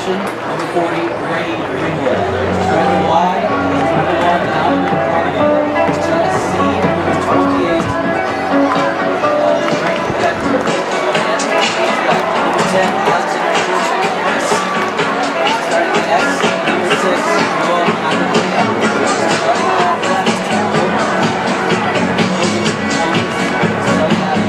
formation, number 40, Ray Greenwood. Trevor Y, number 1, Alvin Carney. Tennessee, number 28, Frank Becker. Number 10, Alexander Chris. Starting at X, number 6, Noah Acapulco. Starting at left tackle, starting at number 10.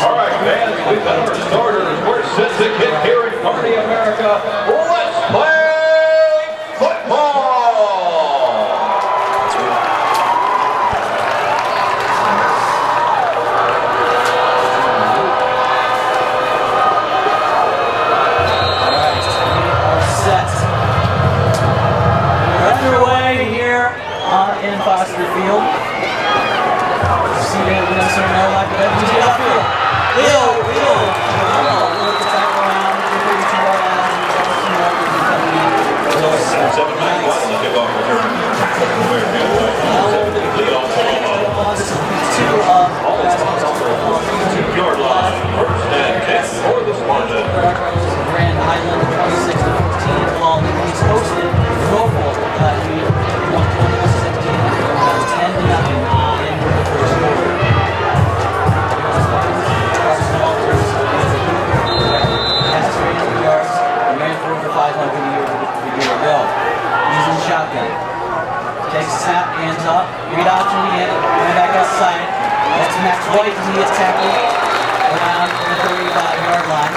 All right, fans, we've got our starters. We're set to kick here in Kearney, America. Let's play football! All right, we are set. We're underway here in Foster Field. See it, we don't know like the best. Leo, look the tackle around, Grand Island 26-15, while he's hosted Norfolk, 121-16, 10-0 in the first quarter. Shotgun. Takes a snap, hands up, read option again, right back outside. That's Max White, he gets tackled around the 35-yard line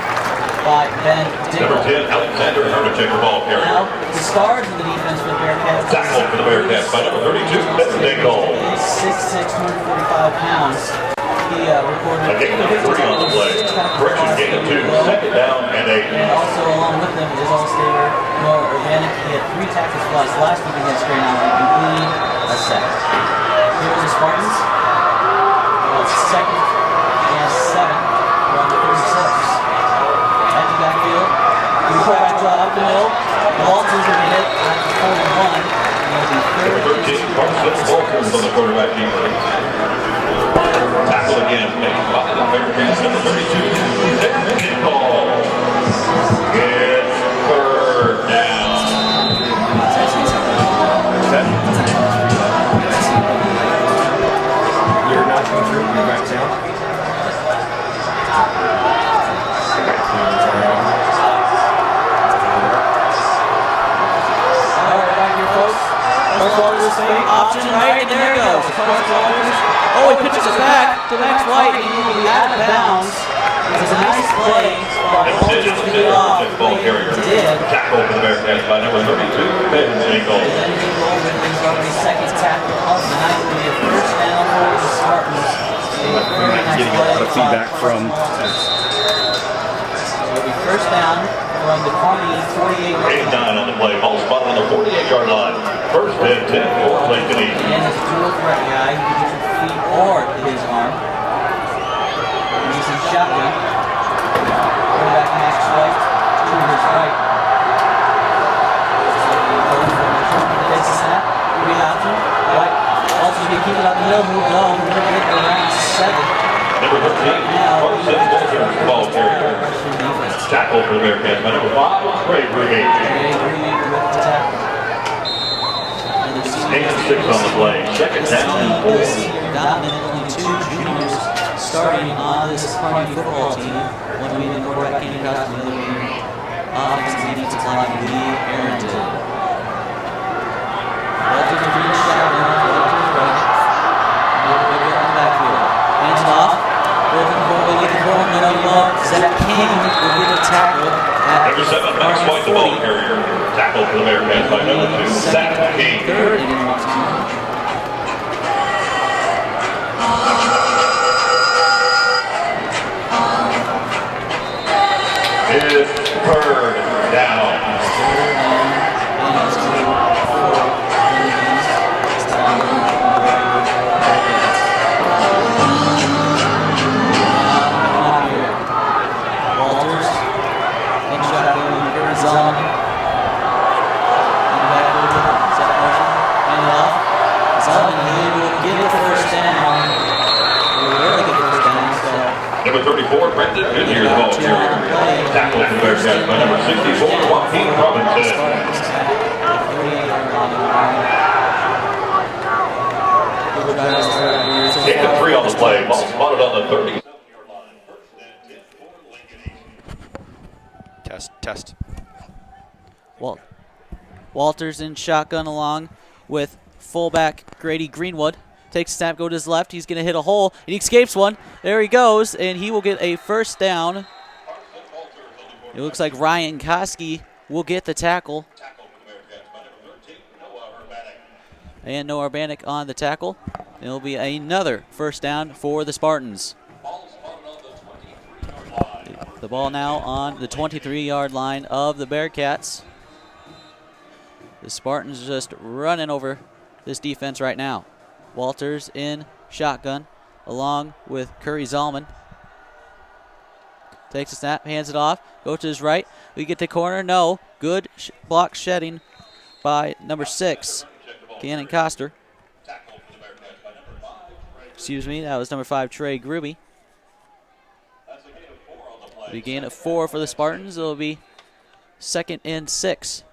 by Ben Diggle. Number 10, Alexander Hermachek, the ball carrier. Now, the stars of the defense for the Bearcats. Tackle for the Bearcats by number 32, Ben Diggle. He's 6'6", 145 pounds. He recorded a gain of 3 on the play. Correction, gain of 2, second down and 8. And also along with them is All-Stater Noah Organic. He had 3 tackles plus last week against Kearney, including a sack. Here are the Spartans. Second and 7 from the 36. At the backfield, we put back up the middle. Walters will be hit at the 41. Number 13, Carson Walters on the quarterback keeper. Tackle again, made by the Bearcats, number 32, Kearney ball. It's third down. You're not going through, you're back down. Alright, back here, folks. Walters fake option right, and there it goes. Oh, he pitches it back to Max White, and he'll be out of bounds. It was a nice play by Walters to get off. Ball carrier. Tackle for the Bearcats by number 32, Ben Diggle. Ben Diggle with his already second tackle of the night. Will be a first down for the Spartans. Getting a lot of feedback from. It'll be first down from the Kearney 48-yard line. 8-9 on the play. Ball spotted on the 48-yard line. First and 10 for Kearney. And it's a dual threat guy. He can get your feet or his arm. Using shotgun. Quarterback Max White to his right. Takes a snap. Read option. White. Also, you can keep it up the middle. Move low. We're going to get around 7. Number 13, Carson Walters, ball carrier. Tackle for the Bearcats by number 5, Trey Ruby. With the tackle. Gain of 6 on the play. Second down and 4. This year, dominant, only 2 juniors starting on this Kearney football team. One being the quarterback, Kearney, the other being offensive and defensive lineman, Lee Arrington. Walters a green shot, Walters right. They'll get on the backfield. Hands it off. Looking for Zach King will get a tackle at Number 7, Max White, the ball carrier. Tackle for the Bearcats by number 2, Zach King. Third and long. Is Bird down. Walters in shotgun, Zon. In back over, set motion, hand it off. Zon, he will get the first down. Will really get first down. So Number 34, Brendan Goodyear, the ball carrier. Tackle for the Bearcats by number 64, Joaquin Robinson. Taking 3 on the play. Ball spotted on the 37-yard line. First and 10 for Lincoln. Test. Walters in shotgun along with fullback Grady Greenwood. Takes a snap, go to his left. He's going to hit a hole, and he escapes one. There he goes, and he will get a first down. It looks like Ryan Koski will get the tackle. And Noah Urbanek on the tackle. It'll be another first down for the Spartans. The ball now on the 23-yard line of the Bearcats. The Spartans just running over this defense right now. Walters in shotgun along with Curry Zalman. Takes a snap, hands it off, go to his right. We get the corner, no. Good block shedding by number 6, Cannon Coster. Excuse me, that was number 5, Trey Gruby. The gain of 4 for the Spartans. It'll be 2nd and 6.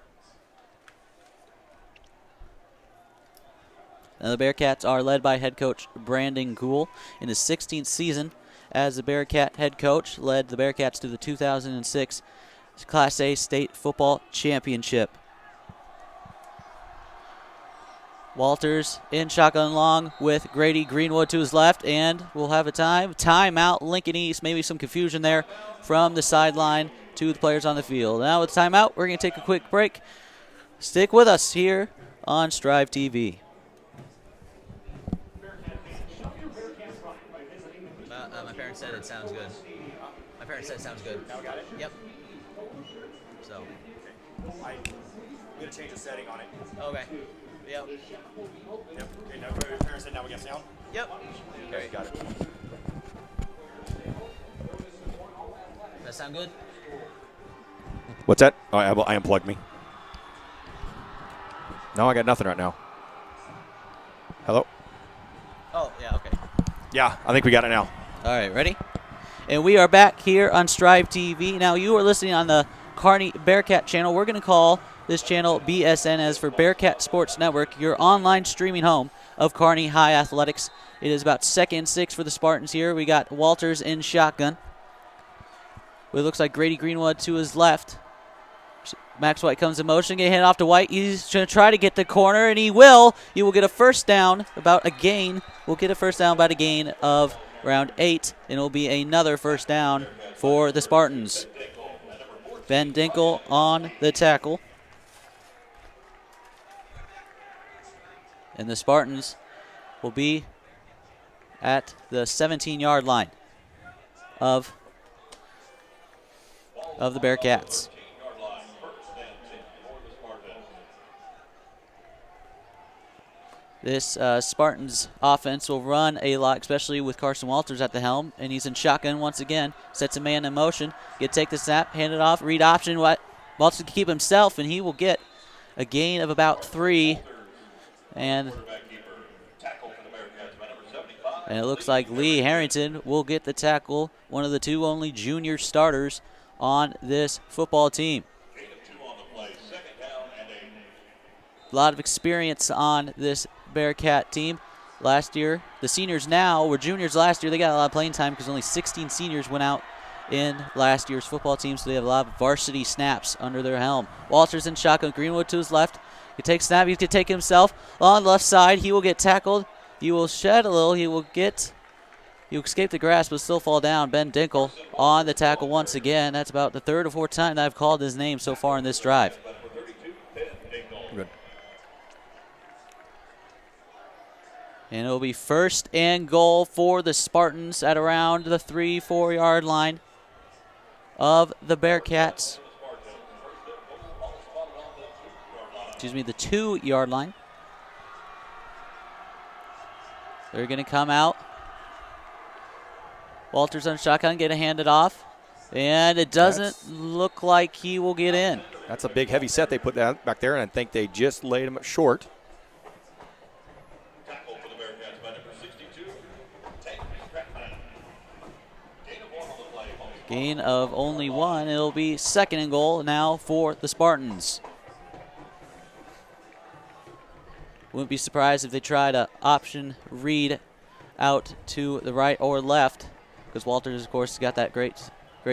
Now the Bearcats are led by head coach Brandon Gould in his 16th season as the Bearcat head coach. Led the Bearcats to the 2006 Class A State Football Championship. Walters in shotgun long with Grady Greenwood to his left, and we'll have a timeout. Lincoln East, maybe some confusion there from the sideline to the players on the field. Now with timeout, we're going to take a quick break. Stick with us here on Strive TV. My parents said it sounds good. My parents said it sounds good. Now we got it? Yep. So. I'm going to change the setting on it. Okay. Yep. Yep. Okay, now your parents said now we got sound? Yep. Okay, got it. Does that sound good? What's that? Oh, I unplugged me. No, I got nothing right now. Hello? Oh, yeah, okay. Yeah, I think we got it now. All right, ready? And we are back here on Strive TV. Now, you are listening on the Kearney Bearcat channel. We're going to call this channel BSN, as for Bearcat Sports Network, your online streaming home of Kearney High Athletics. It is about 2nd and 6 for the Spartans here. We got Walters in shotgun. It looks like Grady Greenwood to his left. Max White comes in motion, get hand off to White. He's going to try to get the corner, and he will. He will get a first down, about a gain. We'll get a first down about a gain of around 8, and it'll be another first down for the Spartans. Ben Dinkel on the tackle. And the Spartans will be at the 17-yard line of the Bearcats. This Spartans offense will run a lot, especially with Carson Walters at the helm, and he's in shotgun once again. Sets a man in motion. Take the snap, hand it off, read option. Walters can keep himself, and he will get a gain of about 3. And it looks like Lee Harrington will get the tackle, one of the 2 only junior starters on this football team. A lot of experience on this Bearcat team. Last year, the seniors now were juniors last year. They got a lot of playing time because only 16 seniors went out in last year's football team, so they have a lot of varsity snaps under their helm. Walters in shotgun, Greenwood to his left. He takes snap, he can take himself on the left side. He will get tackled. He will shed a little. He will escape the grasp but still fall down. Ben Dinkle on the tackle once again. That's about the third or fourth time that I've called his name so far in this drive. Good. And it'll be 1st and goal for the Spartans at around the 3-4 yard line of the Bearcats. Excuse me, the 2 yard line. They're going to come out. Walters on shotgun, get it handed off. And it doesn't look like he will get in. That's a big, heavy set they put that back there, and I think they just laid him short. Gain of only 1. It'll be 2nd and goal now for the Spartans. Wouldn't be surprised if they try to option read out to the right or left, because Walters, of course, has got that great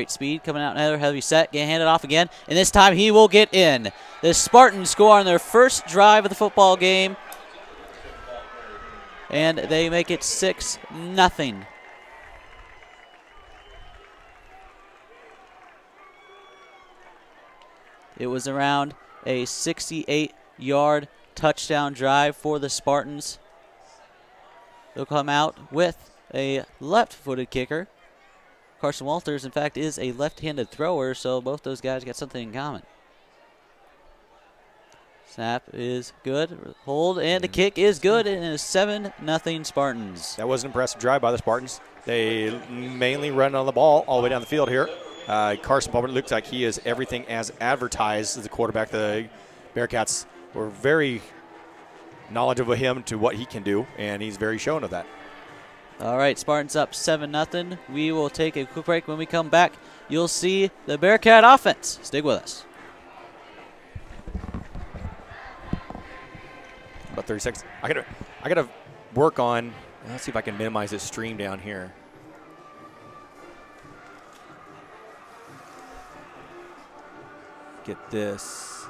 speed. Coming out another heavy set, getting handed off again, and this time he will get in. The Spartans score on their first drive of the football game, and they make it 6-0. It was around a 68-yard touchdown drive for the Spartans. They'll come out with a left-footed kicker. Carson Walters, in fact, is a left-handed thrower, so both those guys got something in common. Snap is good. Hold, and the kick is good, and it is 7-0 Spartans. That was an impressive drive by the Spartans. They mainly run on the ball all the way down the field here. Carson Palmer looks like he is everything as advertised as the quarterback. The Bearcats were very knowledgeable of him to what he can do, and he's very shown of that. All right, Spartans up 7-0. We will take a quick break. When we come back, you'll see the Bearcat offense. Stick with us. About 30 seconds. I gotta work on. Let's see if I can minimize this stream down here. Get this.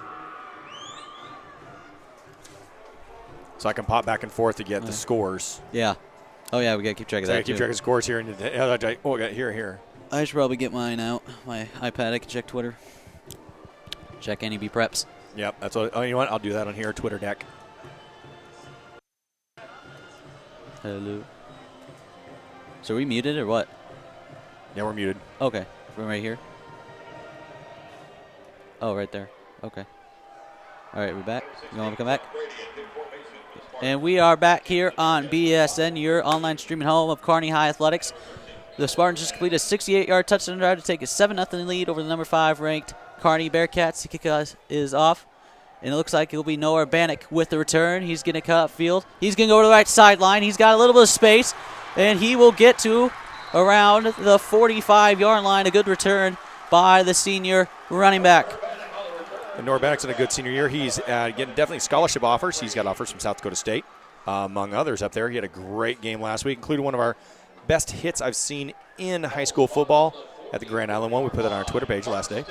So I can pop back and forth to get the scores. Yeah. Oh, yeah, we got to keep track of that, keep track of scores here. Oh, I got here. I should probably get mine out. My iPad, I can check Twitter. Check NEB preps. Yep, that's what. Oh, you know what? I'll do that on here, Twitter deck. Hello. So are we muted or what? Yeah, we're muted. Okay. From right here? Oh, right there. Okay. All right, we're back. You want to come back? And we are back here on BSN, your online streaming home of Kearney High Athletics. The Spartans just completed a 68-yard touchdown drive to take a 7-0 lead over the number 5 ranked Kearney Bearcats. The kick is off, and it looks like it'll be Noah Bannock with the return. He's going to cut up field. He's going to go to the right sideline. He's got a little bit of space, and he will get to around the 45-yard line. A good return by the senior running back. And Noah Bannock's in a good senior year. He's getting definitely scholarship offers. He's got offers from South Dakota State, among others up there. He had a great game last week, including one of our best hits I've seen in high school football at the Grand Island one. We put that on our Twitter page last day.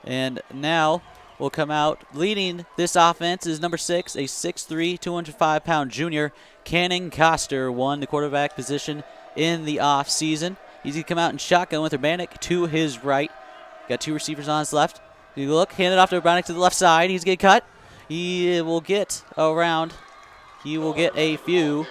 And now will come out leading this offense is number 6, a 6'3", 205-pound junior. Cannon Coster won the quarterback position in the offseason. He's going to come out in shotgun with Urbanik to his right. Got 2 receivers on his left. You look, hand it off to Urbanik to the left side. He's going to cut. He will get around. He will get a few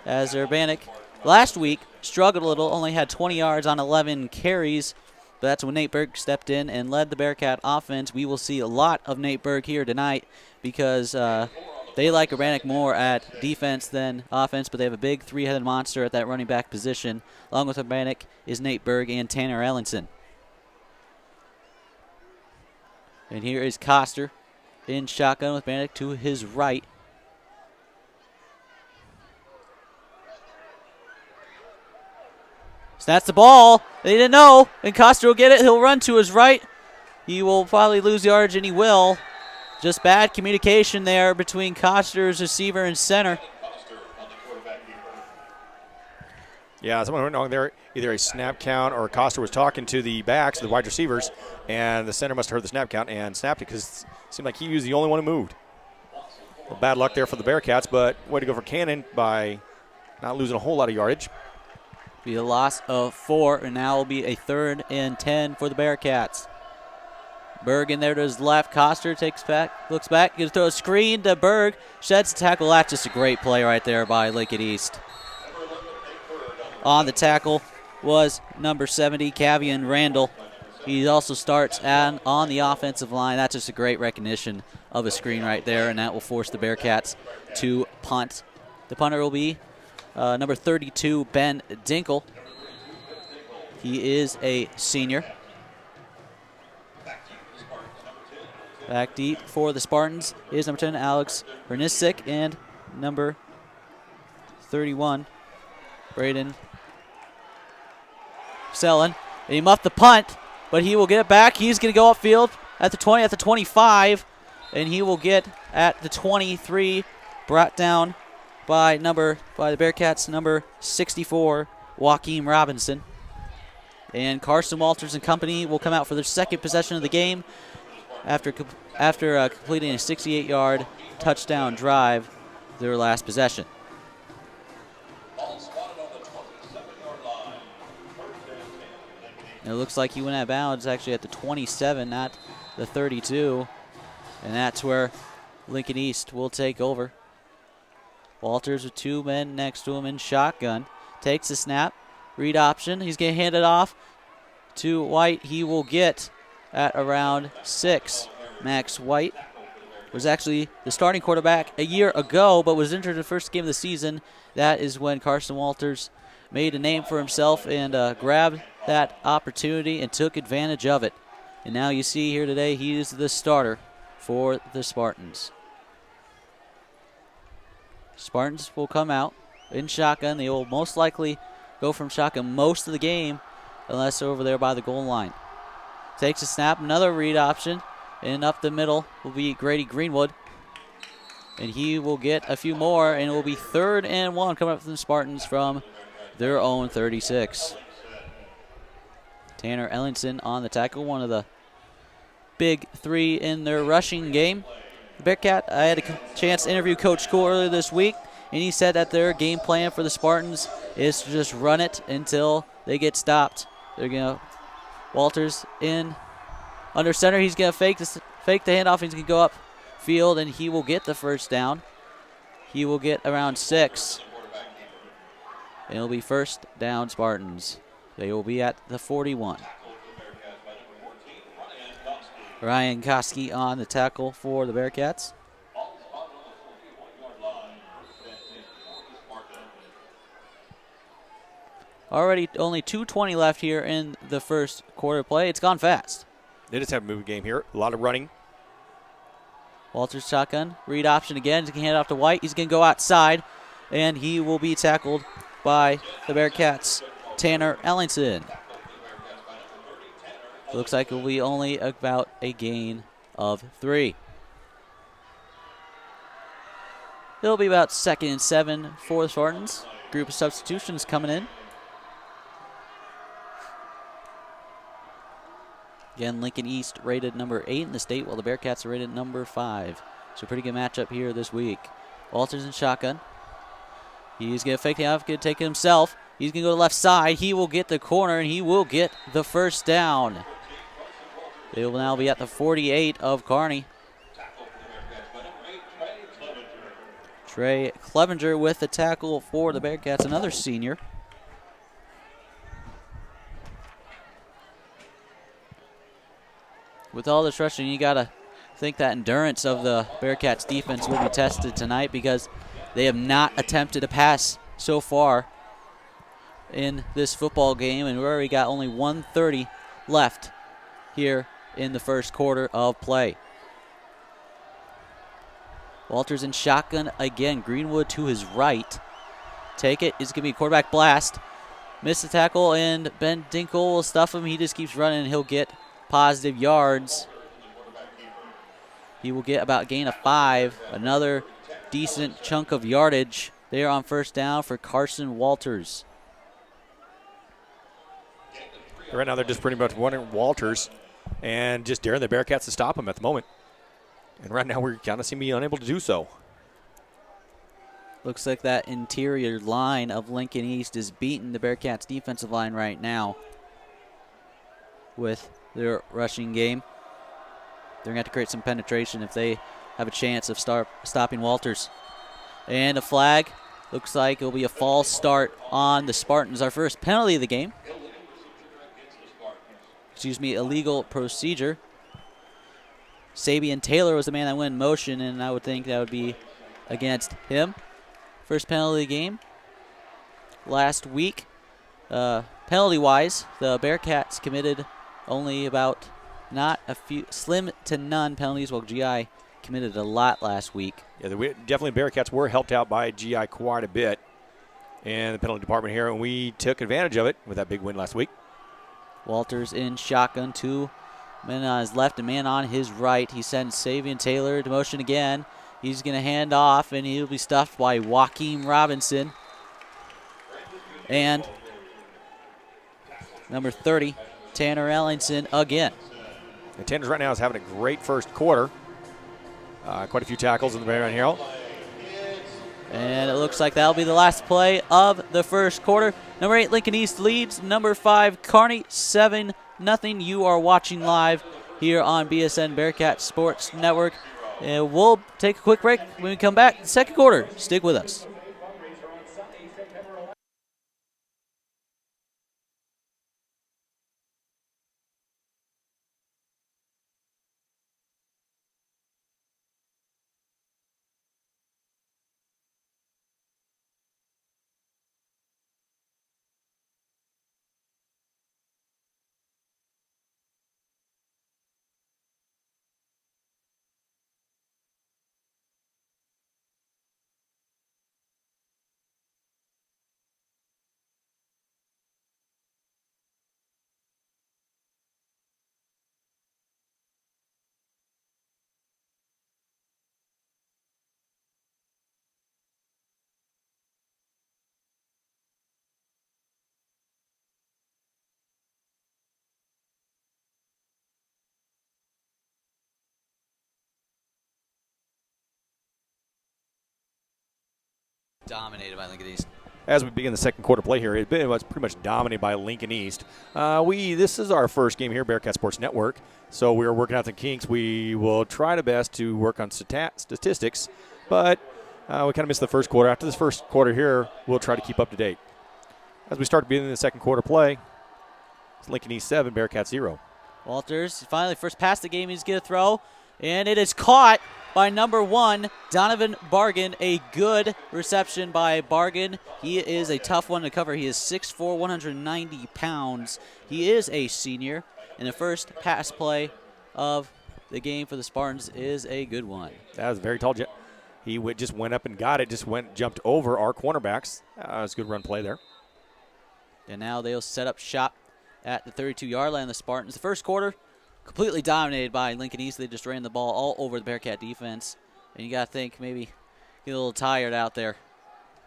as Urbanik last week struggled a little, only had 20 yards on 11 carries. But that's when Nate Berg stepped in and led the Bearcat offense. We will see a lot of Nate Berg here tonight because they like Urbanik more at defense than offense, but they have a big 3-headed monster at that running back position. Along with Urbanik is Nate Berg and Tanner Ellenson. And here is Coster in shotgun with Urbanik to his right. Snaps the ball. They didn't know. And Coster will get it. He'll run to his right. He will probably lose yardage, and he will. Just bad communication there between Coster's receiver and center. Yeah, someone went wrong there. Either a snap count or Coster was talking to the backs, the wide receivers, and the center must have heard the snap count and snapped it because it seemed like he was the only one who moved. Well, bad luck there for the Bearcats, but way to go for Cannon by not losing a whole lot of yardage. Be a loss of 4, and now will be a 3rd and 10 for the Bearcats. Berg in there to his left. Coster takes back, looks back, going to throw a screen to Berg. Sheds the tackle. That's just a great play right there by Lincoln East. On the tackle was number 70, Cavian Randall. He also starts on the offensive line. That's just a great recognition of a screen right there, and that will force the Bearcats to punt. The punter will be number 32, Ben Dinkle. He is a senior. Back deep for the Spartans is number 10, Alex Vernisic, and number 31, Braden Sellen. He muffed the punt, but he will get it back. He's going to go upfield at the 20, at the 25, and he will get at the 23, brought down by the Bearcats, number 64, Joaquin Robinson. And Carson Walters and company will come out for their second possession of the game after completing a 68-yard touchdown drive, their last possession. And it looks like he went out of bounds actually at the 27, not the 32. And that's where Lincoln East will take over. Walters with 2 men next to him in shotgun. Takes the snap. Read option. He's going to hand it off to White. He will get at around 6. Max White was actually the starting quarterback a year ago, but was injured in the first game of the season. That is when Carson Walters made a name for himself and grabbed that opportunity and took advantage of it. And now you see here today he is the starter for the Spartans. Spartans will come out in shotgun. They will most likely go from shotgun most of the game unless they're over there by the goal line. Takes a snap, another read option, and up the middle will be Grady Greenwood. And he will get a few more, and it will be 3rd and 1 coming up from the Spartans from their own 36. Tanner Ellingson on the tackle, one of the big 3 in their rushing game. Bearcat, I had a chance to interview Coach Cool earlier this week, and he said that their game plan for the Spartans is to just run it until they get stopped. They're going to Walters in under center. He's going to fake the handoff. He's going to go up field, and he will get the first down. He will get around 6. And it'll be 1st down Spartans. They will be at the 41. Ryan Koski on the tackle for the Bearcats. Already only 2:20 left here in the first quarter play. It's gone fast. They just have a moving game here. A lot of running. Walters shotgun. Read option again. He's going to hand it off to White. He's going to go outside, and he will be tackled by the Bearcats' Tanner Ellingson. Looks like it will be only about a gain of 3. It'll be about 2nd and 7 for the Spartans. Group of substitutions coming in. Again, Lincoln East rated number 8 in the state, while the Bearcats are rated number 5. So pretty good matchup here this week. Walters in shotgun. He's going to fake the off, going to take it himself. He's going to go to the left side. He will get the corner, and he will get the first down. They will now be at the 48 of Kearney. Trey Clevenger with the tackle for the Bearcats, another senior. With all this rushing, you got to think that endurance of the Bearcats defense will be tested tonight because they have not attempted a pass so far in this football game, and we already got only 1:30 left here in the first quarter of play. Walters in shotgun again. Greenwood to his right. Take it. It's going to be a quarterback blast. missed the tackle, and Ben Dinkle will stuff him. He just keeps running, and he'll get positive yards. He will get about a gain of 5. Another decent chunk of yardage there on first down for Carson Walters. Right now they're just pretty much running Walters and just daring the Bearcats to stop him at the moment. And right now we're kind of seem to be unable to do so. Looks like that interior line of Lincoln East is beating the Bearcats' defensive line right now with their rushing game. They're going to have to create some penetration if they have a chance of stopping Walters. And a flag. Looks like it'll be a false start on the Spartans. Our first penalty of the game. Illegal procedure. Sabian Taylor was the man that went in motion, and I would think that would be against him. First penalty of the game. Last week, penalty-wise, the Bearcats committed only about slim to none penalties, while GI committed a lot last week. Yeah, definitely Bearcats were helped out by GI quite a bit in the penalty department here, and we took advantage of it with that big win last week. Walters in shotgun, 2 men on his left and man on his right. He sends Savion Taylor to motion again. He's going to hand off, and he'll be stuffed by Joaquin Robinson. And number 30, Tanner Ellingson again. And Tanner's right now is having a great first quarter. Quite a few tackles in the very right here. And it looks like that'll be the last play of the first quarter. Number 8, Lincoln East leads. Number 5, Kearney, 7-0. You are watching live here on BSN Bearcat Sports Network. And we'll take a quick break. When we come back, second quarter, stick with us. Dominated by Lincoln East. As we begin the second quarter play here, it was pretty much dominated by Lincoln East. This is our first game here, Bearcat Sports Network, so we are working out the kinks. We will try the best to work on statistics, but we kind of missed the first quarter. After this first quarter here, we'll try to keep up to date. As we start beginning the second quarter play, it's Lincoln East 7, Bearcat 0. Walters, finally, first pass of the game, he's going to throw, and it is caught by number 1, Donovan Bargan. A good reception by Bargan. He is a tough one to cover. He is 6'4", 190 pounds. He is a senior, and the first pass play of the game for the Spartans is a good one. That was very tall. He just went up and got it, jumped over our cornerbacks. That was a good run play there. And now they'll set up shop at the 32-yard line. The Spartans, the first quarter, completely dominated by Lincoln East. They just ran the ball all over the Bearcat defense. And you got to think maybe get a little tired out there.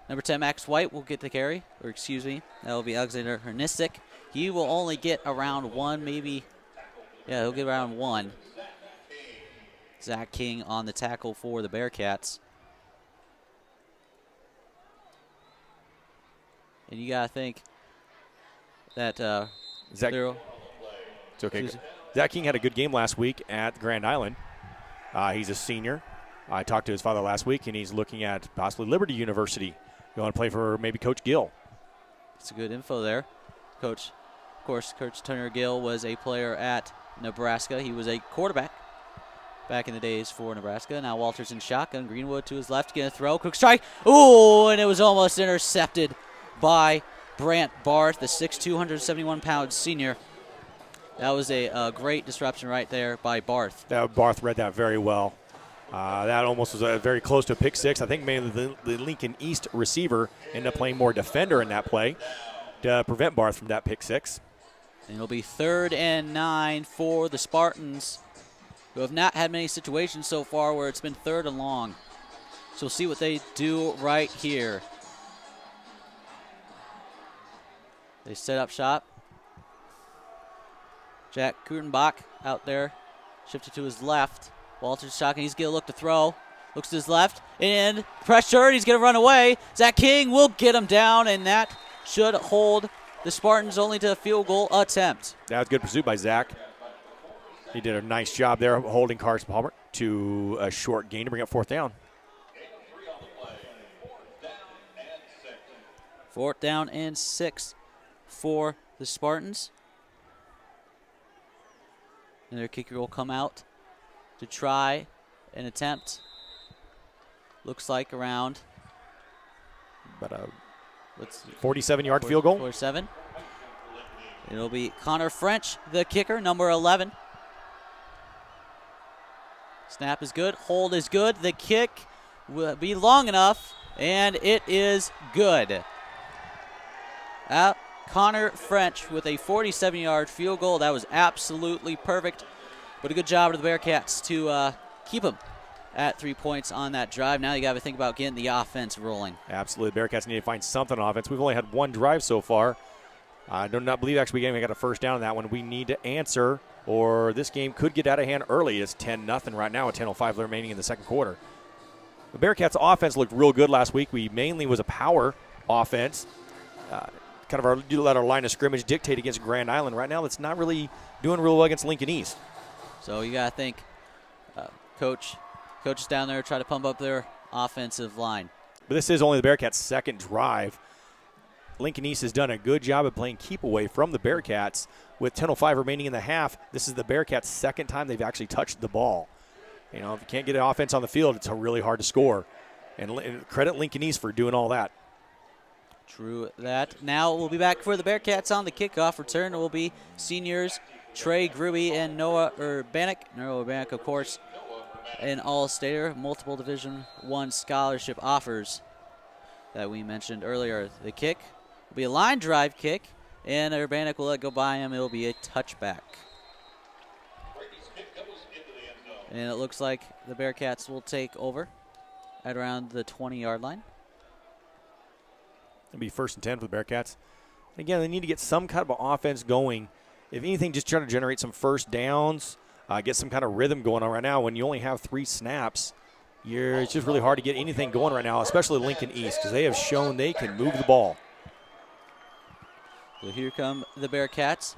Number 10, Max White will get the carry. Or excuse me, that will be Alexander Hernistic. He will only get around 1, maybe. Yeah, he'll get around 1. Zach King on the tackle for the Bearcats. And you got to think that Zach, it's okay. Zach King had a good game last week at Grand Island. He's a senior. I talked to his father last week, and he's looking at possibly Liberty University. Going to play for maybe Coach Gill. That's good info there. Coach Turner Gill was a player at Nebraska. He was a quarterback back in the days for Nebraska. Now Walters in shotgun. Greenwood to his left, going to throw. Quick strike. Ooh, and it was almost intercepted by Brant Barth, the 6'2", 171-pound senior. That was a great disruption right there by Barth. Barth read that very well. That almost was very close to a pick six. I think maybe the Lincoln East receiver ended up playing more defender in that play. to prevent Barth from that pick six. And it'll be 3rd and 9 for the Spartans, who have not had many situations so far where it's been 3rd and long. So we'll see what they do right here. They set up shop. Jack Kurtenbach out there, shifted to his left. Walter's shotgun, he's going to look to throw. Looks to his left, and pressure, he's going to run away. Zach King will get him down, and that should hold the Spartans only to a field goal attempt. That was good pursuit by Zach. He did a nice job there holding Carson Palmer to a short gain to bring up 4th down. 4th down and 6 for the Spartans. And their kicker will come out to try and attempt. Looks like around About a 47-yard field goal. 47. It'll be Connor French, the kicker, number 11. Snap is good. Hold is good. The kick will be long enough, and it is good. Connor French with a 47-yard field goal. That was absolutely perfect. But a good job of the Bearcats to keep them at 3 points on that drive. Now you got to think about getting the offense rolling. Absolutely. Bearcats need to find something on offense. We've only had one drive so far. I do not believe actually we got a first down on that one. We need to answer, or this game could get out of hand early. It's 10-0 right now with 10:05 remaining in the second quarter. The Bearcats' offense looked real good last week. We mainly was a power offense. Let our line of scrimmage dictate against Grand Island. Right now, it's not really doing real well against Lincoln East. So you got to think, coaches down there try to pump up their offensive line. But this is only the Bearcats' second drive. Lincoln East has done a good job of playing keep away from the Bearcats. With 10:05 remaining in the half, this is the Bearcats' second time they've actually touched the ball. You know, if you can't get an offense on the field, it's really hard to score. And credit Lincoln East for doing all that. True that. Now we'll be back for the Bearcats on the kickoff return. It will be seniors Trey Gruby and Noah Urbanek. Noah Urbanek, of course, an all-stater, multiple Division I scholarship offers that we mentioned earlier. The kick will be a line drive kick, and Urbanek will let go by him. It will be a touchback. And it looks like the Bearcats will take over at around the 20-yard line. It'll be 1st and 10 for the Bearcats. Again, they need to get some kind of offense going. If anything, just try to generate some first downs, get some kind of rhythm going on right now. When you only have 3 snaps, it's just really hard to get anything going right now, especially Lincoln East, because they have shown they can move the ball. So here come the Bearcats.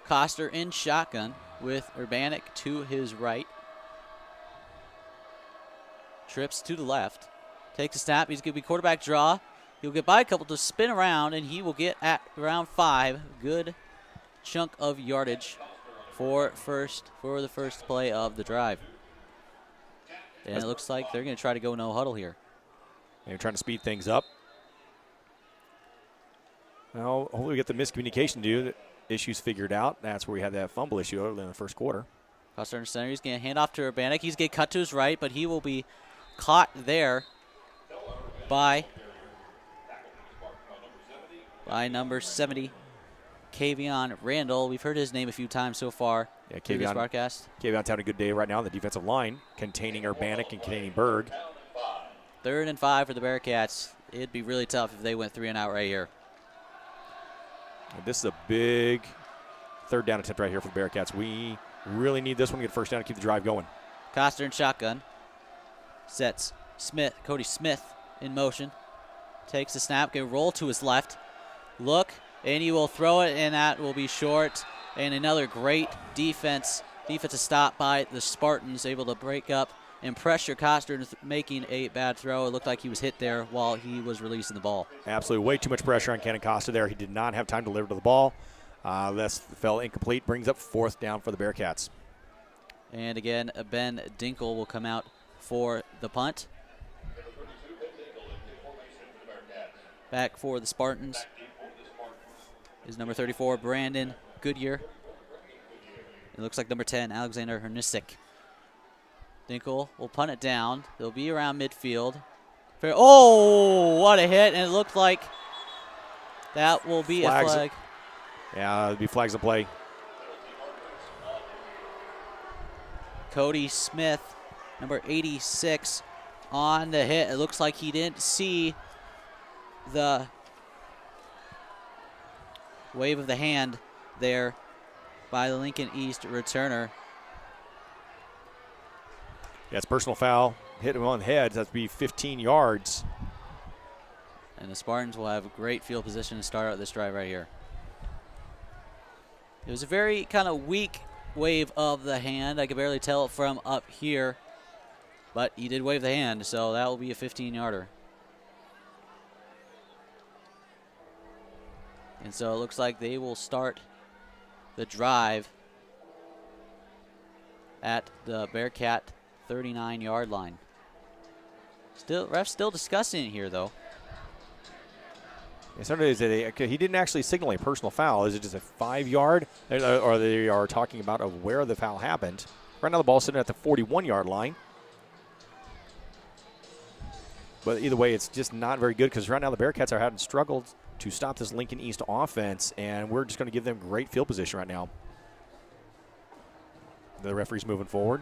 Coster in shotgun with Urbanek to his right. Trips to the left. Takes a snap. He's going to be quarterback draw. He'll get by a couple to spin around, and he will get at around 5. Good chunk of yardage for the first play of the drive. And it looks like they're going to try to go no huddle here. They're trying to speed things up. Well, hopefully we get the miscommunication issues figured out. That's where we had that fumble issue early in the first quarter. Coster under center. He's going to hand off to Urbanek. He's going to cut to his right, but he will be caught there by number 70, Kavion Randall. We've heard his name a few times so far through this broadcast. Kavion's having a good day right now on the defensive line, containing Urbanek and containing Berg. 3rd and 5 for the Bearcats. It'd be really tough if they went 3 and out right here. And this is a big 3rd down attempt right here for the Bearcats. We really need this one to get first down to keep the drive going. Coster in shotgun. Sets Cody Smith in motion. Takes the snap, can roll to his left. Look, and he will throw it, and that will be short. And another great defensive stop by the Spartans, able to break up and pressure Coster into making a bad throw. It looked like he was hit there while he was releasing the ball. Absolutely, way too much pressure on Cannon Costa there. He did not have time to deliver to the ball. This fell incomplete, brings up 4th down for the Bearcats. And again, Ben Dinkle will come out for the punt. Back for the Spartans is number 34, Brandon Goodyear. It looks like number 10, Alexander Hernisic. Dinkle will punt it down. They'll be around midfield. Oh, what a hit. And it looked like That will be Flags. a flag. Yeah, it'll be flags of play. Cody Smith, number 86, on the hit. It looks like he didn't see the wave of the hand there by the Lincoln East returner. Yeah, it's personal foul. Hit him on the head. That'd be 15 yards. And the Spartans will have a great field position to start out this drive right here. It was a very kind of weak wave of the hand. I could barely tell it from up here. But he did wave the hand, so that will be a 15-yarder. And so it looks like they will start the drive at the Bearcat 39-yard line. Ref's still discussing it here, though. Yeah, sometimes he didn't actually signal a personal foul. Is it just a 5-yard? Or they are talking about of where the foul happened. Right now the ball's sitting at the 41-yard line. But either way, it's just not very good because right now the Bearcats are having struggled to stop this Lincoln East offense, and we're just going to give them great field position right now. The referee's moving forward.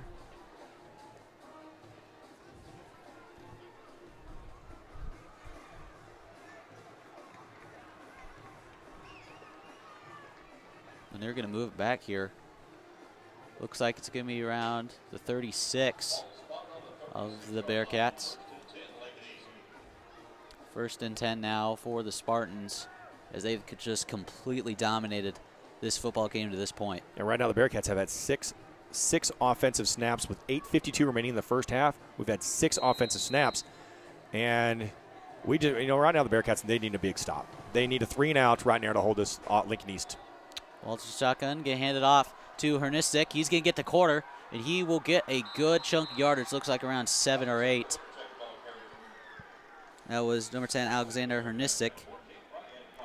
And they're going to move it back here. Looks like it's going to be around the 36 of the Bearcats. 1st and 10 now for the Spartans as they've just completely dominated this football game to this point. And right now the Bearcats have had six offensive snaps with 8:52 remaining in the first half. We've had 6 offensive snaps. And we just, right now the Bearcats, they need a big stop. They need a 3-and-out right now to hold this Lincoln East. Walters shotgun, get handed off to Hernistic. He's going to get the quarter, and he will get a good chunk of yardage. Looks like around 7 or 8. That was number 10, Alexander Hernistic,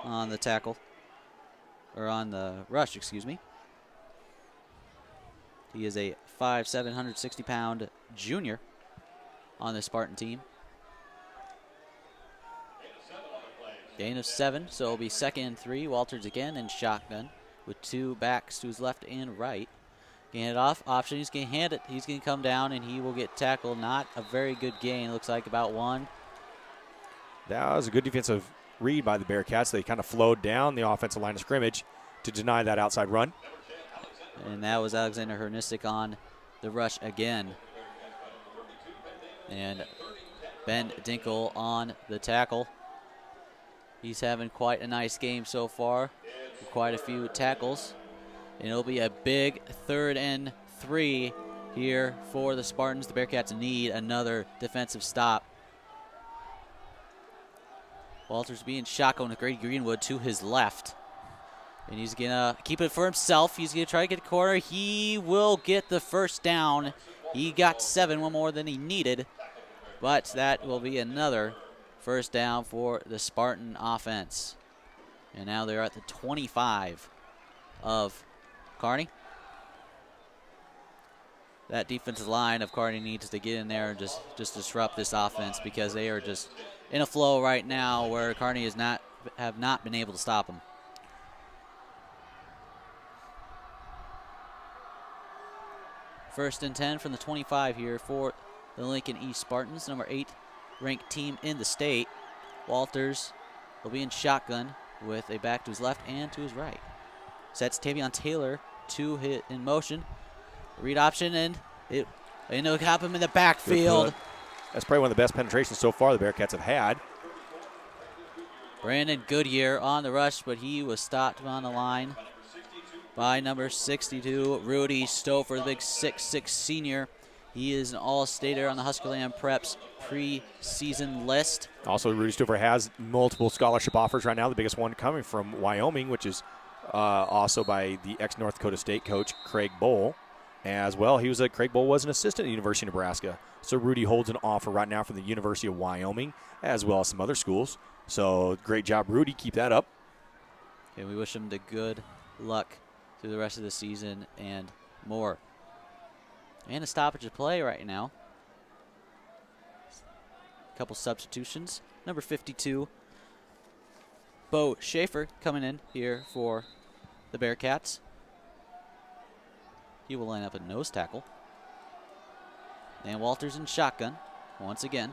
on the tackle. Or on the rush, excuse me. He is a 5'7", 160-pound junior on the Spartan team. Gain of 7, so it'll be 2nd and 3. Walters again in shotgun with 2 backs to his left and right. Gain it off, option, he's going to hand it. He's going to come down, and he will get tackled. Not a very good gain. Looks like about 1. That was a good defensive read by the Bearcats. They kind of flowed down the offensive line of scrimmage to deny that outside run. And that was Alexander Hernistic on the rush again. And Ben Dinkle on the tackle. He's having quite a nice game so far. Quite a few tackles. And it'll be a big 3rd and 3 here for the Spartans. The Bearcats need another defensive stop. Walters being shotgun with Grady Greenwood to his left. And he's going to keep it for himself. He's going to try to get a corner. He will get the first down. He got 7, one more than he needed. But that will be another first down for the Spartan offense. And now they're at the 25 of Kearney. That defensive line of Kearney needs to get in there and just disrupt this offense because they are just in a flow right now where Kearney have not been able to stop them. First and 10 from the 25 here for the Lincoln East Spartans, number 8 ranked team in the state. Walters will be in shotgun with a back to his left and to his right. Sets Tavion Taylor to hit in motion. Read option, and it'll cap him in the backfield. That's probably one of the best penetrations so far the Bearcats have had. Brandon Goodyear on the rush, but he was stopped on the line by number 62, Rudy Stouffer, the big 6'6" senior. He is an all-stater on the Huskerland Preps preseason list. Also, Rudy Stouffer has multiple scholarship offers right now, the biggest one coming from Wyoming, which is also by the ex-North Dakota State coach, Craig Bowl. As well, Craig Bowl was an assistant at the University of Nebraska. So Rudy holds an offer right now from the University of Wyoming, as well as some other schools. So great job, Rudy. Keep that up. And we wish him the good luck through the rest of the season and more. And a stoppage of play right now. A couple substitutions. Number 52, Bo Schaefer coming in here for the Bearcats. He will line up a nose tackle. And Walters in shotgun once again.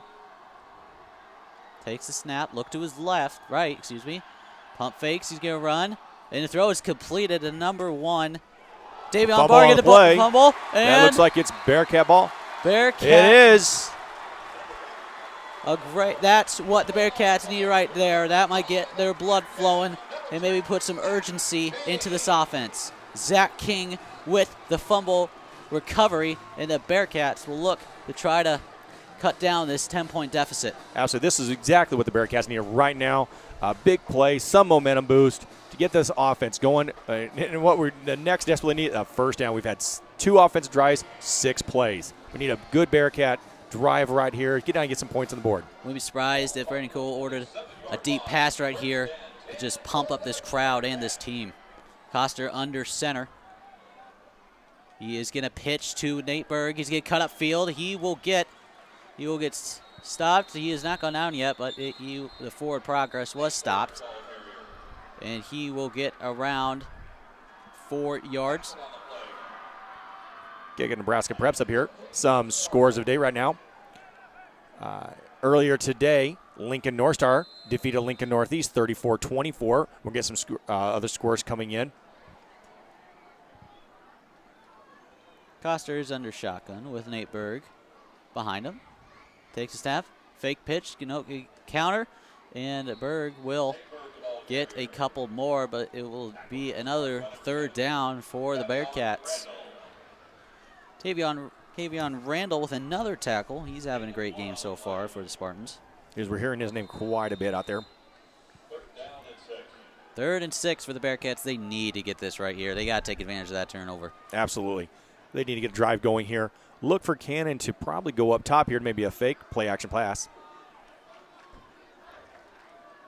Takes the snap, look to his right, excuse me. Pump fakes, he's going to run. And the throw is completed to number 1. Davion Barr get the fumble. And that looks like it's Bearcat ball. Bearcat. It is. That's what the Bearcats need right there. That might get their blood flowing and maybe put some urgency into this offense. Zach King with the fumble recovery, and the Bearcats will look to try to cut down this 10-point deficit. Absolutely. This is exactly what the Bearcats need right now. A big play, some momentum boost to get this offense going. And what the next desperately need, a first down. We've had 2 offensive drives, 6 plays. We need a good Bearcat drive right here. Get down and get some points on the board. Wouldn't be surprised if Brandon Cole ordered a deep pass right here to just pump up this crowd and this team. Coster under center. He is going to pitch to Nate Berg. He's going to cut up field. He will get stopped. He has not gone down yet, but the forward progress was stopped. And he will get around 4 yards. Getting Nebraska preps up here. Some scores of the day right now. Earlier today, Lincoln North Star defeated Lincoln Northeast 34-24. We'll get some other scores coming in. Coster is under shotgun with Nate Berg behind him. Takes a snap, fake pitch, counter, and Berg will get a couple more, but it will be another 3rd down for the Bearcats. Tavion Randall with another tackle. He's having a great game so far for the Spartans. Because we're hearing his name quite a bit out there. 3rd and 6 for the Bearcats. They need to get this right here. They got to take advantage of that turnover. Absolutely. They need to get a drive going here. Look for Cannon to probably go up top here to maybe a fake play-action pass.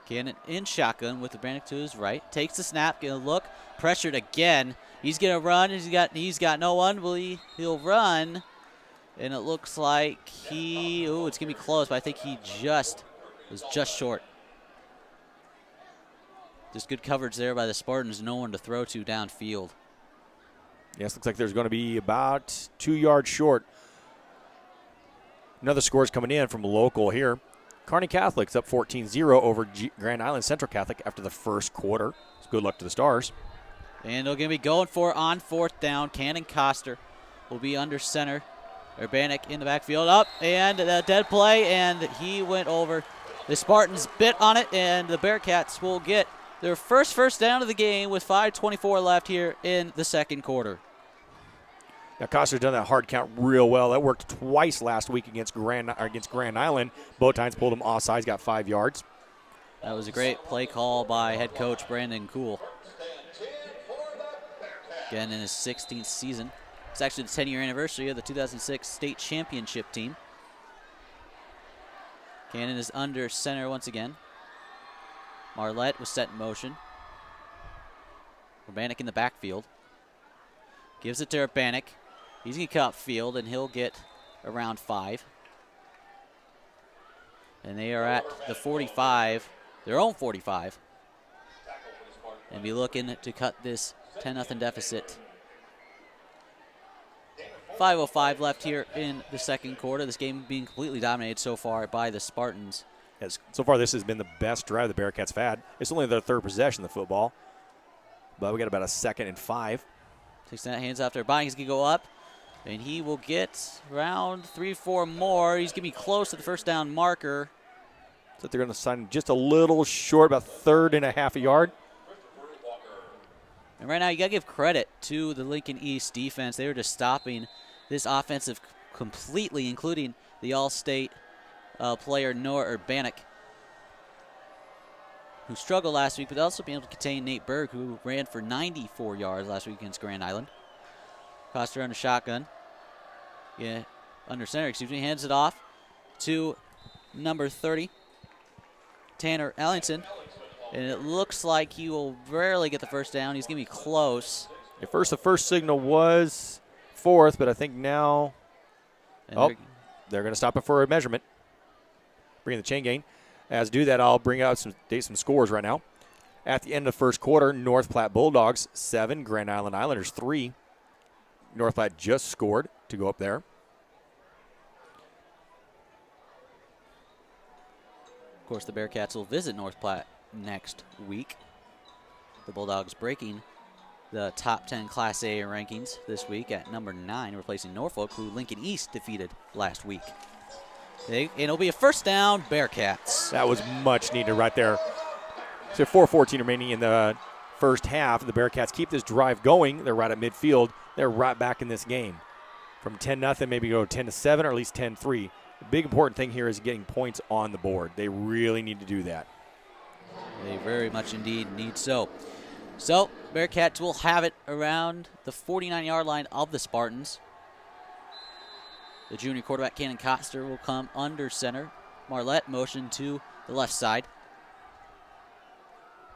Cannon in shotgun with the Brannick to his right. Takes the snap, gonna look, pressured again. He's gonna run. He's got no one. He'll run, and it looks like it's gonna be close, but I think he was just short. Just good coverage there by the Spartans. No one to throw to downfield. Yes, looks like there's going to be about 2 yards short. Another score is coming in from local here. Kearney Catholic's up 14-0 over Grand Island Central Catholic after the first quarter. So good luck to the Stars. And they're going to be going for it on 4th down. Cannon Coster will be under center. Urbanik in the backfield up, and the dead play, and he went over. The Spartans bit on it, and the Bearcats will get their first down of the game with 5:24 left here in the 2nd quarter. Now, Coster's done that hard count real well. That worked twice last week against Grand Island. Both times pulled him offsides, got 5 yards. That was a great play call by head coach Brandon Kuhl. Again, in his 16th season. It's actually the 10-year anniversary of the 2006 state championship team. Cannon is under center once again. Marlette was set in motion. Urbanik in the backfield. Gives it to Urbanik. He's going to cut field, and he'll get around 5. And they are at the 45, their own 45. And be looking to cut this 10-0 deficit. 5:05 left here in the 2nd quarter. This game being completely dominated so far by the Spartans. Yes, so far this has been the best drive the Bearcats have had. It's only their 3rd possession of the football. But we got about a 2nd and 5. Takes that hands off their body. He's going to go up. And he will get around 3-4 more. He's going to be close to the 1st down marker. So they're going to sign just a little short, about 3rd and a half a yard. And right now you got to give credit to the Lincoln East defense. They were just stopping this offensive completely, including the All-State player Noah Urbanik, who struggled last week, but also being able to contain Nate Berg, who ran for 94 yards last week against Grand Island. Coster under shotgun. Yeah, under center, hands it off to number 30, Tanner Ellington. And it looks like he will rarely get the 1st down. He's going to be close. At first, the first signal was 4th, but I think now they're going to stop it for a measurement. Bring in the chain gain. As do that, I'll bring out some scores right now. At the end of the first quarter, North Platte Bulldogs 7, Grand Island Islanders 3. North Platte just scored to go up there. Of course, the Bearcats will visit North Platte next week. The Bulldogs breaking the top 10 Class A rankings this week at number 9, replacing Norfolk, who Lincoln East defeated last week. It'll be a first down, Bearcats. That was much needed right there. So 4:14 remaining in the first half. The Bearcats keep this drive going. They're right at midfield. They're right back in this game. From 10-0, maybe go 10-7 or at least 10-3. The big important thing here is getting points on the board. They really need to do that. They very much indeed need so. So, Bearcats will have it around the 49-yard line of the Spartans. The junior quarterback, Cannon Coster, will come under center. Marlette motion to the left side.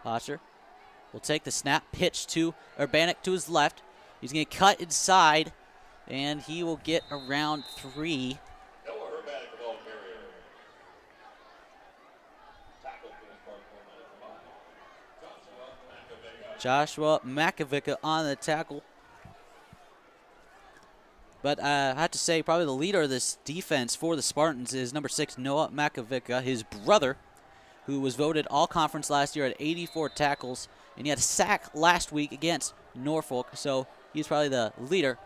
Coster will take the snap, pitch to Urbanik to his left. He's going to cut inside, and he will get around 3. Joshua Makovica on the tackle. But I have to say, probably the leader of this defense for the Spartans is number 6, Noah Makovica, his brother, who was voted all-conference last year at 84 tackles, and he had a sack last week against Norfolk, so he's probably the leader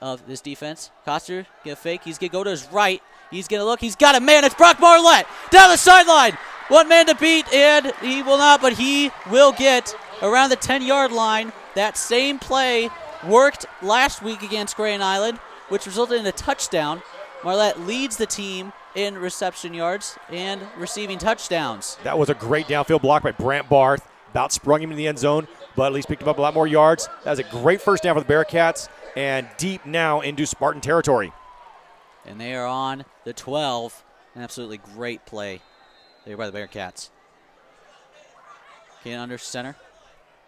of this defense. Coster, get a fake. He's going to go to his right. He's going to look. He's got a man. It's Brock Marlette down the sideline. One man to beat, and he will not, but he will get around the 10-yard line. That same play worked last week against Grand Island, which resulted in a touchdown. Marlette leads the team in reception yards and receiving touchdowns. That was a great downfield block by Brant Barth. About sprung him in the end zone, but at least picked him up a lot more yards. That was a great first down for the Bearcats, and deep now into Spartan territory. And they are on the 12. An absolutely great play there by the Bearcats. Cannon under center.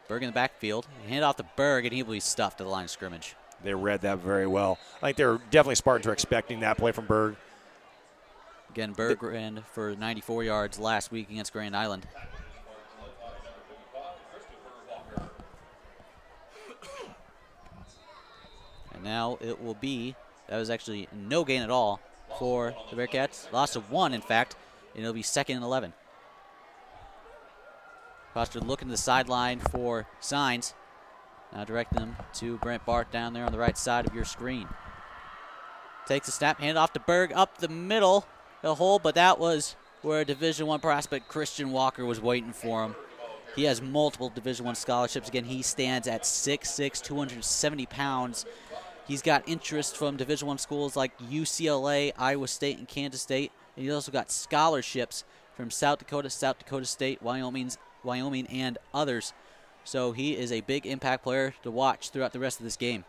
Berg in the backfield. Hand off to Berg, and he will be stuffed to the line of scrimmage. They read that very well. I think they're definitely Spartans are expecting that play from Berg. Again, Berg ran for 94 yards last week against Grand Island. And now it will be, that was actually no gain at all for the Bearcats. Loss of 1, in fact, and it'll be 2nd and 11. Coster looking to the sideline for signs. Now direct them to Brent Barth down there on the right side of your screen. Takes a snap, hand off to Berg up the middle. He'll hold, but that was where Division I prospect Christian Walker was waiting for him. He has multiple Division I scholarships. Again, he stands at 6'6", 270 pounds. He's got interest from Division I schools like UCLA, Iowa State, and Kansas State. And he's also got scholarships from South Dakota State, Wyoming, and others. So he is a big impact player to watch throughout the rest of this game.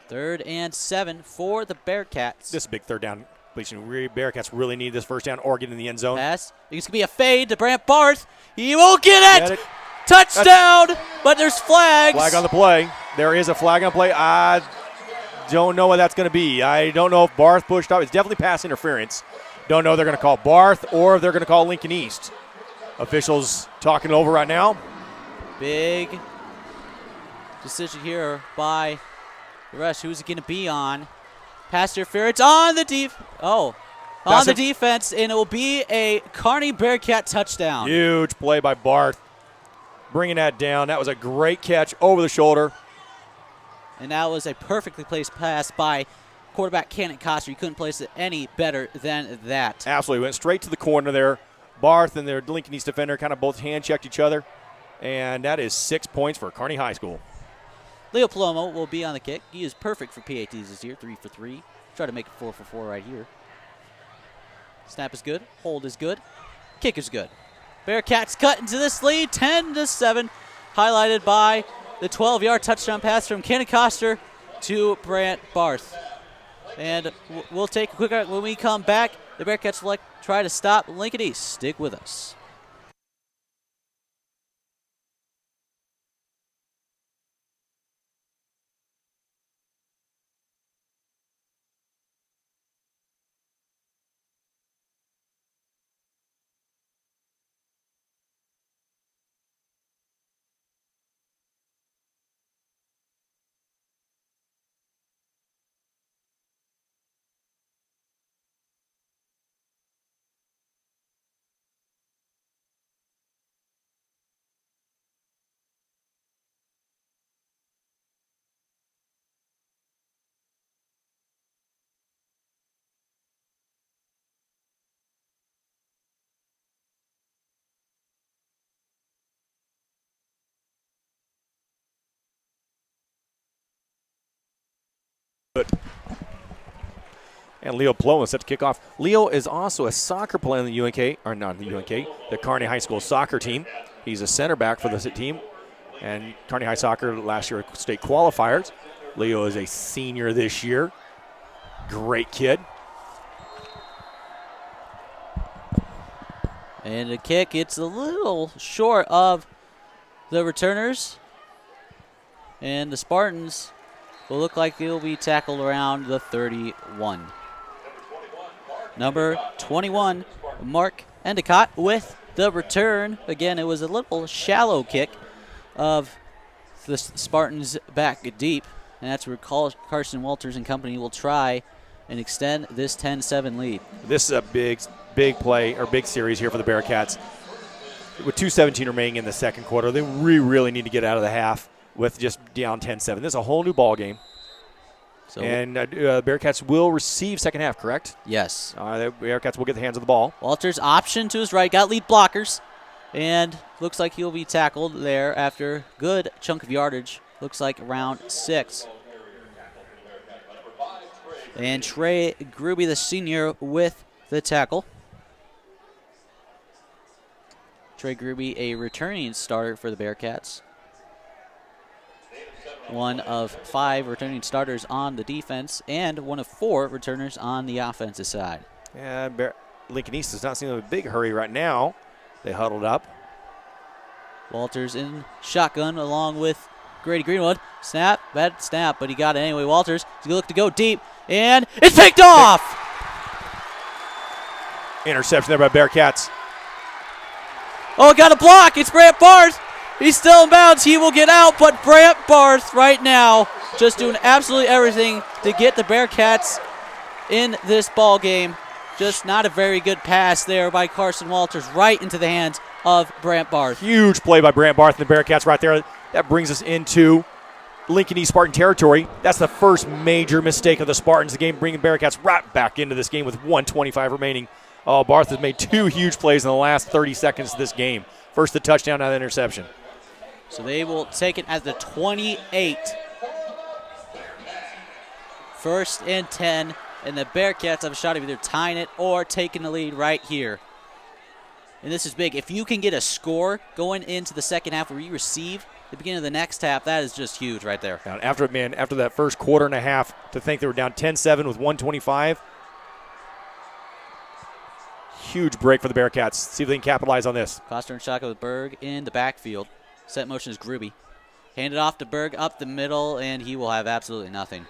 3rd and 7 for the Bearcats. This is a big third down. Bearcats really need this first down or get in the end zone. Pass. It's going to be a fade to Brant Barth. He will get it. Touchdown, but there's flags. Flag on the play. There is a flag on the play. I don't know what that's going to be. I don't know if Barth pushed up. It's definitely pass interference. Don't know if they're going to call Barth or if they're going to call Lincoln East. Officials talking it over right now. Big decision here by the rush. Who's it going to be on? Pass interference on the defense, and it will be a Kearney Bearcat touchdown. Huge play by Barth. Bringing that down. That was a great catch over the shoulder. And that was a perfectly placed pass by quarterback Cannon Coster. You couldn't place it any better than that. Absolutely. Went straight to the corner there. Barth and their Lincoln East defender kind of both hand-checked each other. And that is 6 points for Kearney High School. Leo Palomo will be on the kick. He is perfect for PATs this year, 3 for 3. Try to make it 4 for 4 right here. Snap is good. Hold is good. Kick is good. Bearcats cut into this lead, 10-7, highlighted by the 12-yard touchdown pass from Cannon Coster to Brant Barth. And we'll take a quick break. When we come back, the Bearcats will try to stop Lincoln East. Stick with us. And Leo Plow is set to kick off. Leo is also a soccer player in the UNK, or not the UNK, the Kearney High School soccer team. He's a center back for the team. And Kearney High Soccer last year state qualifiers. Leo is a senior this year. Great kid. And the kick, it's a little short of the returners. And the Spartans will look like they'll be tackled around the 31. Number 21, Mark Endicott with the return. Again, it was a little shallow kick of the Spartans back deep. And that's where Carson Walters and company will try and extend this 10-7 lead. This is a big play, or big series here for the Bearcats. With 2:17 remaining in the second quarter, they really need to get out of the half with just down 10-7. This is a whole new ball game. So, And Bearcats will receive second half, correct? yes. The Bearcats will get the hands of the ball. Walters option to his right, got lead blockers, and looks like he'll be tackled there after good chunk of yardage. Looks like around 6. And Trey Gruby, the senior, with the tackle. Trey Gruby, a returning starter for the Bearcats. One of 5 returning starters on the defense and one of 4 returners on the offensive side. Yeah, Lincoln East does not seem in a big hurry right now. They huddled up. Walters in shotgun along with Grady Greenwood. Snap, bad snap, but he got it anyway. Walters, he's going to look to go deep, and it's picked off! Interception there by Bearcats. Oh, got a block. It's Brant Barth. He's still in bounds. He will get out, but Brant Barth right now just doing absolutely everything to get the Bearcats in this ball game. Just not a very good pass there by Carson Walters right into the hands of Brant Barth. Huge play by Brant Barth and the Bearcats right there. That brings us into Lincoln East Spartan territory. That's the first major mistake of the Spartans. The game bringing Bearcats right back into this game with 1:25 remaining. Oh, Barth has made 2 huge plays in the last 30 seconds of this game. First the touchdown, now the interception. So they will take it at the 28. 1st and 10, and the Bearcats have a shot of either tying it or taking the lead right here. And this is big. If you can get a score going into the second half where you receive the beginning of the next half, that is just huge right there. Now, after that first quarter and a half, to think they were down 10-7 with 1:25. Huge break for the Bearcats. See if they can capitalize on this. Coster and shotgun with Berg in the backfield. Set motion is Gruby. Hand it off to Berg up the middle, and he will have absolutely nothing.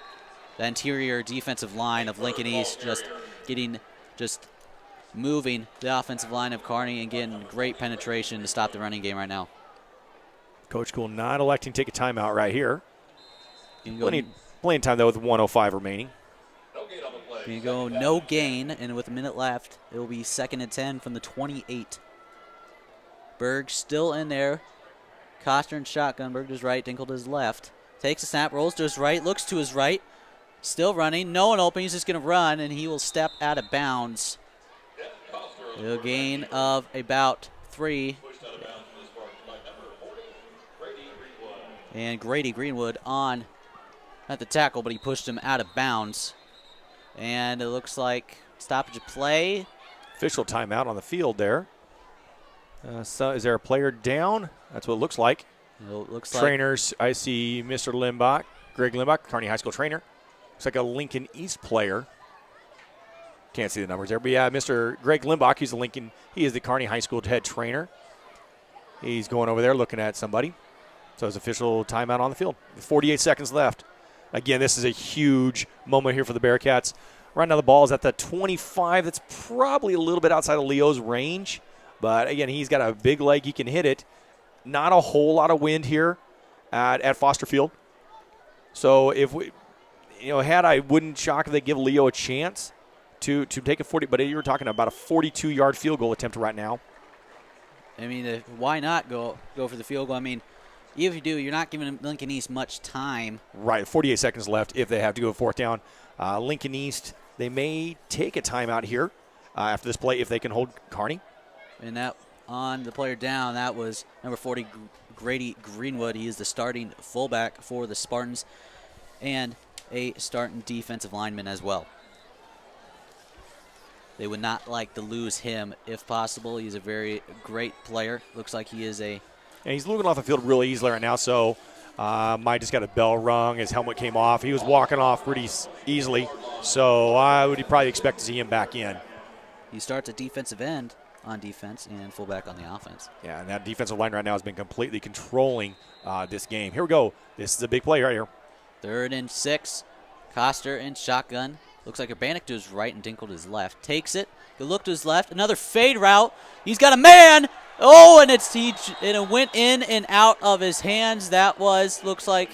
The interior defensive line of Lincoln East just moving the offensive line of Kearney and getting great penetration to stop the running game right now. Coach Cool not electing to take a timeout right here. Playing time, though, with 1:05 remaining. You go no gain, and with a minute left, it will be 2nd and 10 from the 28. Berg still in there. Coster and shotgun. Berg to his right, Dinkel to his left. Takes a snap, rolls to his right, looks to his right. Still running, no one open. He's just going to run, and he will step out of bounds. A gain of about 3. And Grady Greenwood on at the tackle, but he pushed him out of bounds. And it looks like stoppage of play. Official timeout on the field there. So is there a player down? That's what it looks like. It looks Trainers, I see Mr. Limbach, Greg Limbach, Kearney High School trainer. Looks like a Lincoln East player. Can't see the numbers there, but yeah, Mr. Greg Limbach, he is the Kearney High School head trainer. He's going over there looking at somebody. So it's official timeout on the field. 48 seconds left. Again, this is a huge moment here for the Bearcats. Right now the ball is at the 25. That's probably a little bit outside of Leo's range. But, again, he's got a big leg. He can hit it. Not a whole lot of wind here at Foster Field. So, if we, I wouldn't shock if they give Leo a chance to take a 40. But you were talking about a 42-yard field goal attempt right now. I mean, why not go for the field goal? I mean, even if you do, you're not giving Lincoln East much time. Right, 48 seconds left if they have to go 4th down. Lincoln East, they may take a timeout here after this play if they can hold Kearney. And that on the player down, that was number 40, Grady Greenwood. He is the starting fullback for the Spartans. And a starting defensive lineman as well. They would not like to lose him if possible. He's a very great player. Looks like he is a... And he's moving off the field really easily right now, so Mike just got a bell rung. His helmet came off. He was walking off pretty easily, so I would probably expect to see him back in. He starts at defensive end on defense and fullback on the offense. Yeah, and that defensive line right now has been completely controlling this game. Here we go. This is a big play right here. 3rd and 6. Coster in shotgun. Looks like Urbanek to his right and Dinkle to his left. Takes it. Good look to his left. Another fade route. He's got a man. Oh, and it went in and out of his hands. That was, looks like.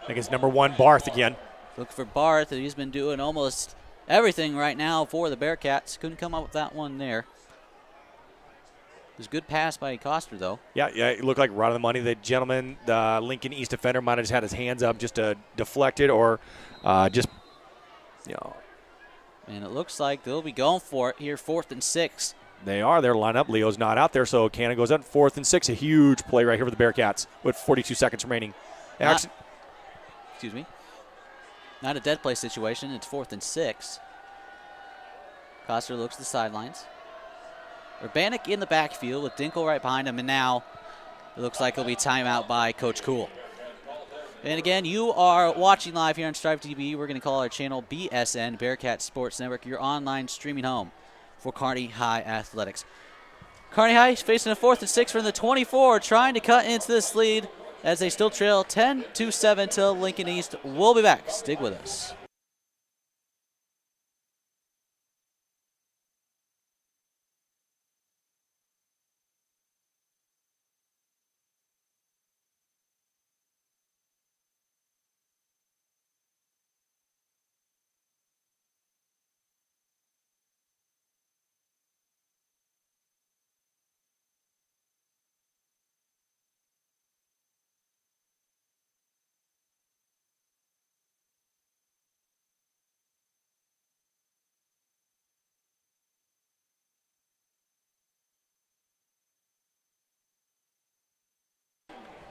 I think it's number 1, Barth again. Look for Barth. He's been doing almost everything right now for the Bearcats. Couldn't come up with that one there. It was a good pass by Coster, though. Yeah, it looked like right on the money. The gentleman, the Lincoln East defender, might have just had his hands up just to deflect it or just, you know. And it looks like they'll be going for it here, 4th and 6. They are. They're lined up. Leo's not out there, so Cannon goes up 4th and 6. A huge play right here for the Bearcats with 42 seconds remaining. Excuse me. Not a dead play situation. It's 4th and 6. Coster looks to the sidelines. Urbanek in the backfield with Dinkle right behind him, and now it looks like it'll be timeout by Coach Cool. And again, you are watching live here on Strive TV. We're going to call our channel BSN, Bearcat Sports Network, your online streaming home for Kearney High Athletics. Kearney High is facing a 4th and 6 from the 24, trying to cut into this lead as they still trail 10-7 to Lincoln East. We'll be back. Stick with us.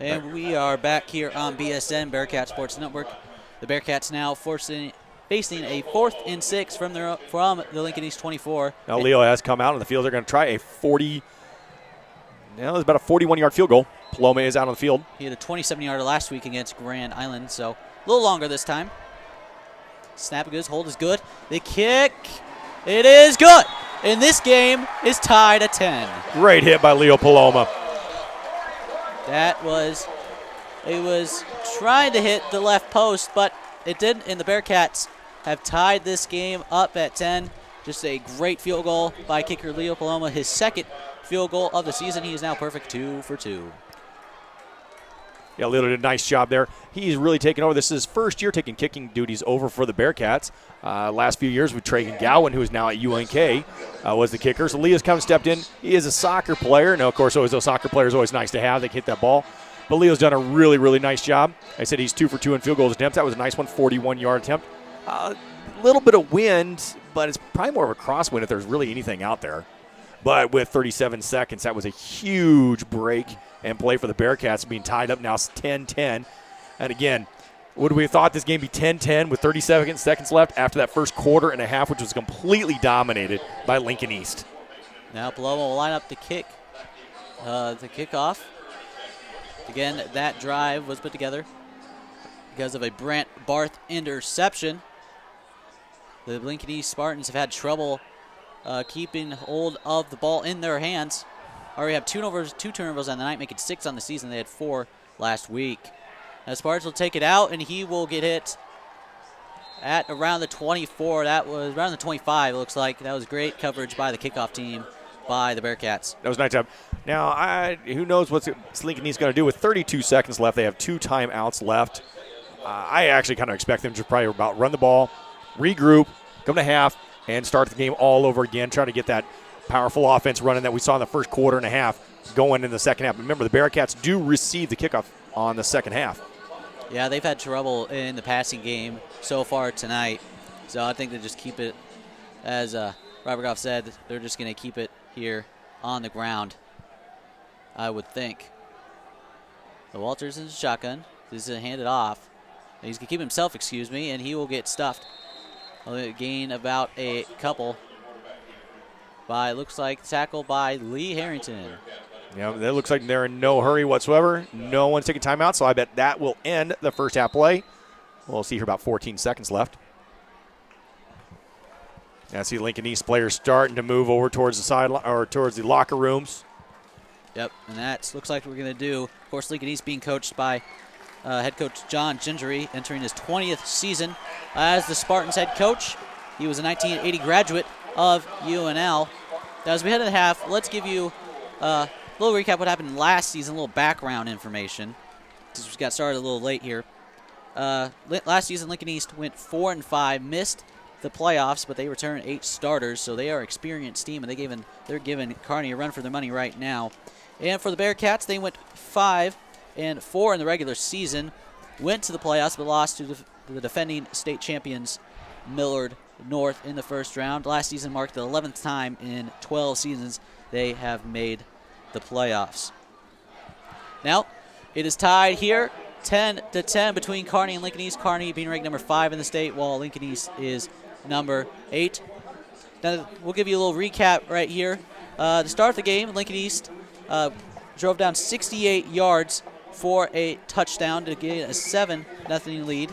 And we are back here on BSN, Bearcat Sports Network. The Bearcats now facing a 4th and 6 from the Lincoln East 24. Now Leo has come out on the field. They're going to try a 40. Now there's about a 41-yard field goal. Paloma is out on the field. He had a 27-yarder last week against Grand Island, so a little longer this time. Snap is good, hold is good. The kick, it is good. And this game is tied at 10. Great hit by Leo Paloma. It was trying to hit the left post, but it didn't, and the Bearcats have tied this game up at 10. Just a great field goal by kicker Leo Paloma, his 2nd field goal of the season. He is now perfect 2 for 2. Yeah, Leo did a nice job there. He's really taken over. This is his first year taking kicking duties over for the Bearcats. Last few years with Tragan Gowan, who is now at UNK, was the kicker. So Leo's come stepped in. He is a soccer player. Now, of course, always those soccer players are always nice to have. They can hit that ball. But Leo's done a really, really nice job. I said he's 2 for 2 in field goals attempts. That was a nice one, 41-yard attempt. A little bit of wind, but it's probably more of a crosswind if there's really anything out there. But with 37 seconds, that was a huge break and play for the Bearcats, being tied up now 10-10. And again, would we have thought this game be 10-10 with 37 seconds left after that first quarter and a half, which was completely dominated by Lincoln East? Now Paloma will line up the kick, the kickoff. Again, that drive was put together because of a Brant Barth interception. The Lincoln East Spartans have had trouble keeping hold of the ball in their hands. Already have two turnovers on the night, making 6 on the season. They had 4 last week. Now Spartans will take it out, and he will get hit at around the 24. That was around the 25, it looks like. That was great coverage by the kickoff team by the Bearcats. That was a nice job. Now, who knows what Lincoln East going to do with 32 seconds left. They have 2 timeouts left. I actually kind of expect them to probably about run the ball, regroup, come to half, and start the game all over again, try to get that powerful offense running that we saw in the first quarter and a half going in the second half. Remember, the Bearcats do receive the kickoff on the second half. Yeah, they've had trouble in the passing game so far tonight. So I think they just keep it, as Robert Goff said, they're just going to keep it here on the ground, I would think. The Walters is a shotgun. This is handed off. He's going to keep himself, excuse me, and he will get stuffed. He'll gain about a couple by, looks like, tackle by Lee Harrington. Yeah, it looks like they're in no hurry whatsoever. No one's taking timeout, so I bet that will end the first half play. We'll see here about 14 seconds left. I see Lincoln East players starting to move over towards the sideline or towards the locker rooms. Yep, and that looks like what we're going to do. Of course, Lincoln East being coached by head coach John Gingery, entering his 20th season as the Spartans head coach. He was a 1980 graduate of UNL. Now, as we head to the half, let's give you a little recap of what happened last season, a little background information, since we got started a little late here. Last season, Lincoln East went 4-5, missed the playoffs, but they returned 8 starters, so they are an experienced team, and they're giving Kearney a run for their money right now. And for the Bearcats, they went 5-4 in the regular season, went to the playoffs, but lost to the defending state champions Millard North in the first round. Last season marked the 11th time in 12 seasons they have made the playoffs. Now, it is tied here, 10-10 between Kearney and Lincoln East. Kearney being ranked number 5 in the state, while Lincoln East is number 8. Now, we'll give you a little recap right here. To start the game, Lincoln East drove down 68 yards for a touchdown to get a 7-0 lead.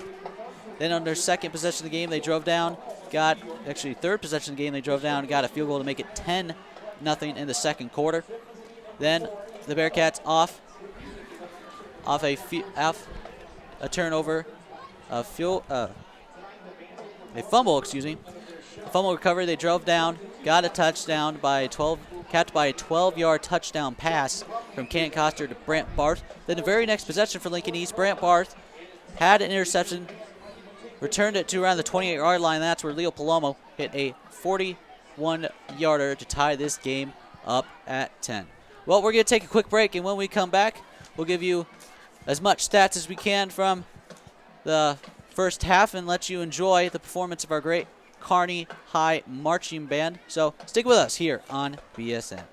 Then on their second possession of the game, they drove down, third possession of the game, they drove down, got a field goal to make it 10-0 in the second quarter. Then the Bearcats off a turnover, a fumble, a fumble recovery. They drove down, got a touchdown capped by a 12-yard touchdown pass from Cannon Coster to Brant Barth. Then the very next possession for Lincoln East, Brant Barth had an interception, returned it to around the 28-yard line. That's where Leo Palomo hit a 41-yarder to tie this game up at 10. Well, we're going to take a quick break, and when we come back, we'll give you as much stats as we can from the first half and let you enjoy the performance of our great Kearney High Marching Band. So stick with us here on BSN.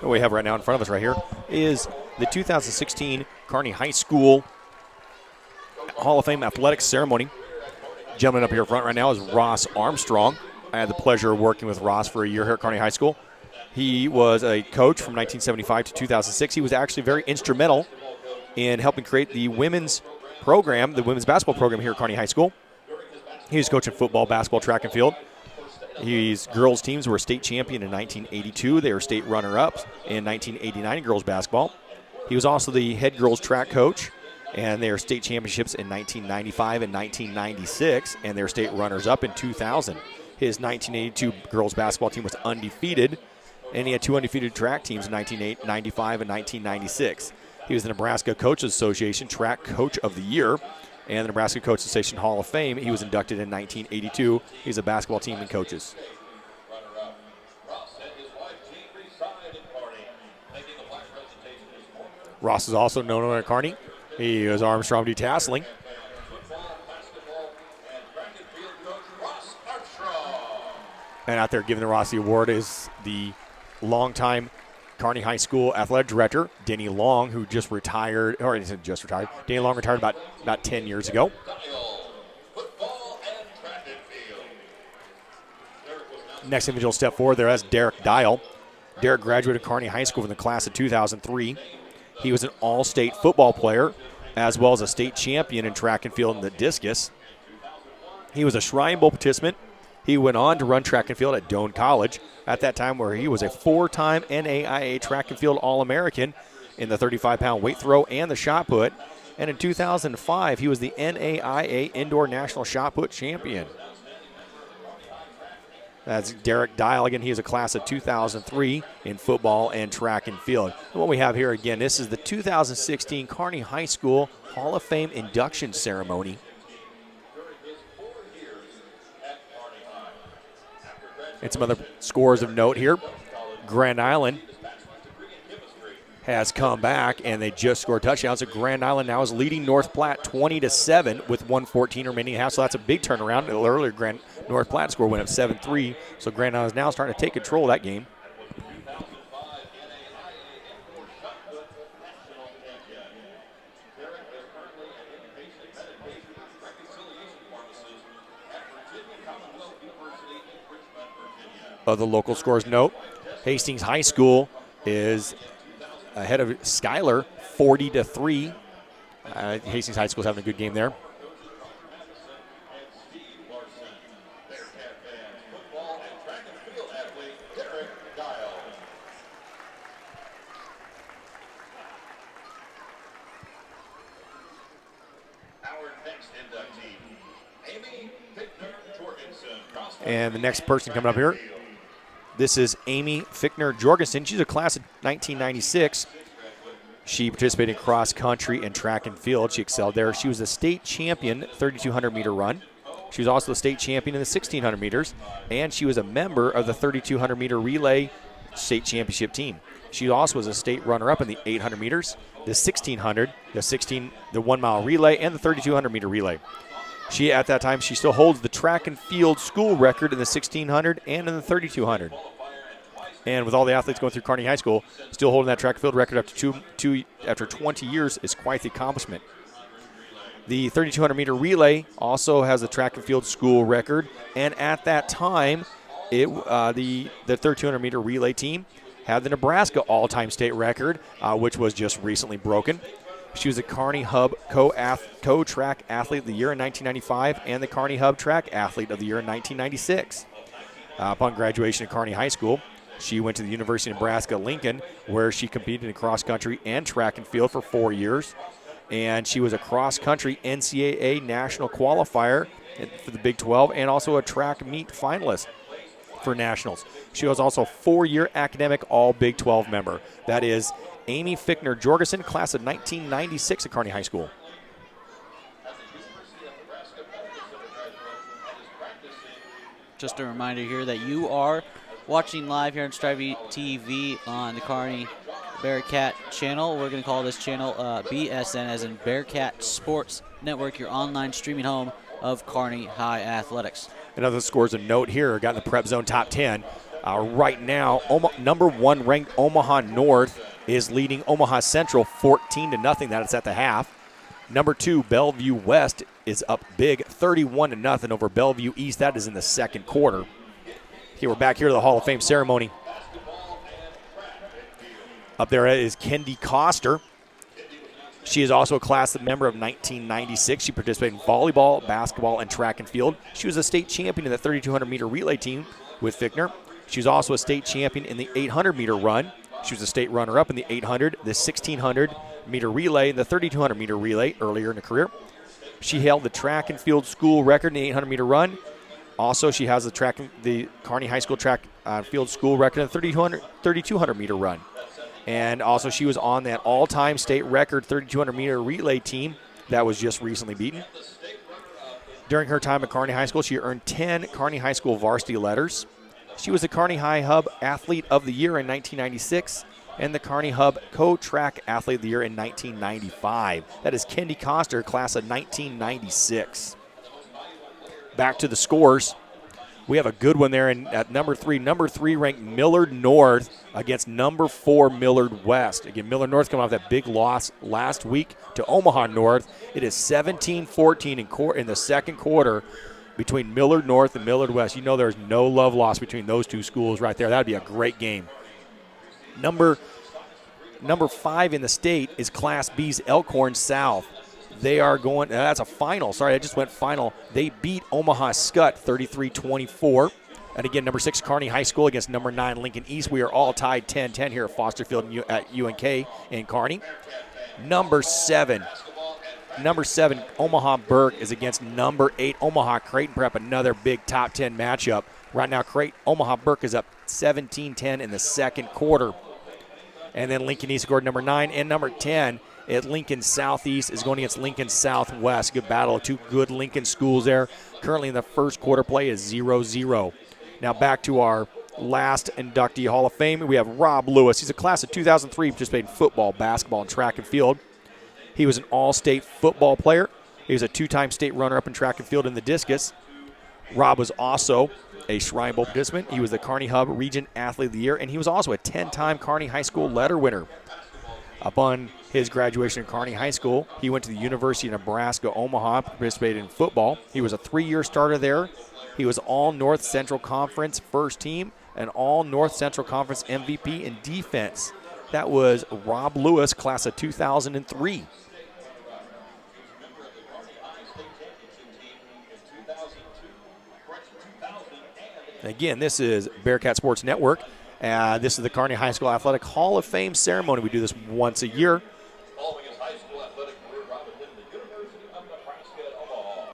what we have right now in front of us right here is the 2016 Kearney High School Hall of Fame Athletics Ceremony. Gentleman up here front right now is Ross Armstrong. I had the pleasure of working with Ross for a year here at Kearney High School. He was a coach from 1975 to 2006. He was actually very instrumental in helping create the women's program, the women's basketball program here at Kearney High School. He was coaching football, basketball, track and field. His girls' teams were state champion in 1982. They were state runner-ups in 1989 in girls' basketball. He was also the head girls' track coach, and they were state championships in 1995 and 1996, and they were state runners-up in 2000. His 1982 girls' basketball team was undefeated, and he had 2 undefeated track teams in 1995 and 1996. He was the Nebraska Coaches Association Track Coach of the Year and the Nebraska Coaches Association Hall of Fame. He was inducted in 1982. He's a basketball team and coaches. Ross is also known at Kearney. He was Armstrong detasseling. And out there giving the Ross the award is the longtime Kearney High School athletic director, Denny Long, who just retired, or isn't just retired. Denny Long retired about 10 years ago. Next individual step forward there is Derek Dial. Derek graduated Kearney High School from the class of 2003. He was an all-state football player, as well as a state champion in track and field in the discus. He was a Shrine Bowl participant. He went on to run track and field at Doane College at that time, where he was a 4-time NAIA track and field All-American in the 35-pound weight throw and the shot put. And in 2005, he was the NAIA Indoor National Shot Put champion. That's Derek Dial. Again, he is a class of 2003 in football and track and field. And what we have here again, this is the 2016 Kearney High School Hall of Fame induction ceremony. And some other scores of note here. Grand Island has come back, and they just scored touchdowns. So Grand Island now is leading North Platte 20-7 with 1:14 remaining half. So that's a big turnaround. The earlier North Platte score went up 7-3. So Grand Island is now starting to take control of that game. Other local scores note, Hastings High School is ahead of Schuyler 40-3. Hastings High School is having a good game there. And the next person coming up here, this is Amy Fickner-Jorgensen. She's a class of 1996. She participated in cross country and track and field. She excelled there. She was a state champion 3,200-meter run. She was also the state champion in the 1,600 meters, and she was a member of the 3,200-meter relay state championship team. She also was a state runner-up in the 800 meters, the 1,600, the 1-mile relay, and the 3,200-meter relay. She, at that time, she still holds the track and field school record in the 1,600 and in the 3,200. And with all the athletes going through Kearney High School, still holding that track and field record after 20 years is quite the accomplishment. The 3,200-meter relay also has the track and field school record, and at that time, the 3,200-meter relay team had the Nebraska all-time state record, which was just recently broken. She was the Kearney Hub Co-Track Athlete of the Year in 1995 and the Kearney Hub Track Athlete of the Year in 1996. Upon graduation at Kearney High School, she went to the University of Nebraska-Lincoln, where she competed in cross country and track and field for 4 years. And she was a cross country NCAA national qualifier for the Big 12 and also a track meet finalist for nationals. She was also a 4-year academic all Big 12 member. That is Amy Fickner-Jorgensen, class of 1996 at Kearney High School. Just a reminder here that you are watching live here on Strive TV on the Kearney Bearcat channel. We're going to call this channel BSN, as in Bearcat Sports Network, your online streaming home of Kearney High Athletics. And other scores of note here got in the prep zone top 10. Right now, number 1 ranked Omaha North is leading Omaha Central 14-0. That is at the half. Number 2, Bellevue West is up big, 31-0 over Bellevue East. That is in the second quarter. Okay, we're back here to the Hall of Fame ceremony. Up there is Kendi Coster. She is also a class member of 1996. She participated in volleyball, basketball, and track and field. She was a state champion in the 3,200-meter relay team with Fickner. She was also a state champion in the 800-meter run. She was a state runner-up in the 800, the 1,600-meter relay, and the 3,200-meter relay earlier in her career. She held the track and field school record in the 800-meter run. Also, she has the Kearney High School track field school record in the 3,200-meter run. And also, she was on that all-time state record 3,200-meter relay team that was just recently beaten. During her time at Kearney High School, she earned 10 Kearney High School varsity letters. She was the Kearney High Hub Athlete of the Year in 1996 and the Kearney Hub Co-Track Athlete of the Year in 1995. That is Kendi Coster, class of 1996. Back to the scores. We have a good one there at number 3. Number 3 ranked Millard North against number 4 Millard West. Again, Millard North coming off that big loss last week to Omaha North. It is 17-14 in the second quarter between Millard North and Millard West. You know there's no love lost between those two schools right there. That would be a great game. Number 5 in the state is Class B's Elkhorn South. They are going, that's a final. Sorry, I just went final. They beat Omaha Skutt 33-24. And again, number 6, Kearney High School against number 9, Lincoln East. We are all tied 10-10 here at Foster Field at UNK in Kearney. Number 7, Omaha Burke is against number 8, Omaha Creighton Prep, another big top 10 matchup. Right now, Omaha Burke is up 17-10 in the second quarter. And then Lincoln East scored number 9 and number 10 at Lincoln Southeast is going against Lincoln Southwest. Good battle of two good Lincoln schools there. Currently in the first quarter play is 0-0. Now back to our last inductee Hall of Fame. We have Rob Lewis. He's a class of 2003, participated in football, basketball, and track and field. He was an all-state football player. He was a 2-time state runner-up in track and field in the discus. Rob was also a Shrine Bowl participant. He was the Kearney Hub Region Athlete of the Year, and he was also a 10-time Kearney High School letter winner. Upon his graduation at Kearney High School, he went to the University of Nebraska, Omaha, participated in football. He was a 3-year starter there. He was All-North Central Conference first team and All-North Central Conference MVP in defense. That was Rob Lewis, class of 2003. Again, this is Bearcat Sports Network. This is the Kearney High School Athletic Hall of Fame ceremony. We do this once a year. Following his high school athletic career, Rob attended the University of Nebraska at Omaha.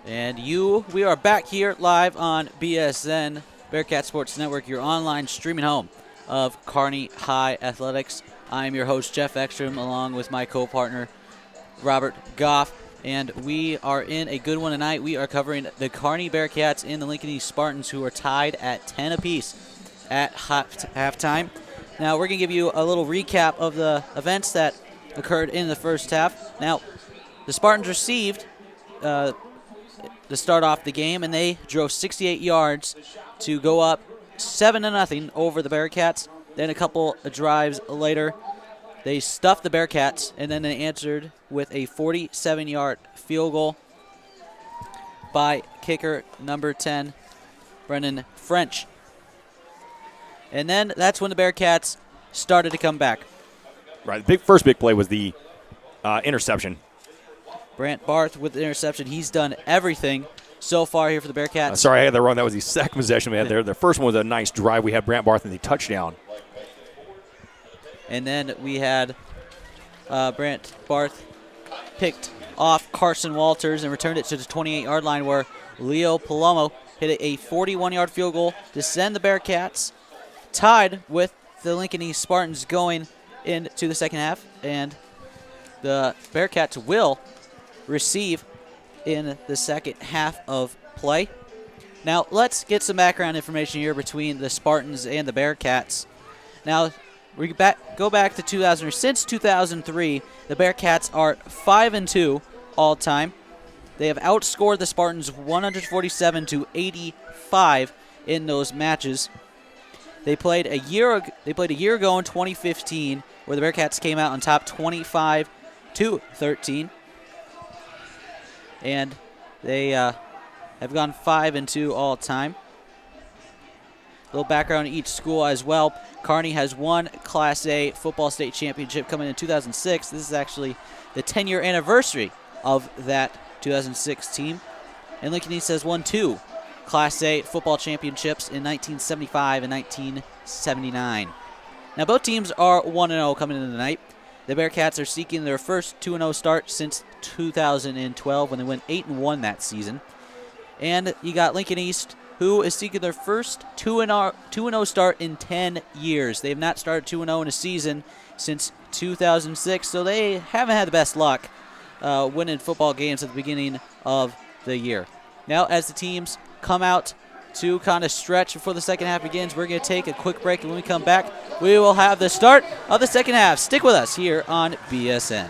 And we are back here live on BSN, Bearcat Sports Network, your online streaming home of Kearney High Athletics. I am your host, Jeff Ekstrom, along with my co-partner, Robert Goff. And we are in a good one tonight. We are covering the Kearney Bearcats and the Lincoln East Spartans, who are tied at 10 apiece at halftime. Now, we're going to give you a little recap of the events that occurred in the first half. Now, the Spartans received to start off the game, and they drove 68 yards to go up 7-0 over the Bearcats. Then a couple of drives later, they stuffed the Bearcats, and then they answered with a 47-yard field goal by kicker number 10, Brennan French. And then that's when the Bearcats started to come back. Right. The first big play was the interception. Brant Barth with the interception. He's done everything so far here for the Bearcats. Sorry, I had that wrong. That was the second possession we had there. The first one was a nice drive. We had Brant Barth in the touchdown. And then we had Brant Barth picked off Carson Walters and returned it to the 28-yard line, where Leo Palomo hit a 41-yard field goal to send the Bearcats tied with the Lincoln East Spartans going into the second half. And the Bearcats will receive in the second half of play. Now, let's get some background information here between the Spartans and the Bearcats. Now, we go back to 2000. Since 2003, the Bearcats are 5-2 all time. They have outscored the Spartans 147-85 in those matches. They played a year ago in 2015, where the Bearcats came out on top 25-13. And they have gone 5-2 all time. A little background on each school as well. Kearney has won Class A football state championship coming in 2006. This is actually the 10-year anniversary of that 2006 team. And Lincoln East has won 2 Class A football championships in 1975 and 1979. Now, both teams are 1-0 coming into the night. The Bearcats are seeking their first 2-0 start since 2012, when they went 8-1 that season. And you got Lincoln East, who is seeking their first 2-0 start in 10 years. They have not started 2-0 in a season since 2006, so they haven't had the best luck winning football games at the beginning of the year. Now, as the teams come out to kind of stretch before the second half begins, we're going to take a quick break, and when we come back, we will have the start of the second half. Stick with us here on BSN.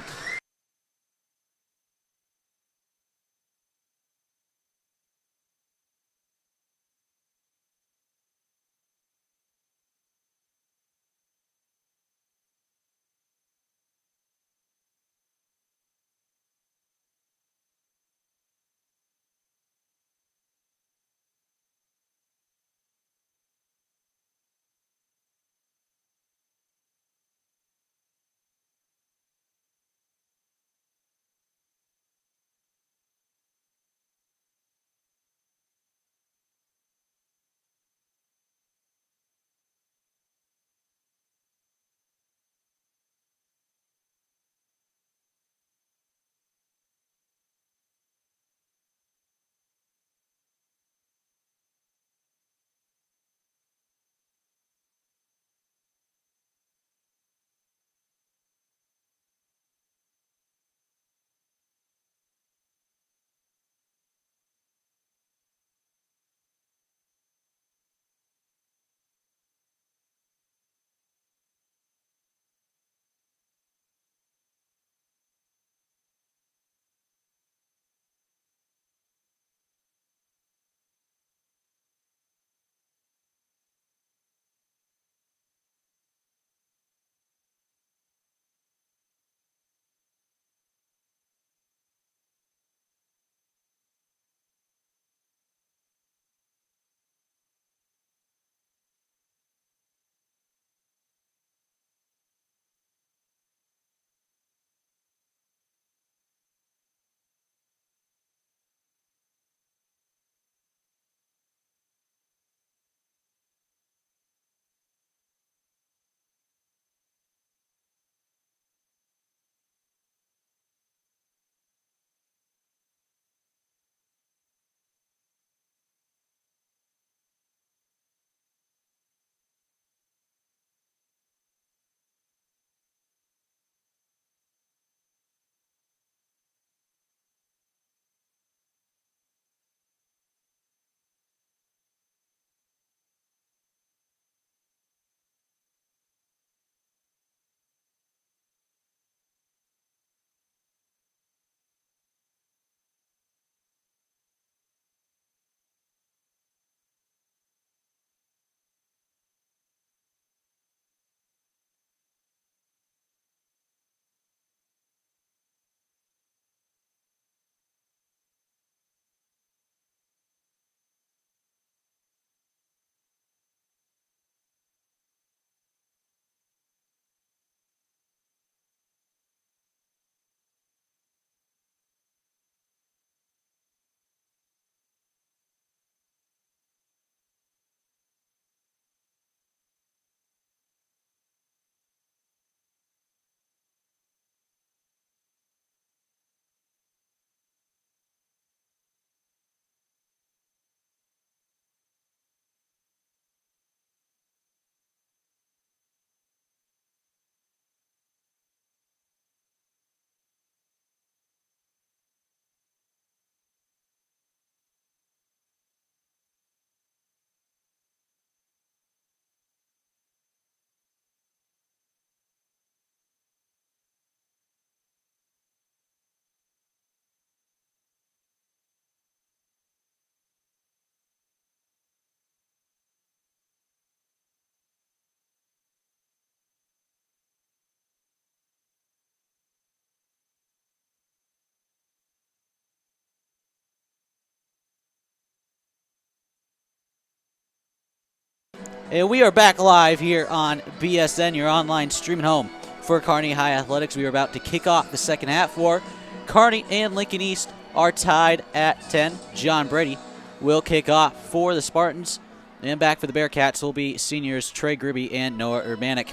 And we are back live here on BSN, your online streaming home for Kearney High Athletics. We are about to kick off the second half for Kearney and Lincoln East are tied at 10. John Brady will kick off for the Spartans. And back for the Bearcats will be seniors Trey Gribby and Noah Urbanik.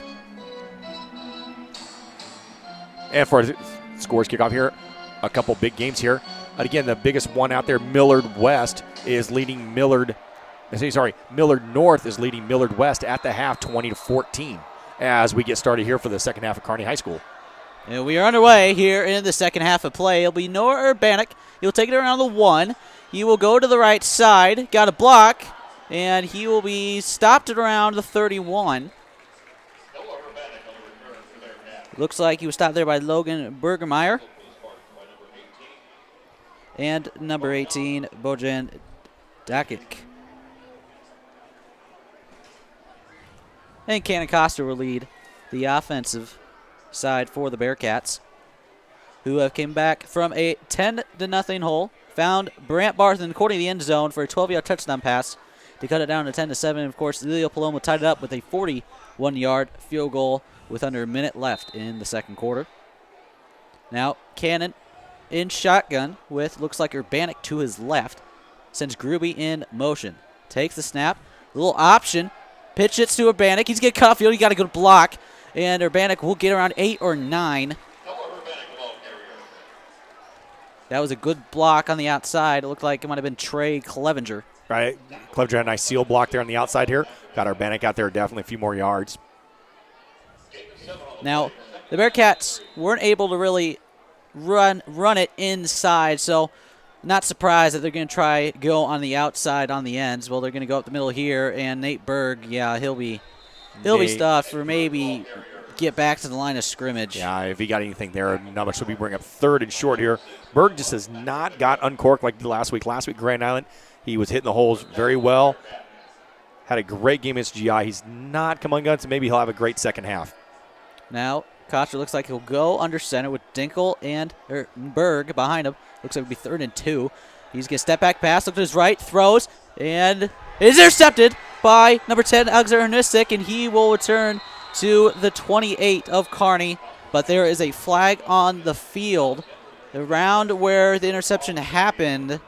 And for the scores kickoff here, a couple big games here. And again, the biggest one out there, Millard West is leading Millard North is leading Millard West at the half 20-14 as we get started here for the second half of Kearney High School. And we are underway here in the second half of play. It'll be Noah Urbanik. He'll take it around the 1. He will go to the right side, got a block, and he will be stopped at around the 31. Looks like he was stopped there by Logan Bergermeyer. And number 18, Bojan Dakic. And Cannon Costa will lead the offensive side for the Bearcats, who have came back from a 10-0 hole, found Brant Barth in the corner of the end zone for a 12-yard touchdown pass to cut it down to 10-7. Of course, Leo Palomo tied it up with a 41-yard field goal with under a minute left in the second quarter. Now, Cannon in shotgun with, looks like Urbanik to his left, sends Gruby in motion. Takes the snap, little option, pitch it to Urbanik. He's getting cut off field, he got a good block, and Urbanik will get around 8 or 9. That was a good block on the outside. It looked like it might have been Trey Clevenger. Right, Clevenger had a nice seal block there on the outside here. Got Urbanik out there definitely a few more yards. Now, the Bearcats weren't able to really run it inside, so not surprised that they're going to try go on the outside on the ends. Well, they're going to go up the middle here, and Nate Berg, yeah, he'll be stuffed for maybe get back to the line of scrimmage. Yeah, if he got anything there, not much will be bring up third and short here. Berg just has not got uncorked like last week. Last week, Grand Island, he was hitting the holes very well. Had a great game against GI. He's not come undone, so maybe he'll have a great second half. Now, Koster looks like he'll go under center with Dinkel and Berg behind him. Looks like it'll be 3rd and 2. He's going to step back pass, look to his right, throws, and is intercepted by number 10, Alexander Nisik, and he will return to the 28 of Kearney. But there is a flag on the field around where the interception happened,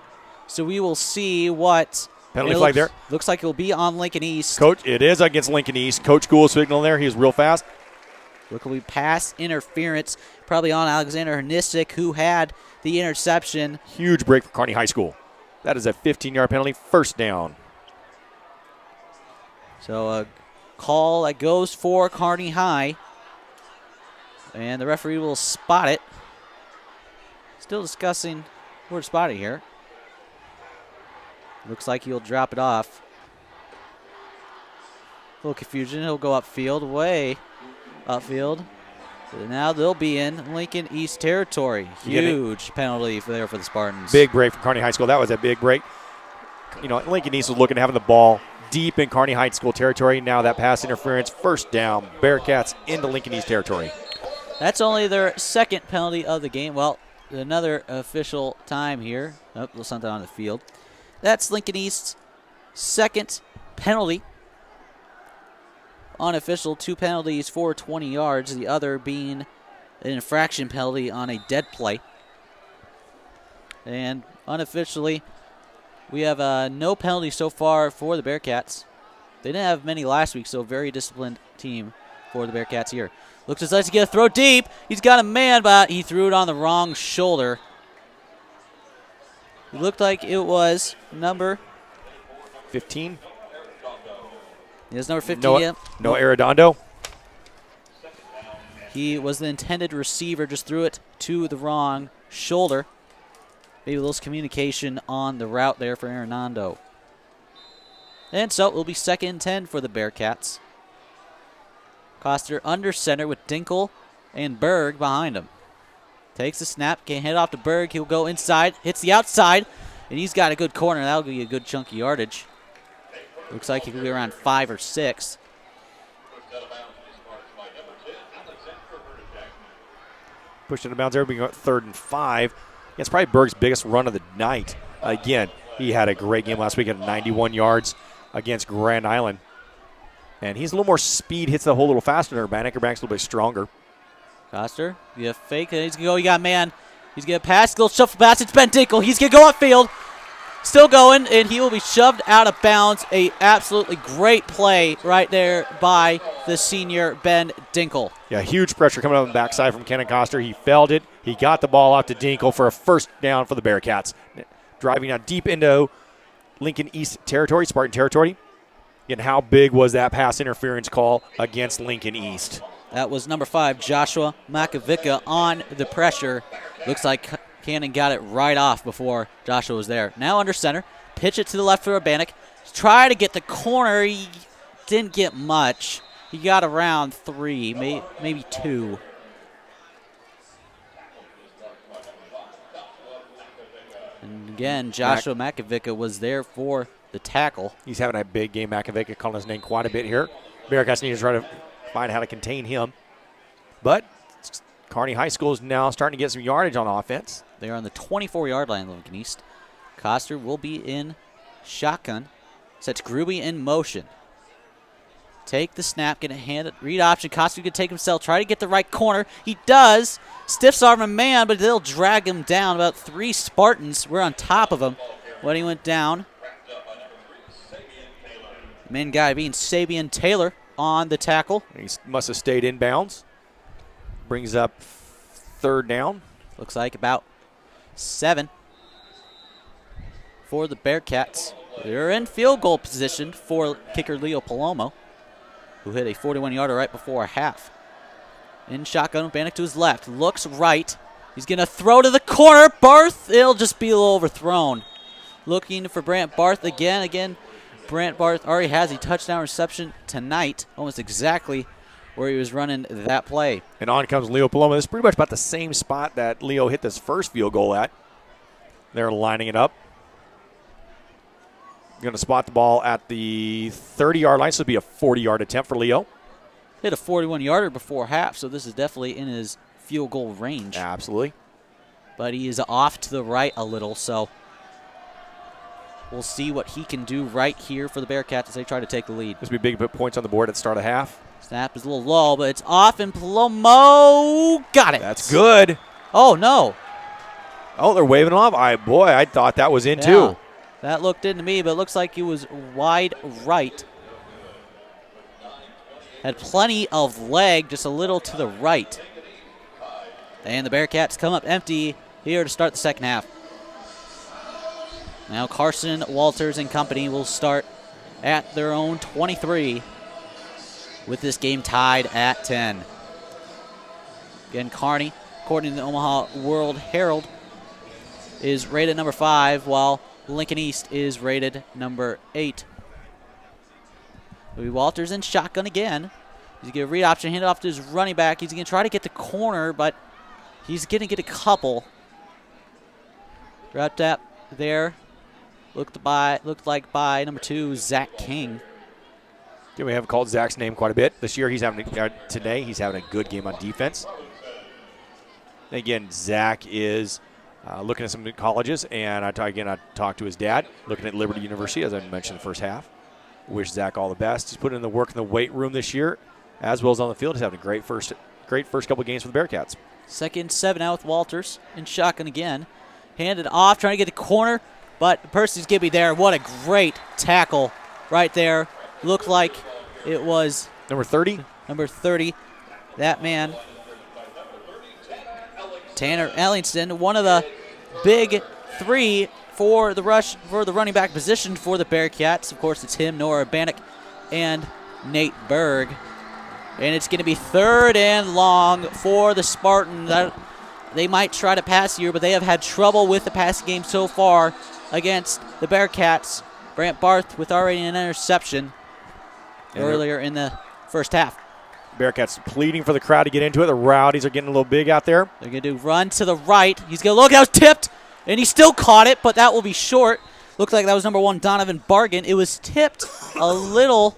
so we will see what. Penalty flag there. Looks like it will be on Lincoln East. Coach, it is against Lincoln East. Coach Gould signal there. He is real fast. Look, will be pass interference, probably on Alexander Nisik, who had the interception. Huge break for Kearney High School. That is a 15-yard penalty, first down. So a call that goes for Kearney High, and the referee will spot it. Still discussing where to spot it here. Looks like he'll drop it off. A little confusion. He'll go upfield, way upfield. So now they'll be in Lincoln East territory. Huge penalty there for the Spartans. Big break for Kearney High School. That was a big break. You know, Lincoln East was looking to having the ball deep in Kearney High School territory. Now that pass interference, first down, Bearcats into Lincoln East territory. That's only their second penalty of the game. Well, another official time here. Oh, a little something on the field. That's Lincoln East's second penalty. Unofficial, 2 penalties for 20 yards, the other being an infraction penalty on a dead play. And unofficially, we have no penalty so far for the Bearcats. They didn't have many last week, so very disciplined team for the Bearcats here. Looks as though he's going to throw deep. He's got a man, but he threw it on the wrong shoulder. It looked like it was number 15. It's number 15. Noah Arredondo. He was the intended receiver, just threw it to the wrong shoulder. Maybe a little communication on the route there for Arredondo. And so it will be 2nd and 10 for the Bearcats. Coster under center with Dinkel and Berg behind him. Takes the snap, can't hit off to Berg. He'll go inside, hits the outside, and he's got a good corner. That'll give you a good chunky yardage. Looks like he could be around 5 or 6. Pushed into bounds there, being 3rd and 5. It's probably Berg's biggest run of the night. Again, he had a great game last week at 91 yards against Grand Island. And he's a little more speed, hits the hole a little faster than Urbanek. Urbanek's a little bit stronger. Coster, you fake it. He's going to go. You got man. He's going to pass. Little shuffle pass. It's Ben Dinkle. He's going to go upfield. Still going, and he will be shoved out of bounds. A absolutely great play right there by the senior Ben Dinkle. Yeah, huge pressure coming up on the backside from Kenan Coster. He felled it. He got the ball out to Dinkle for a first down for the Bearcats. Driving out deep into Lincoln East territory, Spartan territory. And how big was that pass interference call against Lincoln East? That was number 5, Joshua Makovica on the pressure. Looks like Cannon got it right off before Joshua was there. Now under center. Pitch it to the left for Urbanek. Try to get the corner. He didn't get much. He got around 3, maybe 2. And again, Joshua Makovica was there for the tackle. He's having a big game. Makovic calling his name quite a bit here. Bearcats need to try to find how to contain him. But Kearney High School is now starting to get some yardage on offense. They are on the 24-yard line, Lincoln East. Coster will be in shotgun. Sets Gruby in motion. Take the snap, get a hand, read option. Coster can take himself, try to get the right corner. He does. Stiffs arm a man, but they'll drag him down. About 3 Spartans were on top of him when he went down. Main guy being Sabian Taylor on the tackle. He must have stayed inbounds. Brings up 3rd down. Looks like about 7 for the Bearcats. They're in field goal position for kicker Leo Palomo, who hit a 41-yarder right before half. In shotgun, Bannock to his left. Looks right. He's going to throw to the corner. Barth, it'll just be a little overthrown. Looking for Brant Barth again. Again, Brant Barth already has a touchdown reception tonight, almost exactly where he was running that play. And on comes Leo Paloma. This is pretty much about the same spot that Leo hit this first field goal at. They're lining it up. Going to spot the ball at the 30-yard line, so it'll be a 40-yard attempt for Leo. Hit a 41-yarder before half, so this is definitely in his field goal range. Absolutely. But he is off to the right a little, so we'll see what he can do right here for the Bearcats as they try to take the lead. This will be big to put points on the board at the start of half. Snap is a little low, but it's off, and Palomo got it. That's good. Oh, no. Oh, they're waving him off. I thought that was in too. That looked into me, but it looks like it was wide right. Had plenty of leg, just a little to the right. And the Bearcats come up empty here to start the second half. Now Carson, Walters, and company will start at their own 23 with this game tied at 10. Again, Kearney, according to the Omaha World Herald, is rated number 5, while Lincoln East is rated number 8. Louis Walters in shotgun again. He's going to read option, hand it off to his running back. He's going to try to get the corner, but he's going to get a couple. Wrapped up there. Looked like by number 2, Zach King. Yeah, we have called Zach's name quite a bit. This year, today he's having a good game on defense. Again, Zach is looking at some colleges, and I talked to his dad, looking at Liberty University, as I mentioned in the first half. Wish Zach all the best. He's putting in the work in the weight room this year, as well as on the field. He's having a great first couple of games for the Bearcats. 2nd and 7 now with Walters in shotgun again. Handed off, trying to get the corner, but Percy's going to be there. What a great tackle right there. Looked like it was number 30. Number 30. That man, Tanner Ellington, one of the big 3 for the running back position for the Bearcats. Of course, it's him, Noah Bannock, and Nate Berg. And it's going to be 3rd and long for the Spartans. They might try to pass here, but they have had trouble with the passing game so far against the Bearcats. Brant Barth with already an interception earlier in the first half. Bearcats pleading for the crowd to get into it. The Rowdies are getting a little big out there. They're going to do run to the right. He's going to look. That was tipped, and he still caught it, but that will be short. Looks like that was number 1, Donovan Bargan. It was tipped a little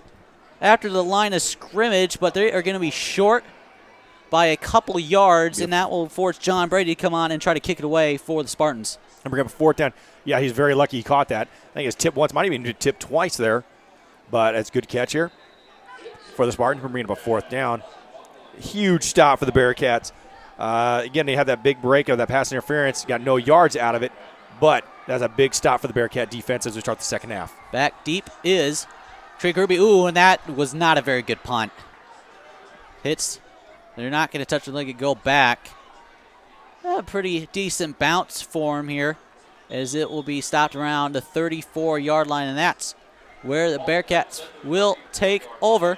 after the line of scrimmage, but they are going to be short by a couple yards, and that will force John Brady to come on and try to kick it away for the Spartans. And we're going to 4th down. Yeah, he's very lucky he caught that. I think it's tipped once, might even tipped twice there, but it's a good catch here. for the Spartans, bringing up a 4th down. Huge stop for the Bearcats. Again, they had that big break of that pass interference. Got no yards out of it, but that's a big stop for the Bearcat defense as we start the second half. Back deep is Trey Kirby. Ooh, and that was not a very good punt. Hits. They're not going to touch it, let it go back. A pretty decent bounce for him here, as it will be stopped around the 34-yard line, and that's where the Bearcats will take over.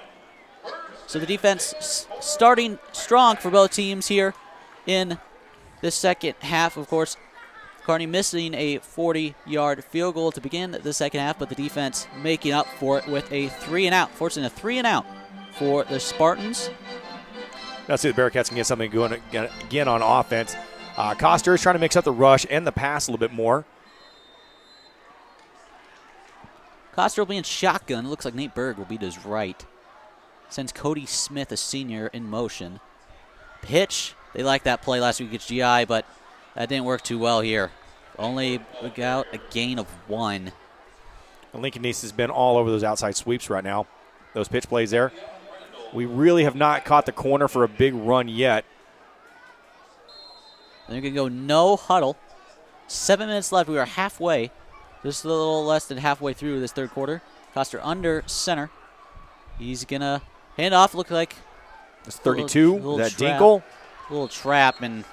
So the defense starting strong for both teams here in the second half. Of course, Kearney missing a 40-yard field goal to begin the second half, but the defense making up for it with a 3-and-out, forcing a 3-and-out for the Spartans. Let's see if the Bearcats can get something going again on offense. Coster is trying to mix up the rush and the pass a little bit more. Coster will be in shotgun. It looks like Nate Berg will be to his right. Sends Cody Smith, a senior, in motion. Pitch. They liked that play last week against GI, but that didn't work too well here. Only got a gain of 1. And Lincoln East has been all over those outside sweeps right now. Those pitch plays there. We really have not caught the corner for a big run yet. They're going to go no huddle. 7 minutes left. We are halfway. Just a little less than halfway through this third quarter. Coster under center. He's going to hand off. Look like it's 32. Little that trap. Dinkle. Little trap. And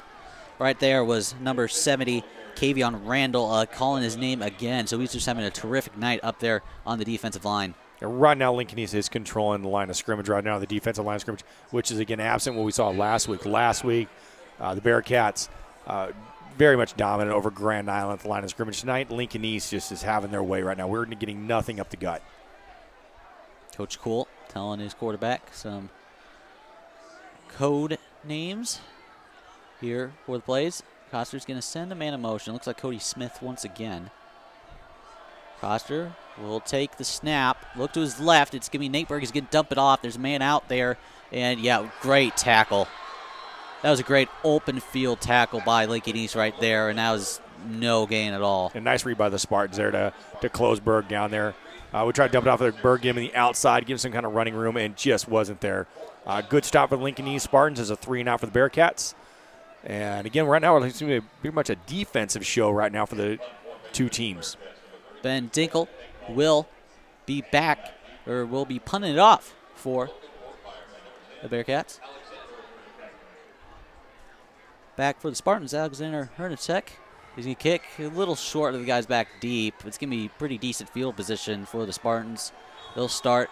right there was number 70, Kavion Randall, calling his name again. So he's just having a terrific night up there on the defensive line. And right now, Lincoln East is controlling the line of scrimmage right now, the defensive line of scrimmage, which is, again, absent what we saw last week. Last week, the Bearcats very much dominant over Grand Island at the line of scrimmage. Tonight, Lincoln East just is having their way right now. We're getting nothing up the gut. Coach Cool telling his quarterback some code names here for the plays. Coster's going to send a man in motion. Looks like Cody Smith once again. Coster will take the snap. Look to his left. It's going to be Nate Berg. He's going to dump it off. There's a man out there. And, yeah, great tackle. That was a great open field tackle by Lincoln East right there, and that was no gain at all. A nice read by the Spartans there to close Berg down there. We tried to dump it off of Berg, give him the outside, give him some kind of running room, and just wasn't there. Good stop for the Lincoln East Spartans as a 3-and-out for the Bearcats. And, again, right now we're seeing pretty much a defensive show right now for the two teams. Ben Dinkle will be back, or will be punting it off for the Bearcats. Back for the Spartans, Alexander Hernacek. He's going to kick a little short of the guys back deep. It's going to be pretty decent field position for the Spartans. They'll start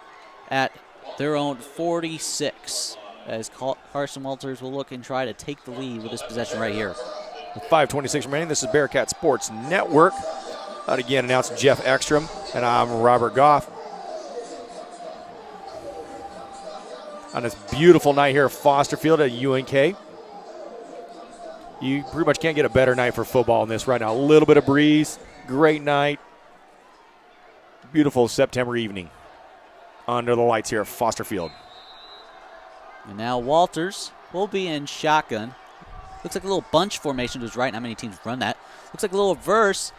at their own 46 as Carson Walters will look and try to take the lead with this possession right here. With 5:26 remaining, this is Bearcat Sports Network. That again announced Jeff Ekstrom, and I'm Robert Goff. On this beautiful night here at Foster Field at UNK. You pretty much can't get a better night for football in this right now. A little bit of breeze, great night. Beautiful September evening under the lights here at Foster Field. And now Walters will be in shotgun. Looks like a little bunch formation to his right. Not many teams run that. Looks like a little reverse,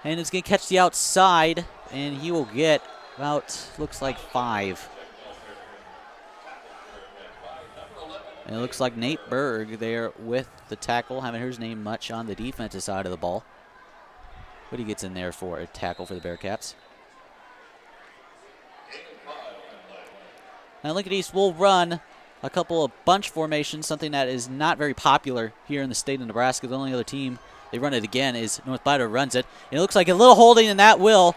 and it's going to catch the outside, and he will get about, looks like 5. And it looks like Nate Berg there with the tackle. Haven't heard his name much on the defensive side of the ball. But he gets in there for a tackle for the Bearcats. Now Lincoln East will run a couple of bunch formations, something that is not very popular here in the state of Nebraska. The only other team they run it again is North Bida runs it. And it looks like a little holding in that will.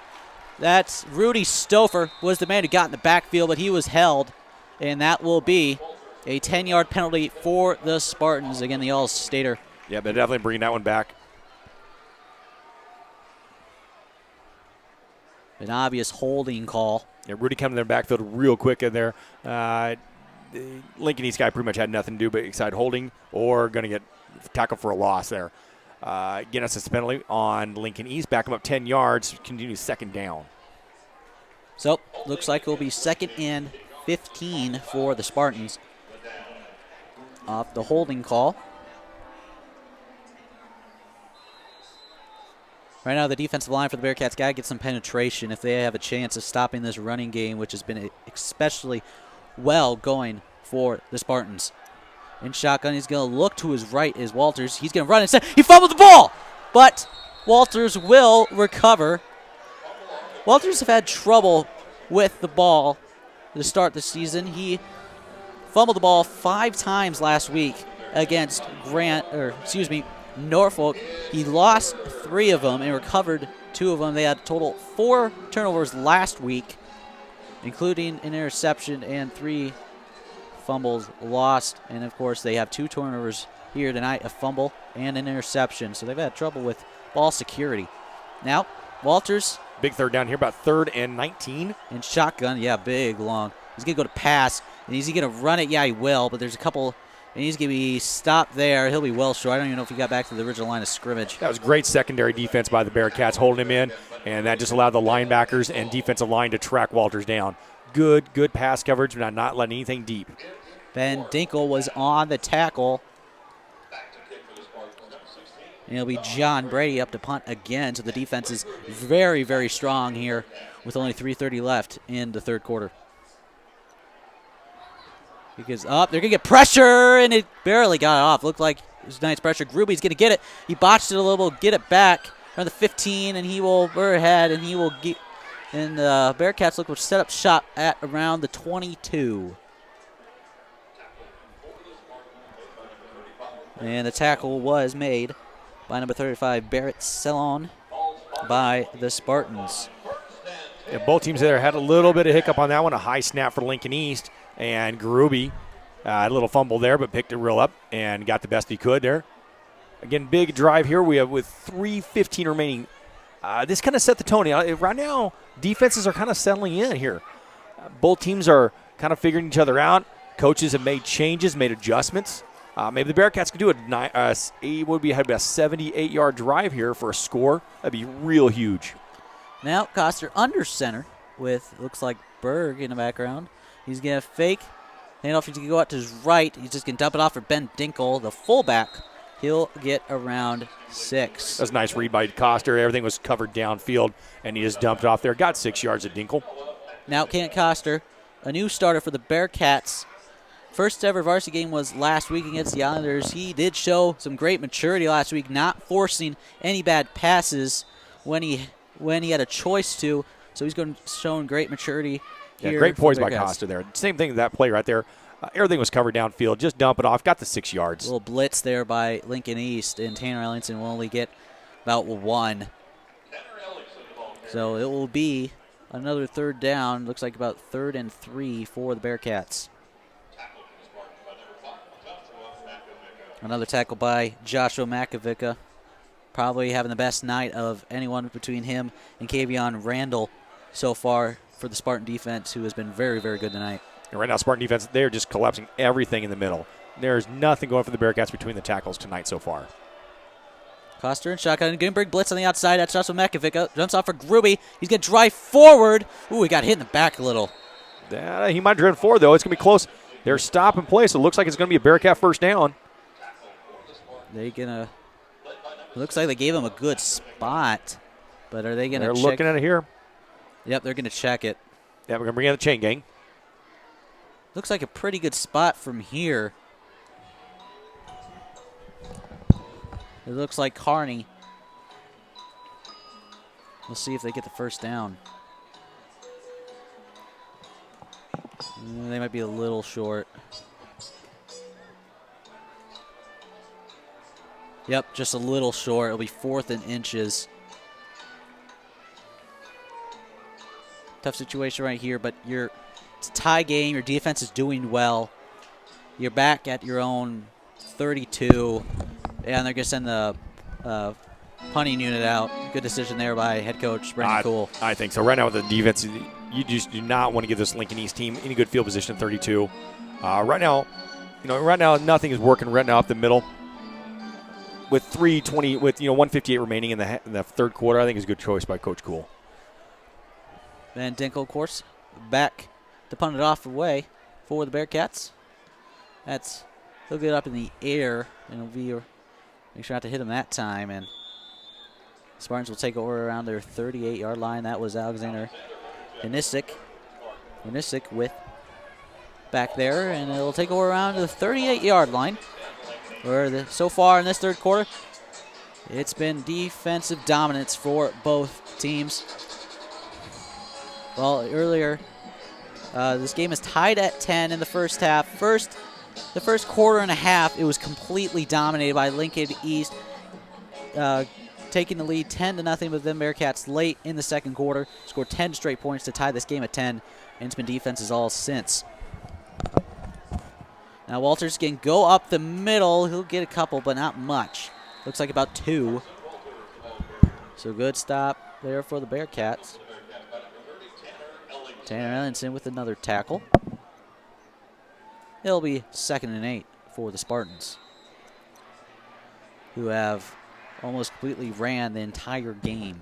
That's Rudy Stouffer was the man who got in the backfield, but he was held. And that will be a 10-yard penalty for the Spartans. Again, the All-Stater. Yeah, but definitely bringing that one back. An obvious holding call. Yeah, Rudy coming in their backfield real quick in there. The Lincoln East guy pretty much had nothing to do but decide holding or going to get tackled for a loss there. Again, that's a penalty on Lincoln East. Back them up 10 yards. Continue second down. So, looks like it will be 2nd and 15 for the Spartans. Off the holding call. Right now, the defensive line for the Bearcats got to get some penetration if they have a chance of stopping this running game, which has been especially well going for the Spartans. In shotgun, he's going to look to his right is Walters. He's going to run and set. He fumbled the ball, but Walters will recover. Walters have had trouble with the ball to start the season. He fumbled the ball 5 times last week against Norfolk. He lost 3 of them and recovered 2 of them. They had a total 4 turnovers last week, including an interception and 3 fumbles lost. And, of course, they have 2 turnovers here tonight, a fumble and an interception. So they've had trouble with ball security. Now, Walters. Big third down here, about 3rd and 19. And shotgun, yeah, big, long. He's going to go to pass. And is he going to run it? Yeah, he will, but there's a couple. And he's going to be stopped there. He'll be well short. I don't even know if he got back to the original line of scrimmage. That was great secondary defense by the Bearcats, holding him in, and that just allowed the linebackers and defensive line to track Walters down. Good pass coverage, but not letting anything deep. Ben Dinkle was on the tackle. And it'll be John Brady up to punt again. So the defense is very, very strong here with only 3:30 left in the third quarter. Because up, they're going to get pressure, and it barely got it off. Looked like it was nice pressure. Gruby's going to get it. He botched it a little, get it back around the 15, and he will burr ahead, and he will get. And the Bearcats look to set up shop at around the 22. And the tackle was made by number 35, Barrett Sellon, by the Spartans. Yeah, both teams there had a little bit of hiccup on that one. A high snap for Lincoln East, and Gruby had a little fumble there, but picked it real up and got the best he could there. Again, big drive here. We have with 3:15 remaining. This kind of set the tone. Right now, defenses are kind of settling in here. Both teams are kind of figuring each other out. Coaches have made changes, made adjustments. Maybe the Bearcats could do would be ahead of a 78-yard drive here for a score. That'd be real huge. Now Coster under center with, looks like Berg in the background. He's going to fake. Handoff, he's going to go out to his right. He's just going to dump it off for Ben Dinkle, the fullback. He'll get around 6. That's a nice read by Coster. Everything was covered downfield, and he just dumped it off there. Got 6 yards at Dinkle. Now Kent Coster, a new starter for the Bearcats. First ever varsity game was last week against the Islanders. He did show some great maturity last week, not forcing any bad passes when he had a choice to. So he's showing great maturity here. Yeah, great poise by Costa there. Same thing, that play right there. Everything was covered downfield. Just dump it off. Got the 6 yards. A little blitz there by Lincoln East, and Tanner Ellington will only get about 1. So it will be another third down. Looks like about 3rd and 3 for the Bearcats. Another tackle by Joshua Makovica. Probably having the best night of anyone between him and Kavion Randall so far for the Spartan defense, who has been very, very good tonight. And right now, Spartan defense, they're just collapsing everything in the middle. There's nothing going for the Bearcats between the tackles tonight so far. Coster and shotgun. Going to bring blitz on the outside. That's Joshua Makovica. Jumps off for Gruby. He's going to drive forward. Ooh, he got hit in the back a little. He might drive forward, though. It's going to be close. They're stop and play, so it looks like it's going to be a Bearcat first down. Looks like they gave him a good spot, but are they going to check? They're looking at it here. Yep, they're going to check it. Yeah, we're going to bring in the chain gang. Looks like a pretty good spot from here. It looks like Kearney. We'll see if they get the first down. They might be a little short. Yep, just a little short. It'll be 4th and inches. Tough situation right here, but it's a tie game. Your defense is doing well. You're back at your own 32, and they're going to send the punting unit out. Good decision there by head coach Brendan Cool. I think so. Right now with the defense, you just do not want to give this Lincoln East team any good field position at 32. Right now, nothing is working right now up the middle. With 3:20, with 1:58 remaining in the third quarter, I think is a good choice by Coach Cool. Van Dinkle, of course, back to punt it off away for the Bearcats. He'll get up in the air, and it'll be make sure not to hit him that time. And Spartans will take over around their 38-yard line. That was Alexander Hanisic with back there, and it'll take over around the 38-yard line. Where so far in this third quarter, it's been defensive dominance for both teams. Well, earlier, this game is tied at 10 in the first half. The first quarter and a half, it was completely dominated by Lincoln East, taking the lead 10-0, but then Bearcats late in the second quarter scored 10 straight points to tie this game at 10, and it's been defenses all since. Now Walters can go up the middle. He'll get a couple, but not much. Looks like about 2. So good stop there for the Bearcats. Tanner Ellenson with another tackle. It'll be 2nd and 8 for the Spartans, who have almost completely ran the entire game.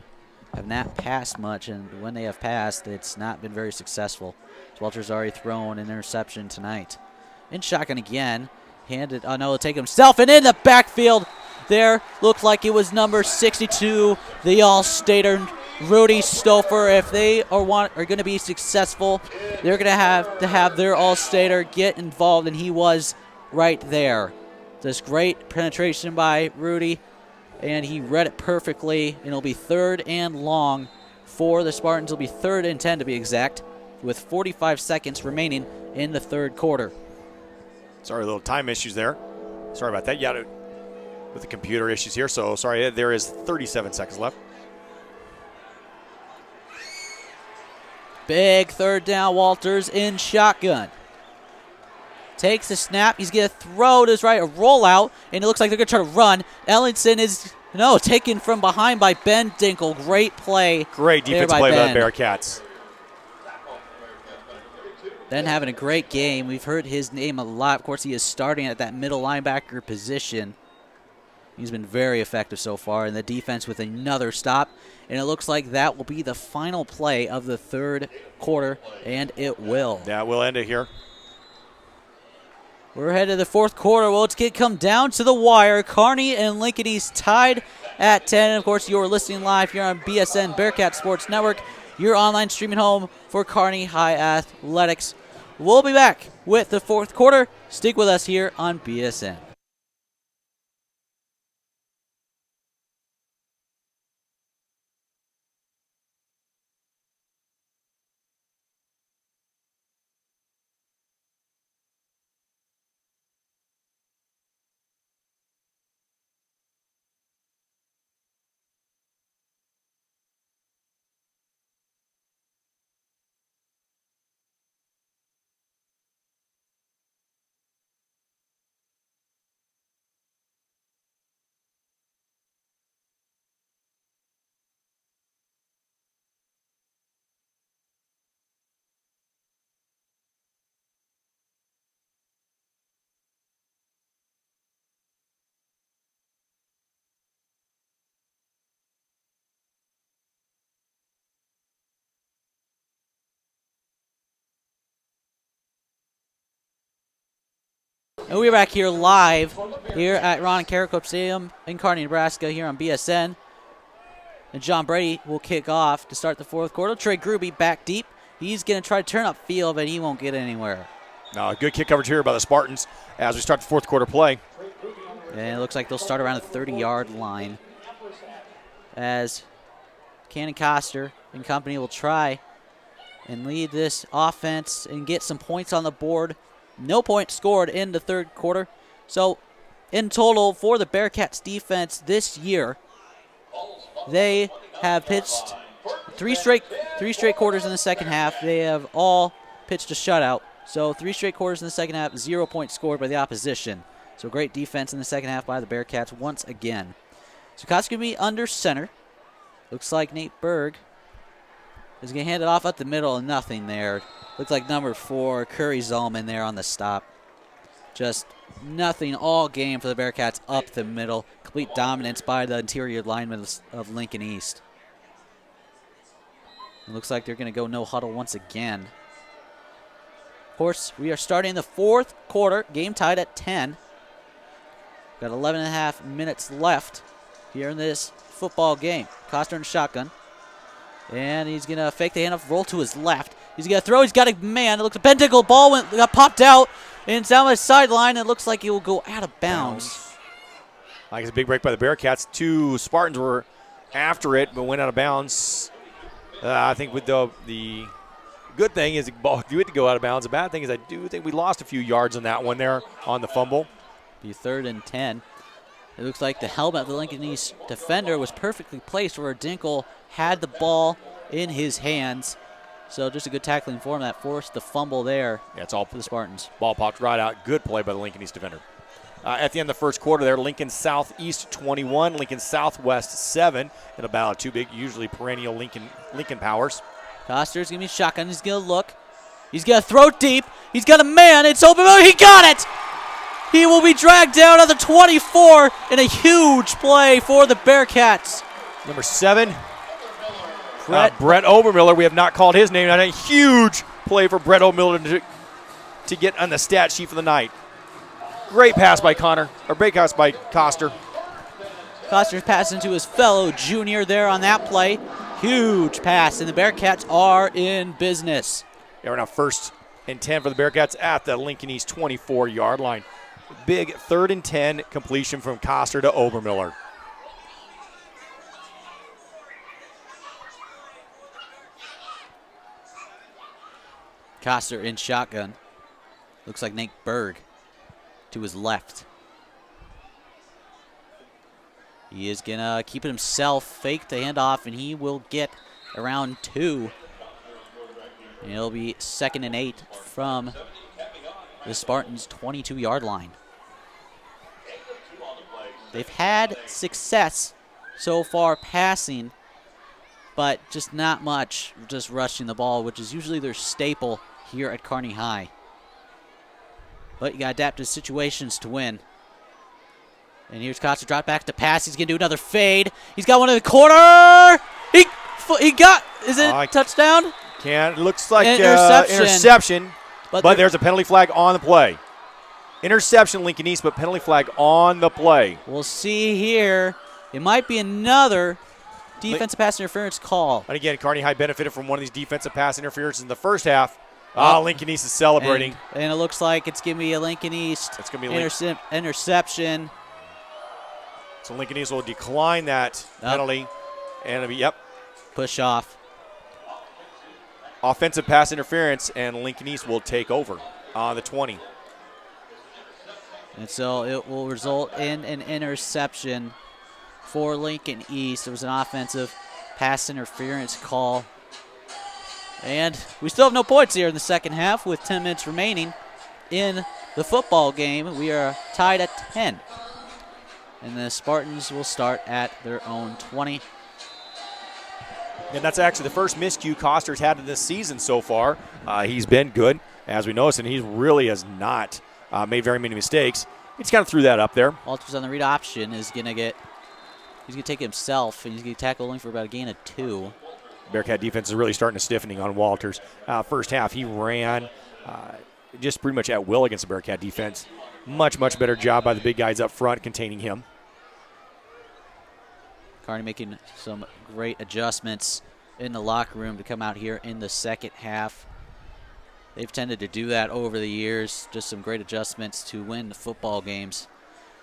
Have not passed much, and when they have passed, it's not been very successful. Walters already thrown an interception tonight. In shotgun again. Handed, oh no, he'll take himself, and in the backfield there, looked like it was number 62, the All-Stater, Rudy Stouffer. If they are going to be successful, they're going to have their All-Stater get involved, and he was right there. This great penetration by Rudy, and he read it perfectly, and it'll be 3rd and long for the Spartans. It'll be 3rd and 10 to be exact, with 45 seconds remaining in the third quarter. Sorry, little time issues there. Sorry about that. Yeah, with the computer issues here. So sorry, there is 37 seconds left. Big 3rd down, Walters in shotgun. Takes the snap. He's going to throw to his right, a rollout, and it looks like they're going to try to run. Ellenson is, taken from behind by Ben Dinkle. Great play. Great defense play by the Bearcats. Ben having a great game. We've heard his name a lot. Of course, he is starting at that middle linebacker position. He's been very effective so far, and the defense with another stop. And it looks like that will be the final play of the third quarter, and it will. Yeah, we'll end it here. We're headed to the fourth quarter. Well, it's going to come down to the wire. Kearney and Lincoln East tied at 10. And, of course, you're listening live here on BSN Bearcat Sports Network, your online streaming home for Kearney High Athletics. We'll be back with the fourth quarter. Stick with us here on BSN. And we're back here live here at Ron Carrico Stadium in Kearney, Nebraska here on BSN. And John Brady will kick off to start the fourth quarter. Trey Gruby back deep. He's going to try to turn up field, but he won't get anywhere. No, good kick coverage here by the Spartans as we start the fourth quarter play. And it looks like they'll start around the 30-yard line as Cannon Coster and company will try and lead this offense and get some points on the board. No points scored in the third quarter. So in total for the Bearcats defense this year, they have pitched three straight quarters in the second half. They have all pitched a shutout. So 3 straight quarters in the second half, 0 points scored by the opposition. So great defense in the second half by the Bearcats once again. So Cott's going to be under center. Looks like Nate Berg is going to hand it off up the middle and nothing there. Looks like number 4, Curry Zolman there on the stop. Just nothing all game for the Bearcats up the middle. Complete dominance by the interior linemen of Lincoln East. It looks like they're going to go no huddle once again. Of course, we are starting the fourth quarter. Game tied at 10. Got 11 and a half minutes left here in this football game. Coster in shotgun. And he's going to fake the handoff, roll to his left. He's going to throw. He's got a man. It looks like Benticle ball got popped out. And it's down the sideline. It looks like it will go out of bounds. Like it's a big break by the Bearcats. 2 Spartans were after it, but went out of bounds. I think with the good thing is the ball do it to go out of bounds. The bad thing is I do think we lost a few yards on that one there on the fumble. Be 3rd and 10. It looks like the helmet of the Lincoln East defender was perfectly placed where Dinkle had the ball in his hands. So just a good tackling for him that forced the fumble there. Yeah, it's all for the Spartans. Ball popped right out. Good play by the Lincoln East defender. At the end of the first quarter there, Lincoln Southeast 21, Lincoln Southwest 7. In a battle of 2 big, usually perennial Lincoln powers. Coster's going to be shotgun. He's going to look. He's going to throw deep. He's got a man. It's open. Oh, he got it! He will be dragged down at the 24 in a huge play for the Bearcats. Number 7, Brett Obermiller. We have not called his name. A huge play for Brett Obermiller to get on the stat sheet for the night. Great pass by great pass by Coster. Coster's passing to his fellow junior there on that play. Huge pass, and the Bearcats are in business. Yeah, we're now 1st and 10 for the Bearcats at the Lincoln East 24-yard line. Big 3rd and 10 completion from Coster to Obermiller. Coster in shotgun. Looks like Nate Berg to his left. He is going to keep it himself, fake the handoff, and he will get around 2. And it'll be 2nd and 8 from the Spartans' 22-yard line. They've had success so far passing, but just not much just rushing the ball, which is usually their staple here at Kearney High. But you got to adapt to situations to win. And here's Coster, drop back to pass. He's going to do another fade. He's got one in the corner. He got, is it a touchdown? It looks like interception. But there's a penalty flag on the play. Interception, Lincoln East, but penalty flag on the play. We'll see here. It might be another defensive pass interference call. And again, Kearney High benefited from one of these defensive pass interferences in the first half. Lincoln East is celebrating. And it looks like it's going to be a Lincoln East interception. So Lincoln East will decline that penalty. And it'll be, push off. Offensive pass interference, and Lincoln East will take over on the 20. And so it will result in an interception for Lincoln East. It was an offensive pass interference call. And we still have no points here in the second half with 10 minutes remaining in the football game. We are tied at 10. And the Spartans will start at their own 20. And that's actually the first miscue Coster's had in this season so far. He's been good, as we noticed, and he really has not made very many mistakes. He just kind of threw that up there. Walters on the read option is going to get, he's going to take it himself, and he's going to tackle only for about a gain of 2. Bearcat defense is really starting to stiffening on Walters. First half, he ran just pretty much at will against the Bearcat defense. Much, much better job by the big guys up front containing him. Kearney making some great adjustments in the locker room to come out here in the second half. They've tended to do that over the years, just some great adjustments to win the football games.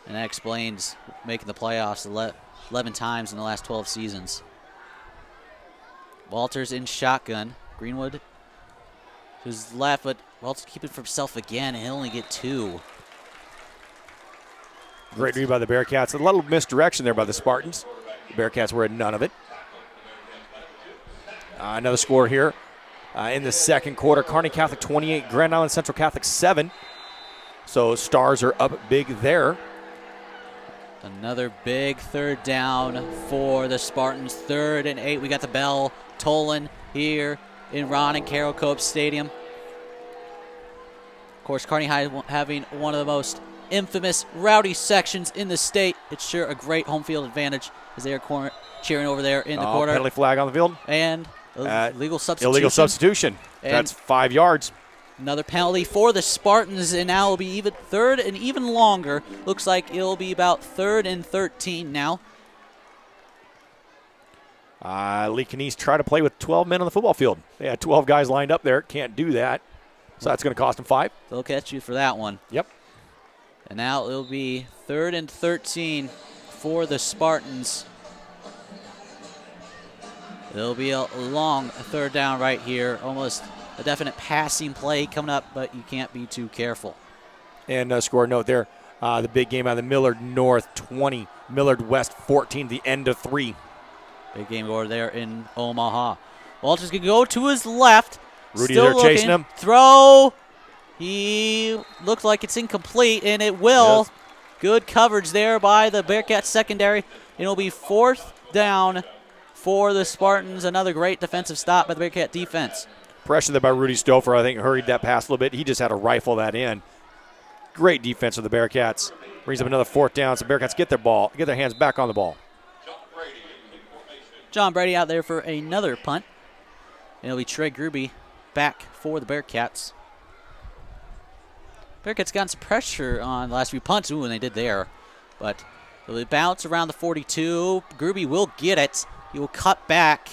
And that explains making the playoffs 11 times in the last 12 seasons. Walters in shotgun. Greenwood to his left, but Walters keeping it for himself again, and he'll only get 2. Great read by the Bearcats. A little misdirection there by the Spartans. The Bearcats were at none of it. Another score here in the second quarter. Kearney Catholic 28, Grand Island Central Catholic 7. So Stars are up big there. Another big third down for the Spartans. 3rd and 8. We got the bell tolling here in Ron and Carroll Cope Stadium. Of course, Kearney High having one of the most infamous rowdy sections in the state. It's sure a great home field advantage as they are cheering over there in the corner. Penalty flag on the field. And illegal substitution. Illegal substitution. That's 5 yards. Another penalty for the Spartans, and now it'll be even 3rd and even longer. Looks like it'll be about 3rd and 13 now. Lincoln East try to play with 12 men on the football field. They had 12 guys lined up there. Can't do that. So that's going to cost them 5. They'll catch you for that one. Yep. And now it'll be 3rd and 13 for the Spartans. It'll be a long 3rd down right here. Almost a definite passing play coming up, but you can't be too careful. And score note there, the big game out of the Millard North 20, Millard West 14, the end of 3. Big game over there in Omaha. Walters going to go to his left. Rudy Still there looking. chasing him. Throw. He looks like it's incomplete, and it will. Yes. Good coverage there by the Bearcats secondary. It'll be 4th down for the Spartans. Another great defensive stop by the Bearcat defense. Pressure there by Rudy Stouffer, I think, hurried that pass a little bit. He just had to rifle that in. Great defense of the Bearcats. Brings up another 4th down, so Bearcats get their hands back on the ball. John Brady out there for another punt. It'll be Trey Gruby back for the Bearcats. Bearcats got some pressure on the last few punts. Ooh, and they did there. But they'll bounce around the 42. Gruby will get it. He will cut back,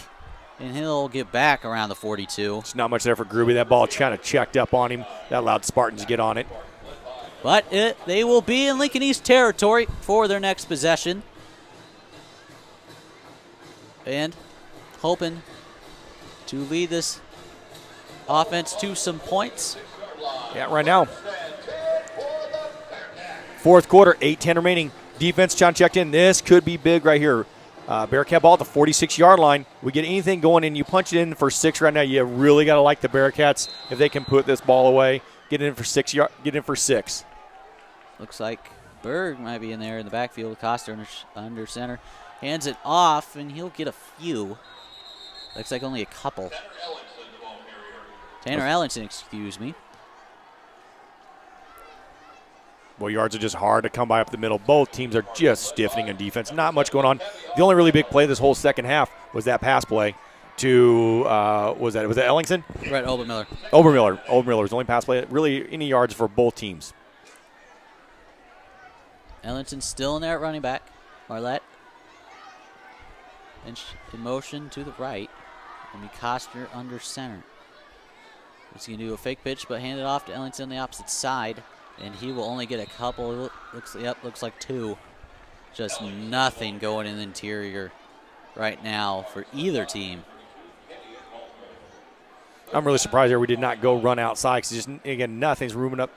and he'll get back around the 42. There's not much there for Gruby. That ball kind of checked up on him. That allowed Spartans to get on it. But they will be in Lincoln East territory for their next possession. And hoping to lead this offense to some points. Yeah, right now. 4th quarter, 8:10 remaining. Defense, John checked in. This could be big right here. Bearcat ball at the 46-yard line. We get anything going and you punch it in for 6 right now. You really got to like the Bearcats if they can put this ball away. Get in for 6. Get in for 6. Looks like Berg might be in there in the backfield with Coster under center. Hands it off, and he'll get a few. Looks like only a couple. Tanner Ellenson, excuse me. Well, yards are just hard to come by up the middle. Both teams are just stiffening on defense. Not much going on. The only really big play this whole second half was that pass play to, was that Ellingson? Right, Obermiller. Obermiller was the only pass play. Really, any yards for both teams. Ellenson still in there at running back. Marlette. In motion to the right. And Costner under center. He's going to do a fake pitch, but hand it off to Ellingson on the opposite side. And he will only get a couple. Looks like 2. Just nothing going in the interior right now for either team. I'm really surprised there we did not go run outside because just, again, nothing's rooming up.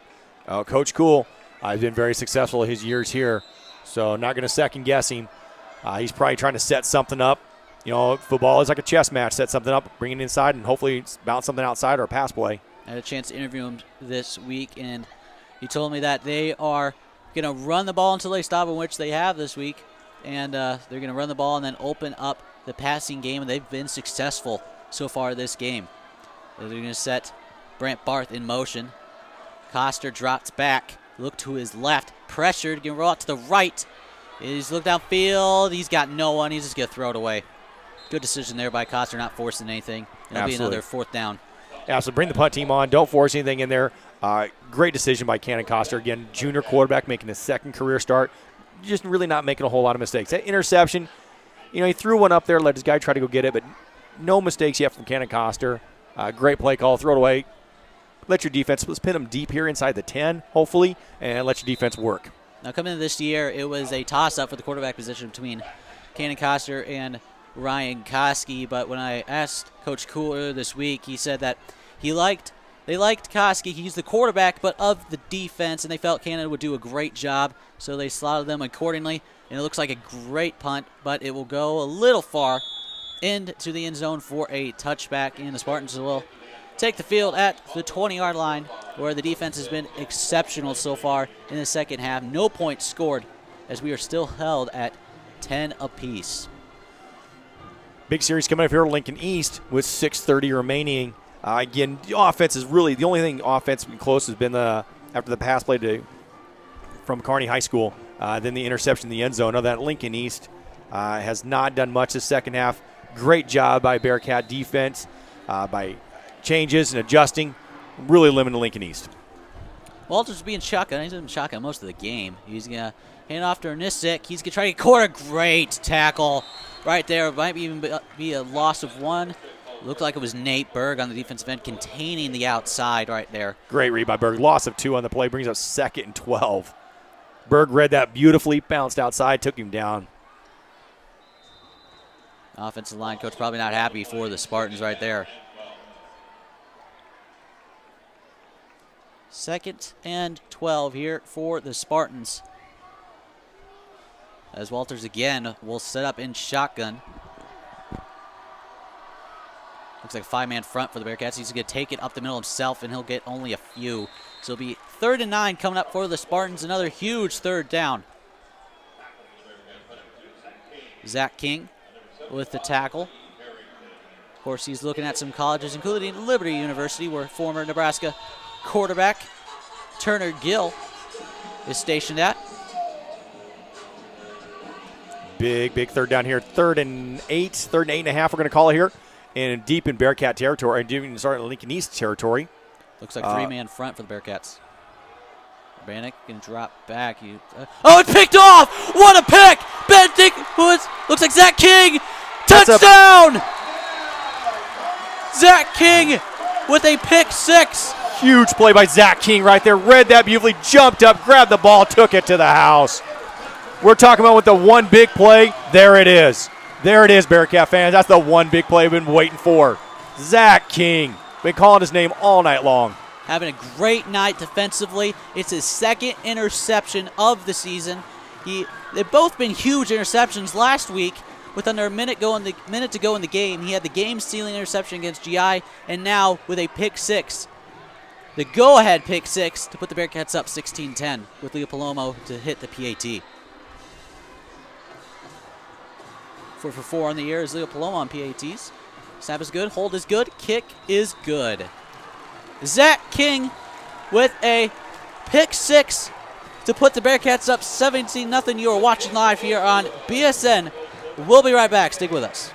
Coach Cool has been very successful his years here, so not going to second guess him. He's probably trying to set something up. You know, football is like a chess match. Set something up, bring it inside, and hopefully bounce something outside or a pass play. I had a chance to interview him this week, and he told me that they are going to run the ball until they stop, in which they have this week, and they're going to run the ball and then open up the passing game, and they've been successful so far this game. They're going to set Brant Barth in motion. Coster drops back, look to his left, pressured, going to roll out to the right. He's looked downfield. He's got no one. He's just going to throw it away. Good decision there by Coster, not forcing anything. It'll be another 4th down. Yeah, so bring the punt team on. Don't force anything in there. Great decision by Cannon Coster. Again, junior quarterback making his 2nd career start. Just really not making a whole lot of mistakes. That interception, you know, he threw one up there, let his guy try to go get it, but no mistakes yet from Cannon Coster. Great play call. Throw it away. Let your defense, let's pin them deep here inside the 10, hopefully, and let your defense work. Now, coming into this year, it was a toss-up for the quarterback position between Cannon Coster and Ryan Koski, but when I asked Coach Cooler this week, he said that they liked Koski. He's the quarterback, but of the defense, and they felt Cannon would do a great job, so they slotted them accordingly, and it looks like a great punt, but it will go a little far into the end zone for a touchback, and the Spartans will take the field at the 20-yard line, where the defense has been exceptional so far in the second half. No points scored, as we are still held at 10 apiece. Big series coming up here at Lincoln East with 6:30 remaining. Again, the offense is really the only thing offense close has been after the pass play from Kearney High School, then the interception in the end zone. Other than that, Lincoln East has not done much this second half. Great job by Bearcat defense by changes and adjusting, really limiting Lincoln East. Walters being shotgun. He's been shotgun most of the game. He's going to hand off to Ernisic. He's going to try to get quarter. Great tackle right there. Might even be a loss of one. Looked like it was Nate Berg on the defensive end containing the outside right there. Great read by Berg. Loss of 2 on the play. Brings up 2nd and 12. Berg read that beautifully. Bounced outside. Took him down. Offensive line coach probably not happy for the Spartans right there. 2nd and 12 here for the Spartans. As Walters again will set up in shotgun. Looks like a 5-man front for the Bearcats. He's going to take it up the middle himself, and he'll get only a few. So it'll be 3rd and 9 coming up for the Spartans. Another huge 3rd down. Zach King with the tackle. Of course, he's looking at some colleges, including Liberty University, where former Nebraska quarterback Turner Gill is stationed at. Big 3rd down here. 3rd and 8. 3rd and 8.5 we're going to call it here. And deep in Bearcat territory, and even starting Lincoln East territory. Looks like 3-man front for the Bearcats. Bannock can drop back. Oh, it's picked off! What a pick! Looks like Zach King! Touchdown! Zach King with a pick 6. Huge play by Zach King right there. Read that beautifully, jumped up, grabbed the ball, took it to the house. We're talking about with the one big play. There it is. There it is, Bearcat fans. That's the one big play we've been waiting for. Zach King. Been calling his name all night long. Having a great night defensively. It's his 2nd interception of the season. They've both been huge interceptions last week. With under a minute to go in the game, he had the game-stealing interception against GI, and now with a pick 6. The go-ahead pick 6 to put the Bearcats up 16-10 with Leo Palomo to hit the PAT. 4 for 4 on the year is Leo Palomo on PATs. Snap is good, hold is good, kick is good. Zach King with a pick 6 to put the Bearcats up 17-0. You are watching live here on BSN. We'll be right back. Stick with us.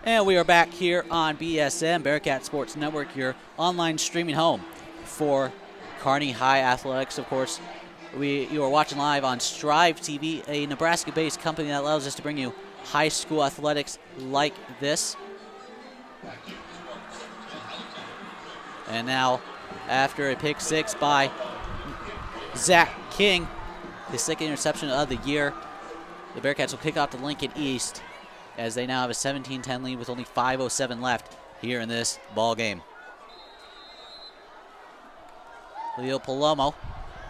And we are back here on BSN, Bearcat Sports Network, your online streaming home for Kearney High Athletics. Of course, you are watching live on Strive TV, a Nebraska-based company that allows us to bring you high school athletics like this. And now, after a pick 6 by Zach King, his 2nd interception of the year, the Bearcats will kick off to Lincoln East, as they now have a 17-10 lead with only 5:07 left here in this ball game. Leo Palomo,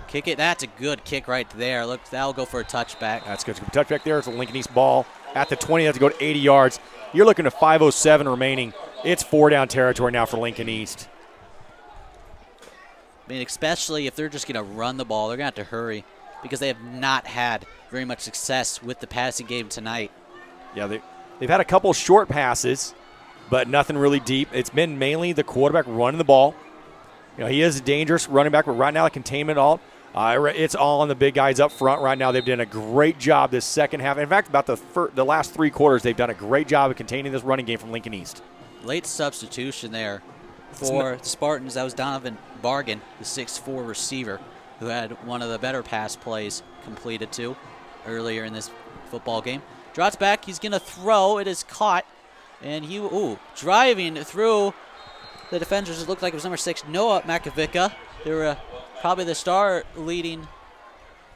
kick it. That's a good kick right there. Look, that'll go for a touchback. That's good. Touchback there. It's a Lincoln East ball at the 20. That's to go to 80 yards. You're looking at 5:07 remaining. It's 4-down territory now for Lincoln East. I mean, especially if they're just going to run the ball, they're going to have to hurry because they have not had very much success with the passing game tonight. Yeah, they've had a couple short passes, but nothing really deep. It's been mainly the quarterback running the ball. You know, he is a dangerous running back, but right now the containment it's all on the big guys up front right now. They've done a great job this second half. In fact, about the last 3 quarters, they've done a great job of containing this running game from Lincoln East. Late substitution there for the Spartans. That was Donovan Bargan, the 6'4" receiver, who had one of the better pass plays completed to earlier in this football game. Drops back. He's going to throw. It is caught. And driving through the defenders. It looked like it was number 6, Noah Makovica. They were probably the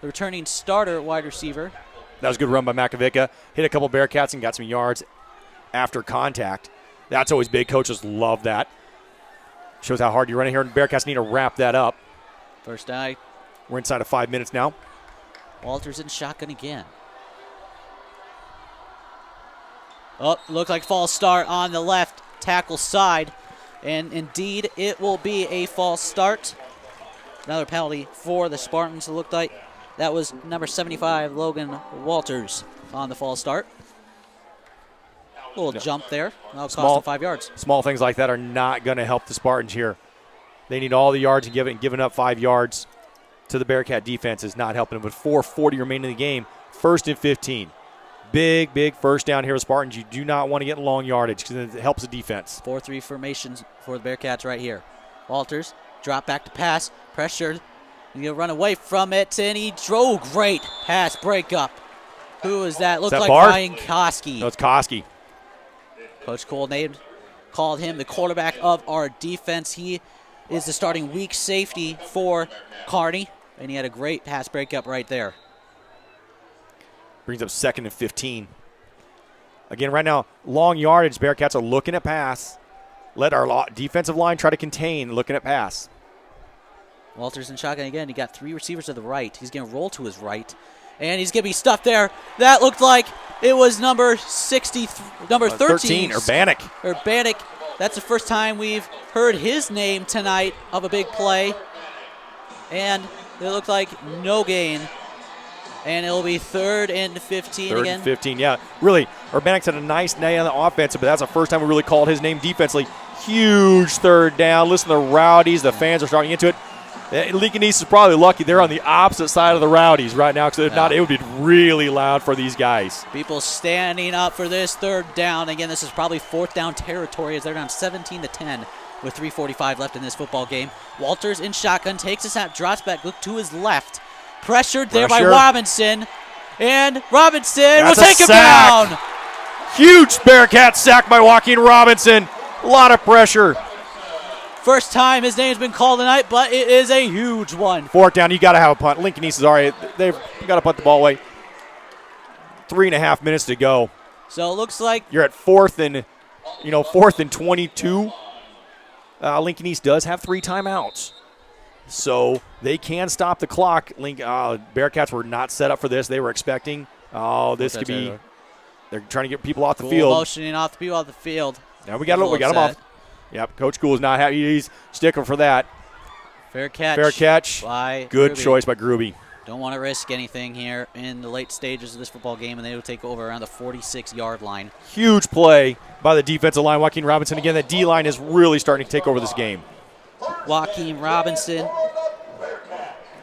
returning starter wide receiver. That was a good run by Makovica. Hit a couple Bearcats and got some yards after contact. That's always big. Coaches love that. Shows how hard you run it here. And Bearcats need to wrap that up. First down. We're inside of 5 minutes now. Walters in shotgun again. Oh, looked like false start on the left tackle side. And indeed, it will be a false start. Another penalty for the Spartans, it looked like. That was number 75, Logan Walters, on the false start. Little jump there. That'll cost him 5 yards. Small things like that are not going to help the Spartans here. They need all the yards and giving up 5 yards to the Bearcat defense is not helping them. With 4:40 remaining in the game, 1st and 15. Big first down here with Spartans. You do not want to get long yardage because it helps the defense. 4-3 formations for the Bearcats right here. Walters, drop back to pass, pressured. He's going to run away from it, and he drove great pass breakup. Who is that? Looked like Barth? Ryan Koski. No, it's Koski. Coach Cole called him the quarterback of our defense. He is the starting weak safety for Kearney, and he had a great pass breakup right there. Brings up 2nd and 15. Again, right now, long yardage. Bearcats are looking at pass. Let our defensive line try to contain, looking at pass. Walters in shotgun again. He got 3 receivers to the right. He's going to roll to his right, and he's going to be stuffed there. That looked like it was number 13. 13, Urbanic. Urbanic. That's the first time we've heard his name tonight of a big play. And it looked like no gain. And it'll be 3rd and 15 again. 3rd and 15, yeah. Really, Urbanic's had a nice day on the offensive, but that's the first time we really called his name defensively. Huge 3rd down. Listen to the Rowdies. The fans are starting into it. Lincoln East is probably lucky they're on the opposite side of the Rowdies right now, because if not, it would be really loud for these guys. People standing up for this 3rd down. Again, this is probably 4th down territory as they're down 17-10 with 3:45 left in this football game. Walters in shotgun, takes a snap, drops back, look to his left. Pressured there by Robinson. And Robinson will take him down. Huge Bearcat sack by Joaquin Robinson. A lot of pressure. First time his name's been called tonight, but it is a huge one. 4th down, you got to have a punt. Lincoln East is all right. They've got to punt the ball away. 3.5 minutes to go. So it looks like you're at 4th and 22. Lincoln East does have 3 timeouts, so they can stop the clock. Bearcats were not set up for this. They were expecting, this could be. They're trying to get people off the field. Motioning off the people off the field. Now we got them off. Yep, Coach Gould is not happy. He's sticking for that. Fair catch. Fair catch. By Good Gruby. choice by Gruby. Don't want to risk anything here in the late stages of this football game, and they will take over around the 46-yard line. Huge play by the defensive line. Joaquin Robinson. Again, that D-line is really starting to take over this game. Joaquin Robinson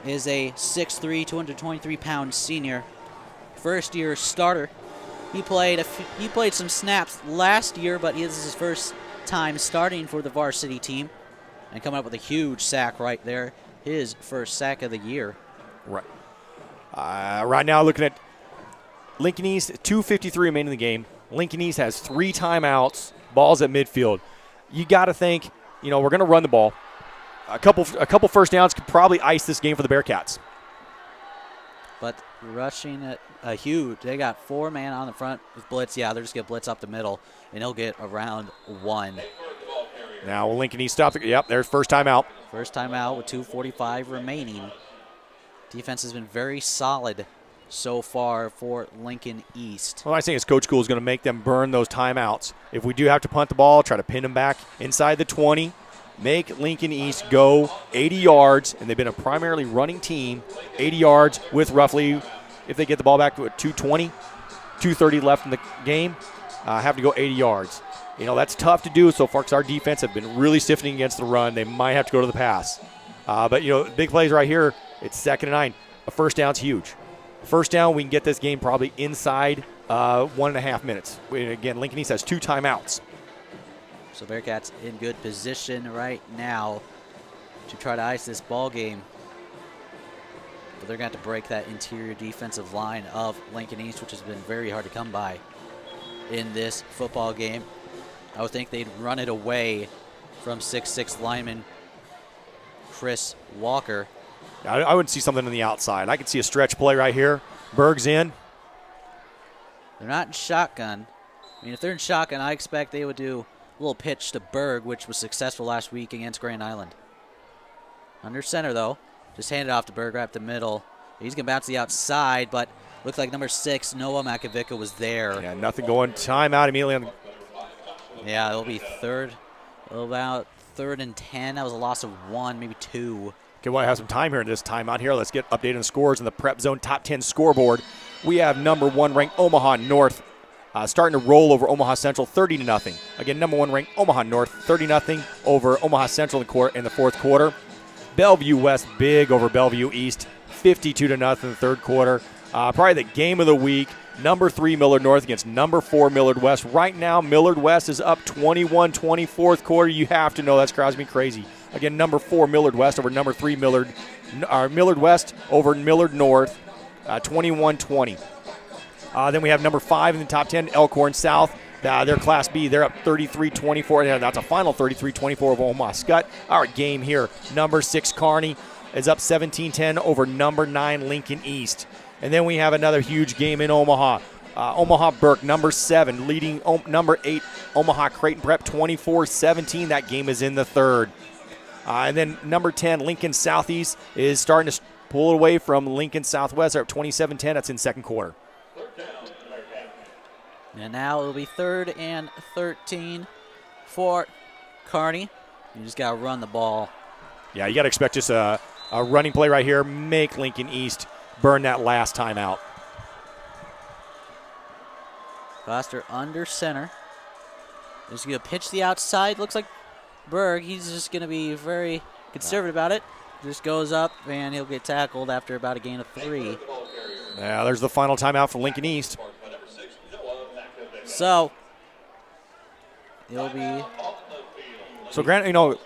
is a 6'3", 223-pound senior. First-year starter. He played some snaps last year, but this is his first time starting for the varsity team. And coming up with a huge sack right there. His first sack of the year. Right. Right now, looking at Lincoln East, 2:53 remaining in the game. Lincoln East has 3 timeouts, balls at midfield. You got to think, we're going to run the ball. A couple first downs could probably ice this game for the Bearcats. But rushing it huge. They got 4 man on the front with blitz. Yeah, they're just going to blitz up the middle, and he'll get around 1. Now will Lincoln East stop? Yep, there's first timeout. First timeout with 2:45 remaining. Defense has been very solid so far for Lincoln East. Well, I think is Coach Gould is going to make them burn those timeouts. If we do have to punt the ball, try to pin them back inside the 20, make Lincoln East go 80 yards, and they've been a primarily running team, 80 yards with roughly, if they get the ball back to 220, 2:30 left in the game, have to go 80 yards. That's tough to do so far because our defense have been really stiffening against the run. They might have to go to the pass. But big plays right here. It's 2nd and 9. A first down's huge. First down, we can get this game probably inside 1.5 minutes. Again, Lincoln East has 2 timeouts. So Bearcats in good position right now to try to ice this ball game. But they're going to have to break that interior defensive line of Lincoln East, which has been very hard to come by in this football game. I would think they'd run it away from 6'6" lineman Chris Walker. I would see something on the outside. I could see a stretch play right here. Berg's in. They're not in shotgun. If they're in shotgun, I expect they would do a little pitch to Berg, which was successful last week against Grand Island. Under center, though. Just hand it off to Berg right up the middle. He's going to bounce the outside, but looks like number 6, Noah Makovica, was there. Yeah, nothing going. Timeout immediately on the. Yeah, it'll be about 3rd and 10. That was a loss of 1, maybe 2 Okay, well, I have some time here in this timeout here. Let's get updated on scores in the Prep Zone Top 10 scoreboard. We have number 1 ranked Omaha North starting to roll over Omaha Central 30-0. Again, number 1 ranked Omaha North 30-0 over Omaha Central in the fourth quarter. Bellevue West big over Bellevue East 52-0 in the third quarter. Probably the game of the week. Number 3 Millard North against number 4 Millard West. Right now, Millard West is up 21-20 fourth quarter. You have to know that's drives me crazy. Again, number 4 Millard West over number 3 Millard West over Millard North, 21-20. Then we have number 5 in the top 10, Elkhorn South. They're Class B. They're up 33-24. That's a final 33-24 over Omaha Skutt. Our game here, number 6 Kearney is up 17-10 over number 9 Lincoln East. And then we have another huge game in Omaha. Omaha Burke, number 7, leading number 8 Omaha Creighton Prep 24-17. That game is in the third. And then number 10, Lincoln Southeast, is starting to pull away from Lincoln Southwest. They're up 27-10. That's in second quarter. And now it'll be 3rd and 13 for Kearney. You just got to run the ball. Yeah, you got to expect just a running play right here. Make Lincoln East burn that last time out. Foster under center. He's going to pitch the outside. Looks like Berg, he's just going to be very conservative about it. Just goes up, and he'll get tackled after about a gain of 3. Yeah, there's the final timeout for Lincoln East. So, it'll be... So, granted,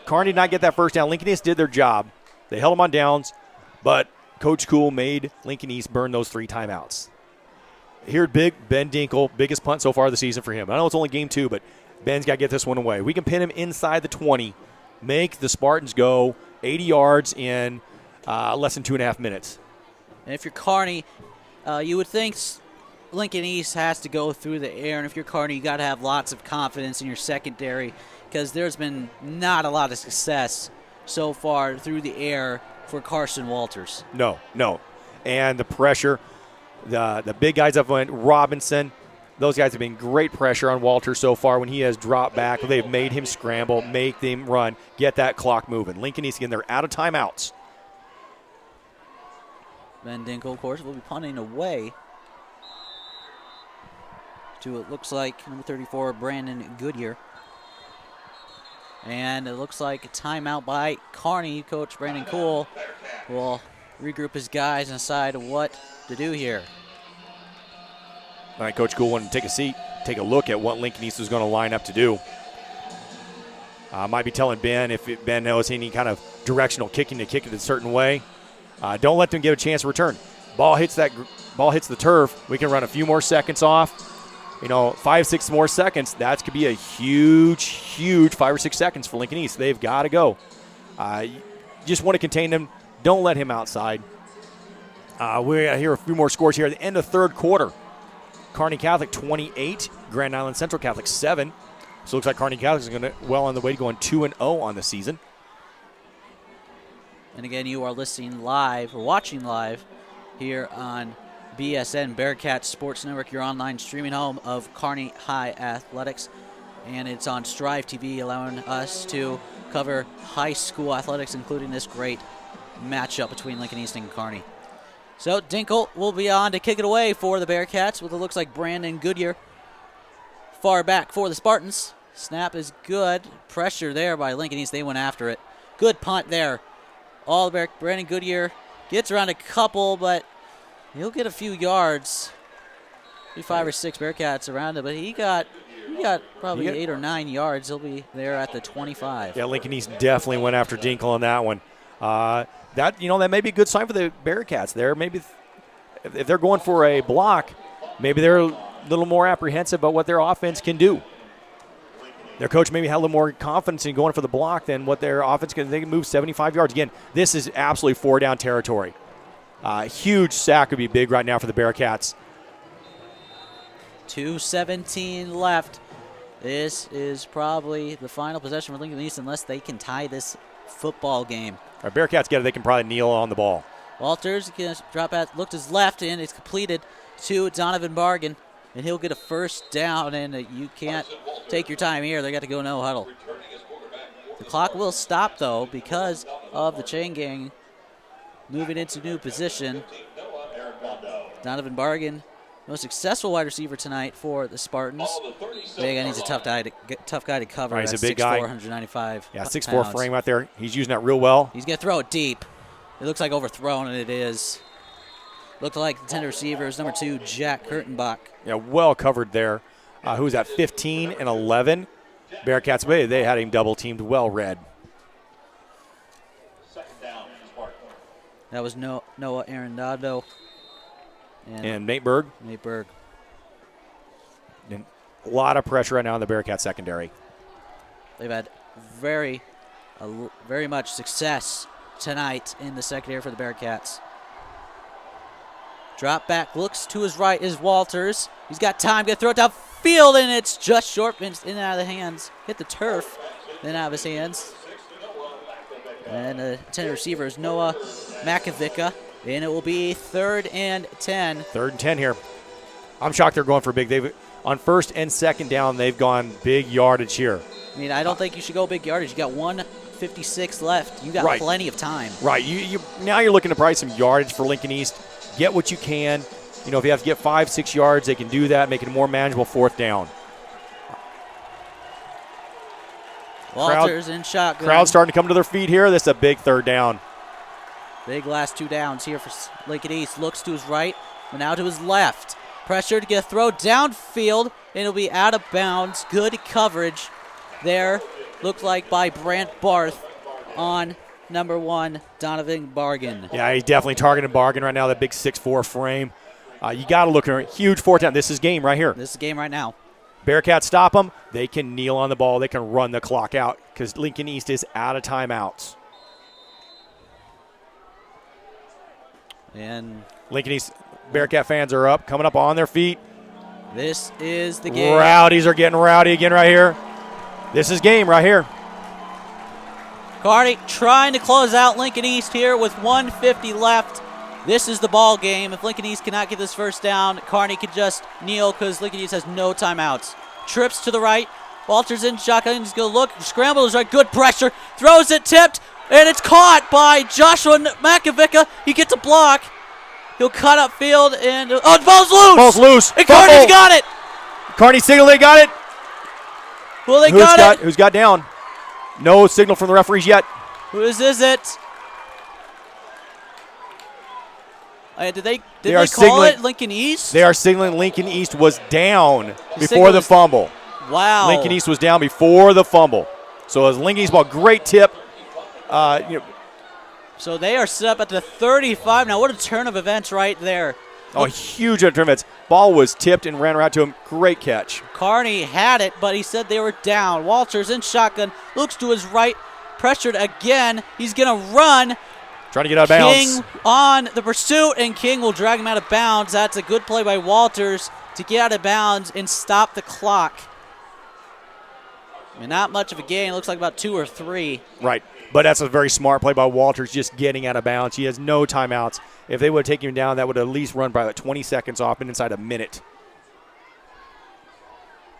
Kearney did not get that first down. Lincoln East did their job. They held them on downs, but Coach Cool made Lincoln East burn those 3 timeouts. Here, big Ben Dinkle, biggest punt so far of the season for him. I know it's only game 2, but Ben's got to get this one away. We can pin him inside the 20, make the Spartans go 80 yards in less than 2.5 minutes. And if you're Kearney, you would think Lincoln East has to go through the air, and if you're Kearney, you got to have lots of confidence in your secondary because there's been not a lot of success so far through the air for Carson Walters. No. And the pressure, the big guys up went Robinson. Those guys have been great pressure on Walter so far when he has dropped back. They've made him scramble, make them run, get that clock moving. Lincoln East, again, they're out of timeouts. Ben Dinkle, of course, will be punting away to, it looks like, number 34, Brandon Goodyear. And it looks like a timeout by Kearney. Coach Brandon Cool will regroup his guys and decide what to do here. All right, Coach Cool wanted to take a seat, take a look at what Lincoln East was going to line up to do. Might be telling Ben, if Ben knows any kind of directional kicking, to kick it a certain way. Don't let them get a chance to return. Ball hits the turf. We can run a few more seconds off. 5-6 more seconds. That could be a huge 5 or 6 seconds for Lincoln East. They've got to go. You just want to contain them. Don't let him outside. We're going to hear a few more scores here at the end of third quarter. Kearney Catholic 28, Grand Island Central Catholic 7. So it looks like Kearney Catholic is well on the way to going 2-0 on the season. And again, you are listening live or watching live here on BSN Bearcat Sports Network, your online streaming home of Kearney High Athletics. And it's on Strive TV, allowing us to cover high school athletics, including this great matchup between Lincoln East and Kearney. So Dinkle will be on to kick it away for the Bearcats with it looks like Brandon Goodyear far back for the Spartans. Snap is good. Pressure there by Lincoln East. They went after it. Good punt there. Brandon Goodyear gets around a couple, but he'll get a few yards. Maybe 5 or 6 Bearcats around it, but he got probably 8 or 9 yards. He'll be there at the 25. Yeah, Lincoln East definitely went after Dinkle on that one. That may be a good sign for the Bearcats there. Maybe if they're going for a block, maybe they're a little more apprehensive about what their offense can do. Their coach maybe had a little more confidence in going for the block than what their offense can. They can move 75 yards. Again, this is absolutely 4-down territory. Huge sack would be big right now for the Bearcats. 2:17 left. This is probably the final possession for Lincoln East unless they can tie this football game. All right, Bearcats get it. They can probably kneel on the ball. Walters can drop out, looked his left, and it's completed to Donovan Bargan, and he'll get a first down, and you can't take your time here. They got to go no huddle. The clock will stop, though, because of the chain gang moving into new position. Donovan Bargan, most successful wide receiver tonight for the Spartans. But again, he's a tough guy to cover. Right, he's a big guy. 195 Yeah, 6'4" pounds. frame out there. He's using that real well. He's going to throw it deep. It looks like overthrown, and it is. Looked like the tender receiver is number 2, Jack Kurtenbach. Yeah, well covered there. Who's at 15 and 11? Bearcats, they had him double teamed, well read. That was Noah Arendado And Nate Berg. Nate Berg. And a lot of pressure right now in the Bearcat secondary. They've had very much success tonight in the secondary for the Bearcats. Drop back, looks to his right is Walters. He's got time, going to throw it downfield, and it's just short, in and out of the hands. Hit the turf, then out of his hands. And the tender receiver is Noah Makovica, and it will be 3rd and 10. 3rd and 10 here. I'm shocked they're going for big. On 1st and 2nd down, they've gone big yardage here. I mean, I don't think you should go big yardage. You got 1:56 left. You got Right. plenty of time. Right. Now you're looking to probably some yardage for Lincoln East. Get what you can. You know, if you have to get 5-6 yards, they can do that, make it a more manageable 4th down. Walters in shotgun. Crowd starting to come to their feet here. This is a big 3rd down. Big last 2 downs here for Lincoln East. Looks to his right, but now to his left. Pressure to get a throw downfield, and it'll be out of bounds. Good coverage there. Looked like by Brant Barth on number 1, Donovan Bargan. Yeah, he's definitely targeting Bargan right now, that big 6'4" frame. You got to look at a huge 4th down. This is game right here. This is game right now. Bearcats stop them. They can kneel on the ball. They can run the clock out because Lincoln East is out of timeouts. And Lincoln East Bearcat fans are up, coming up on their feet. this is the game. Rowdies are getting rowdy again right here. This is game right here. Kearney trying to close out Lincoln East here with 1:50 left. This is the ball game. If Lincoln East cannot get this 1st down, Kearney could just kneel because Lincoln East has no timeouts. Trips to the right. Walters in shotgun. He's going to look. Scramble is right. Good pressure. Throws it tipped. And it's caught by Joshua Makovica. He gets a block. He'll cut up field. And the ball's loose. Ball's loose. And Kearney's Fumble. got it. Kearney signal, they got it. Well, they got it. Who's got down? No signal from the referees yet. Whose is it? Did they call signaling- it Lincoln East? They are signaling Lincoln East was down before signal the was- fumble. Wow. Lincoln East was down before the fumble. So as Lincoln East ball, great tip. So they are set up at the 35. Now, what a turn of events right there. Huge interference. Ball was tipped and ran right to him. Great catch. Kearney had it, but he said they were down. Walters in shotgun, looks to his right, pressured again. He's going to run. Trying to get out of bounds. King on the pursuit, and King will drag him out of bounds. That's a good play by Walters to get out of bounds and stop the clock. I mean, not much of a gain. Looks like about 2 or 3. Right. But that's a very smart play by Walters, just getting out of bounds. He has no timeouts. If they would have taken him down, that would at least run by like 20 seconds off and inside a minute.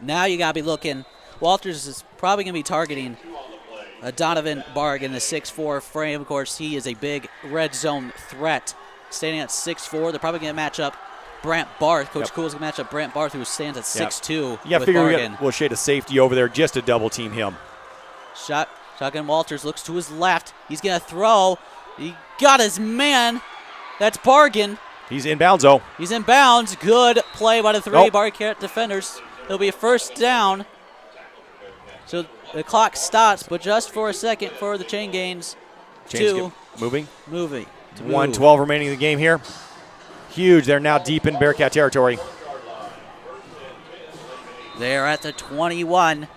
Now you got to be looking. Walters is probably going to be targeting Donovan Bargan, the 6'4" frame. Of course, he is a big red zone threat. Standing at 6'4", they're probably going to match up Brant Barth. Coach Cool's going to match up Brant Barth, who stands at 6'2". Yeah, with figure Bargan. we'll shade a safety over there just to double team him. Shotgun Walters looks to his left. He's going to throw. He got his man. That's Bargan. He's inbounds, though. He's in bounds. Good play by the 3 Bearcat defenders. It'll be a 1st down. So the clock stops, but just for a second for the chain gains. Moving. 1:12 remaining in the game here. Huge. They're now deep in Bearcat territory. They're at the 21,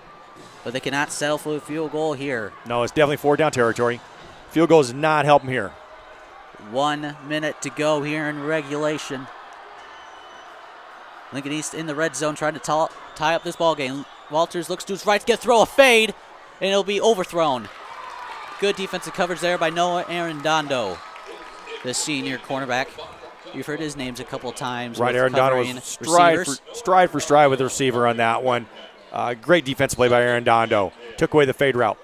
but they cannot settle for a field goal here. No, it's definitely 4th down territory. Field goal does not help them here. 1 minute to go here in regulation. Lincoln East in the red zone trying to tie up this ball game. Walters looks to his right to get throw a fade, and it'll be overthrown. Good defensive coverage there by Noah Arendando, the senior cornerback. You've heard his names a couple of times. Right, Arendando was stride for stride with the receiver on that one. Great defensive play by Arendando. Took away the fade route.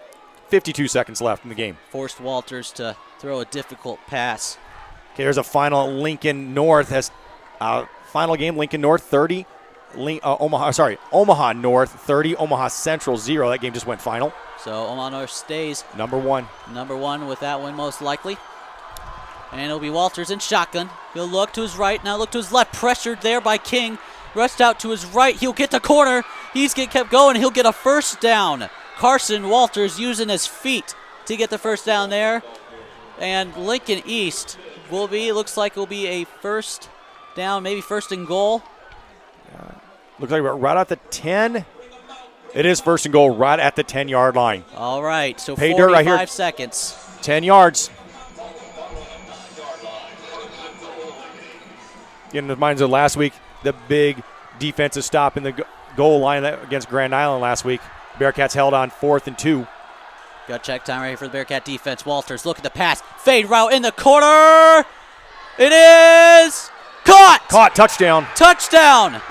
52 seconds left in the game. Forced Walters to throw a difficult pass. Okay, there's a final. Lincoln North has final game. Lincoln North 30. Omaha North 30. Omaha Central 0. That game just went final. So Omaha North stays Number one with that win most likely. And it'll be Walters in shotgun. He'll look to his right, now look to his left. Pressured there by King. Rushed out to his right. He'll get the corner. He's kept going. He'll get a first down. Carson Walters using his feet to get the first down there. And Lincoln East looks like it will be a first down, maybe first and goal. Looks like we're right at the 10. It is first and goal right at the 10-yard line. All right, so Pay dirt right here. 45 seconds. 10 yards. Getting the minds of last week, the big defensive stop in the goal line against Grand Island last week. Bearcats held on 4th and 2. Got check time right here for the Bearcat defense. Walters, look at the pass. Fade route in the corner. It is caught. Caught, touchdown. Touchdown.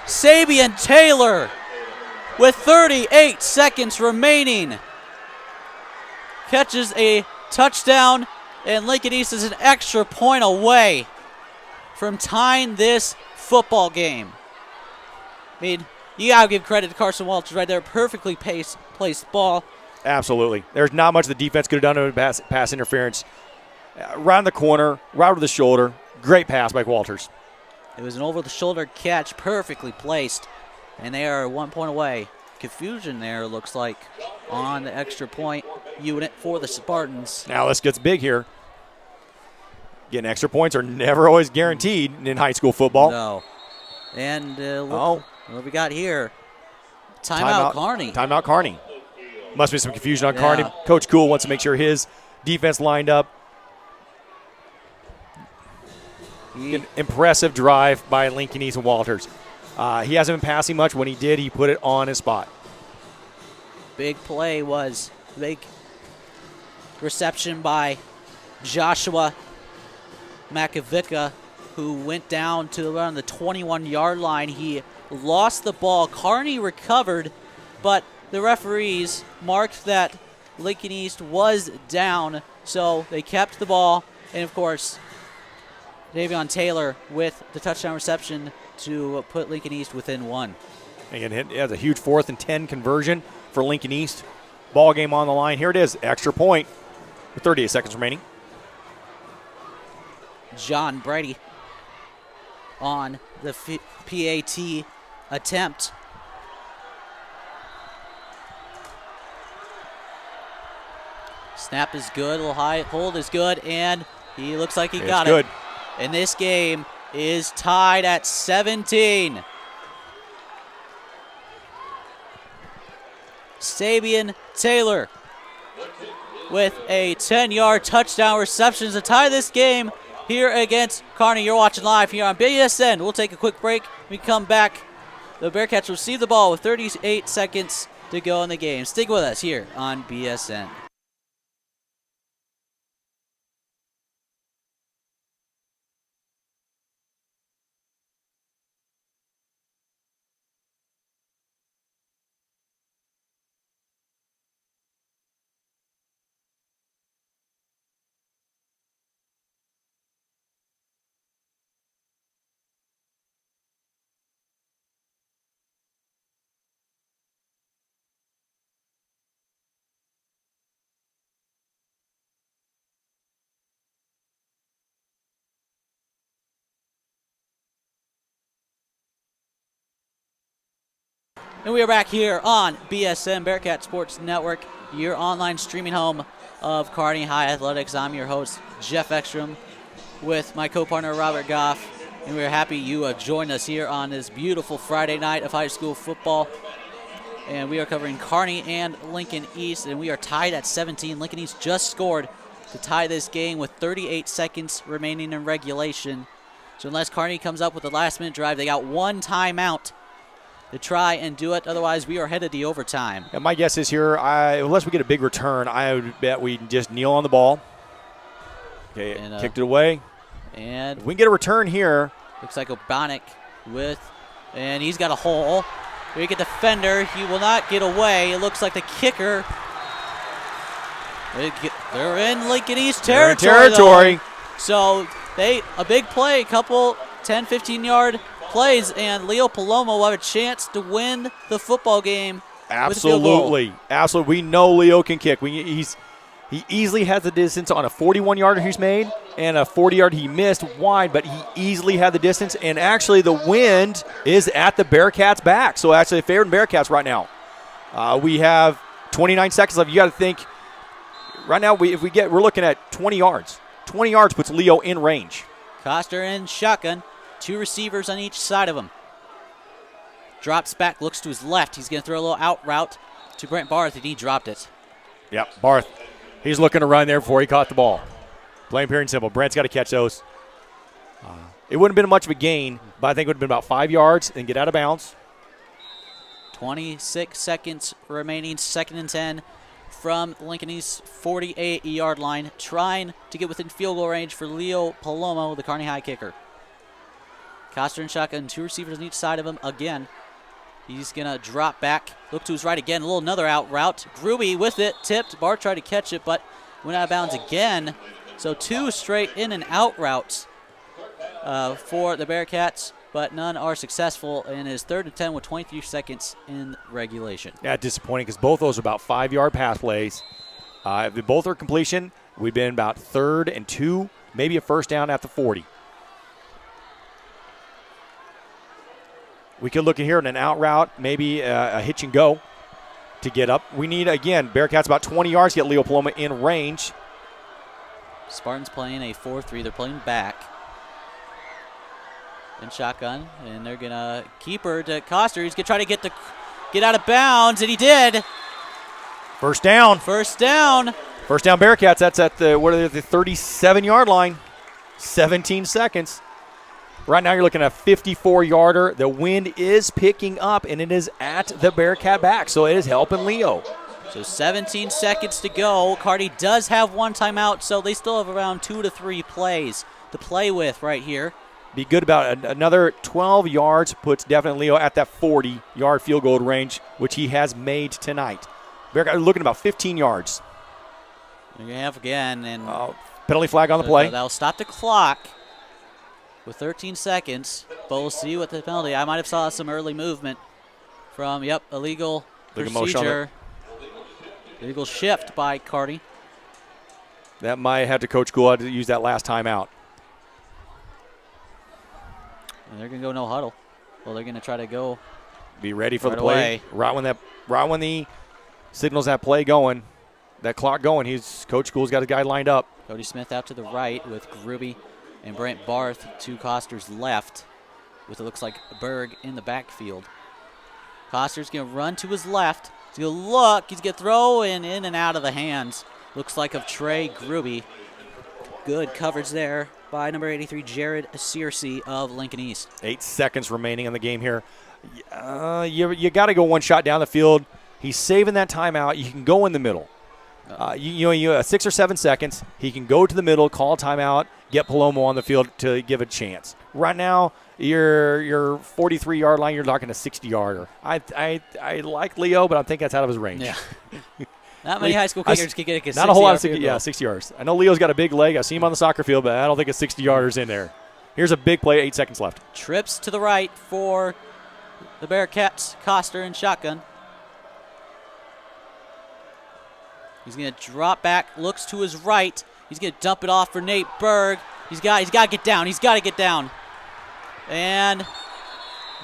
Sabian Taylor with 38 seconds remaining catches a touchdown, and Lincoln East is an extra point away from tying this football game. I mean, you got to give credit to Carson Walters right there. Perfectly placed ball. Absolutely. There's not much the defense could have done to pass interference. Around the corner, right over the shoulder. Great pass by Walters. It was an over-the-shoulder catch, perfectly placed, and they are 1 point away. Confusion there, looks like, on the extra point unit for the Spartans. Now this gets big here. Getting extra points are never always guaranteed in high school football. No. And look what we got here. Timeout Kearney. Timeout Kearney. Must be some confusion on Yeah. Kearney. Coach Cool wants to make sure his defense lined up. An impressive drive by Lincoln East and Walters. He hasn't been passing much. When he did, he put it on his spot. Big play was big reception by Joshua Makovica, who went down to around the 21-yard line. He lost the ball. Kearney recovered, but the referees marked that Lincoln East was down, so they kept the ball. And, of course, Davion Taylor with the touchdown reception to put Lincoln East within 1. Again, it has a huge 4th and 10 conversion for Lincoln East. Ball game on the line. Here it is, extra point with 38 seconds remaining. John Brady on the PAT attempt. Snap is good, a little high, hold is good, and he looks like he got it. And this game is tied at 17. Sabian Taylor with a 10-yard touchdown reception to tie this game here against Kearney. You're watching live here on BSN. We'll take a quick break. When we come back, the Bearcats receive the ball with 38 seconds to go in the game. Stick with us here on BSN. And we are back here on BSN, Bearcat Sports Network, your online streaming home of Kearney High Athletics. I'm your host, Jeff Ekstrom, with my co-partner, Robert Goff. And we're happy you have joined us here on this beautiful Friday night of high school football. And we are covering Kearney and Lincoln East, and we are tied at 17. Lincoln East just scored to tie this game with 38 seconds remaining in regulation. So unless Kearney comes up with a last-minute drive, they got one timeout to try and do it. Otherwise, we are headed to overtime. And my guess is here, unless we get a big return, I would bet we just kneel on the ball. Okay, and, kicked it away. And if we can get a return here. Looks like Obanik and he's got a hole. We get defender. He will not get away. It looks like the kicker They're in Lincoln East They're in territory. Though. So a big play, a couple 10, 15-yard plays, and Leo Palomo will have a chance to win the football game. Absolutely. Absolutely. We know Leo can kick. He easily has the distance on a 41-yarder he's made and a 40-yard he missed wide, but he easily had the distance. And actually the wind is at the Bearcats' back. So actually favoring Bearcats right now. We have 29 seconds left. You got to think right now we're looking at 20 yards. 20 yards puts Leo in range. Coster in shotgun. 2 receivers on each side of him. Drops back, looks to his left. He's going to throw a little out route to Brent Barth, and he dropped it. Yep, Barth. He's looking to run there before he caught the ball. Plain, pure, and simple. Brent's got to catch those. It wouldn't have been much of a gain, but I think it would have been about 5 yards and get out of bounds. 26 seconds remaining, 2nd and 10 from Lincoln East's 48-yard line, trying to get within field goal range for Leo Palomo, the Kearney High kicker. Coster and shotgun, 2 receivers on each side of him again. He's going to drop back, look to his right again, another out route. Gruby with it, tipped. Bart tried to catch it, but went out of bounds again. So 2 straight in and out routes for the Bearcats, but none are successful, and it is 3rd and 10 with 23 seconds in regulation. Yeah, disappointing because both those are about 5-yard pass plays. If they both are completion, we've been about 3rd and 2, maybe a first down at the 40. We could look at here in an out route, maybe a hitch and go to get up. We need, again, Bearcats about 20 yards to get Leo Paloma in range. Spartans playing a 4-3. They're playing back in shotgun, and they're going to keep her to Coster. He's going to try to get out of bounds, and he did. First down. First down. First down Bearcats. That's at the 37-yard line. 17 seconds. Right now you're looking at a 54-yarder. The wind is picking up, and it is at the Bearcat back, so it is helping Leo. So 17 seconds to go. Kearney does have 1 timeout, so they still have around 2 to 3 plays to play with right here. Be good about another 12 yards, puts definitely Leo at that 40-yard field goal range, which he has made tonight. Bearcat are looking about 15 yards. They're going to have again. And penalty flag on the play. That'll stop the clock with 13 seconds, but we'll see what the penalty. I might have saw some early movement from, illegal procedure. Illegal shift by Kearney. That might have to Coach Gould to use that last timeout. And they're going to go no huddle. Well, they're going to try to go. Be ready for right the play. Away. Right when the signals that play going, that clock going, Coach Gould's got a guy lined up. Cody Smith out to the right with Gruby and Brent Barth to Coster's left with, it looks like, Berg in the backfield. Coster's going to run to his left. He's going to look. He's going to throw in and out of the hands. Looks like of Trey Gruby. Good coverage there by number 83, Jared Searcy of Lincoln East. 8 seconds remaining in the game here. You got to go one shot down the field. He's saving that timeout. You can go in the middle. You have 6 or 7 seconds. He can go to the middle, call timeout, get Palomo on the field to give a chance. Right now, your 43-yard line, you're talking a 60-yarder. I like Leo, but I think that's out of his range. Yeah. Not many high school kickers can get a 60 Not a whole lot of 60 yards. I know Leo's got a big leg. I see him on the soccer field, but I don't think a 60-yarder's in there. Here's a big play, 8 seconds left. Trips to the right for the Bearcats. Coster in shotgun. He's going to drop back, looks to his right. He's going to dump it off for Nate Berg. He's got to get down. He's got to get down. And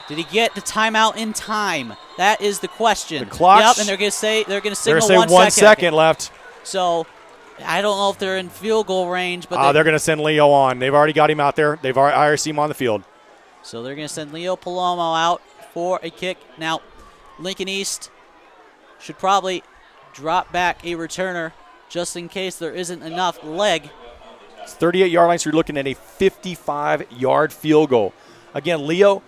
did he get the timeout in time? That is the question. The clock. Yep, and they're going to signal say 1 second left. So I don't know if they're in field goal range, but they're going to send Leo on. They've already got him out there. They've already seen him on the field. So they're going to send Leo Palomo out for a kick. Now, Lincoln East should probably drop back a returner just in case there isn't enough leg. It's 38-yard line, so you're looking at a 55-yard field goal. Again, Leo,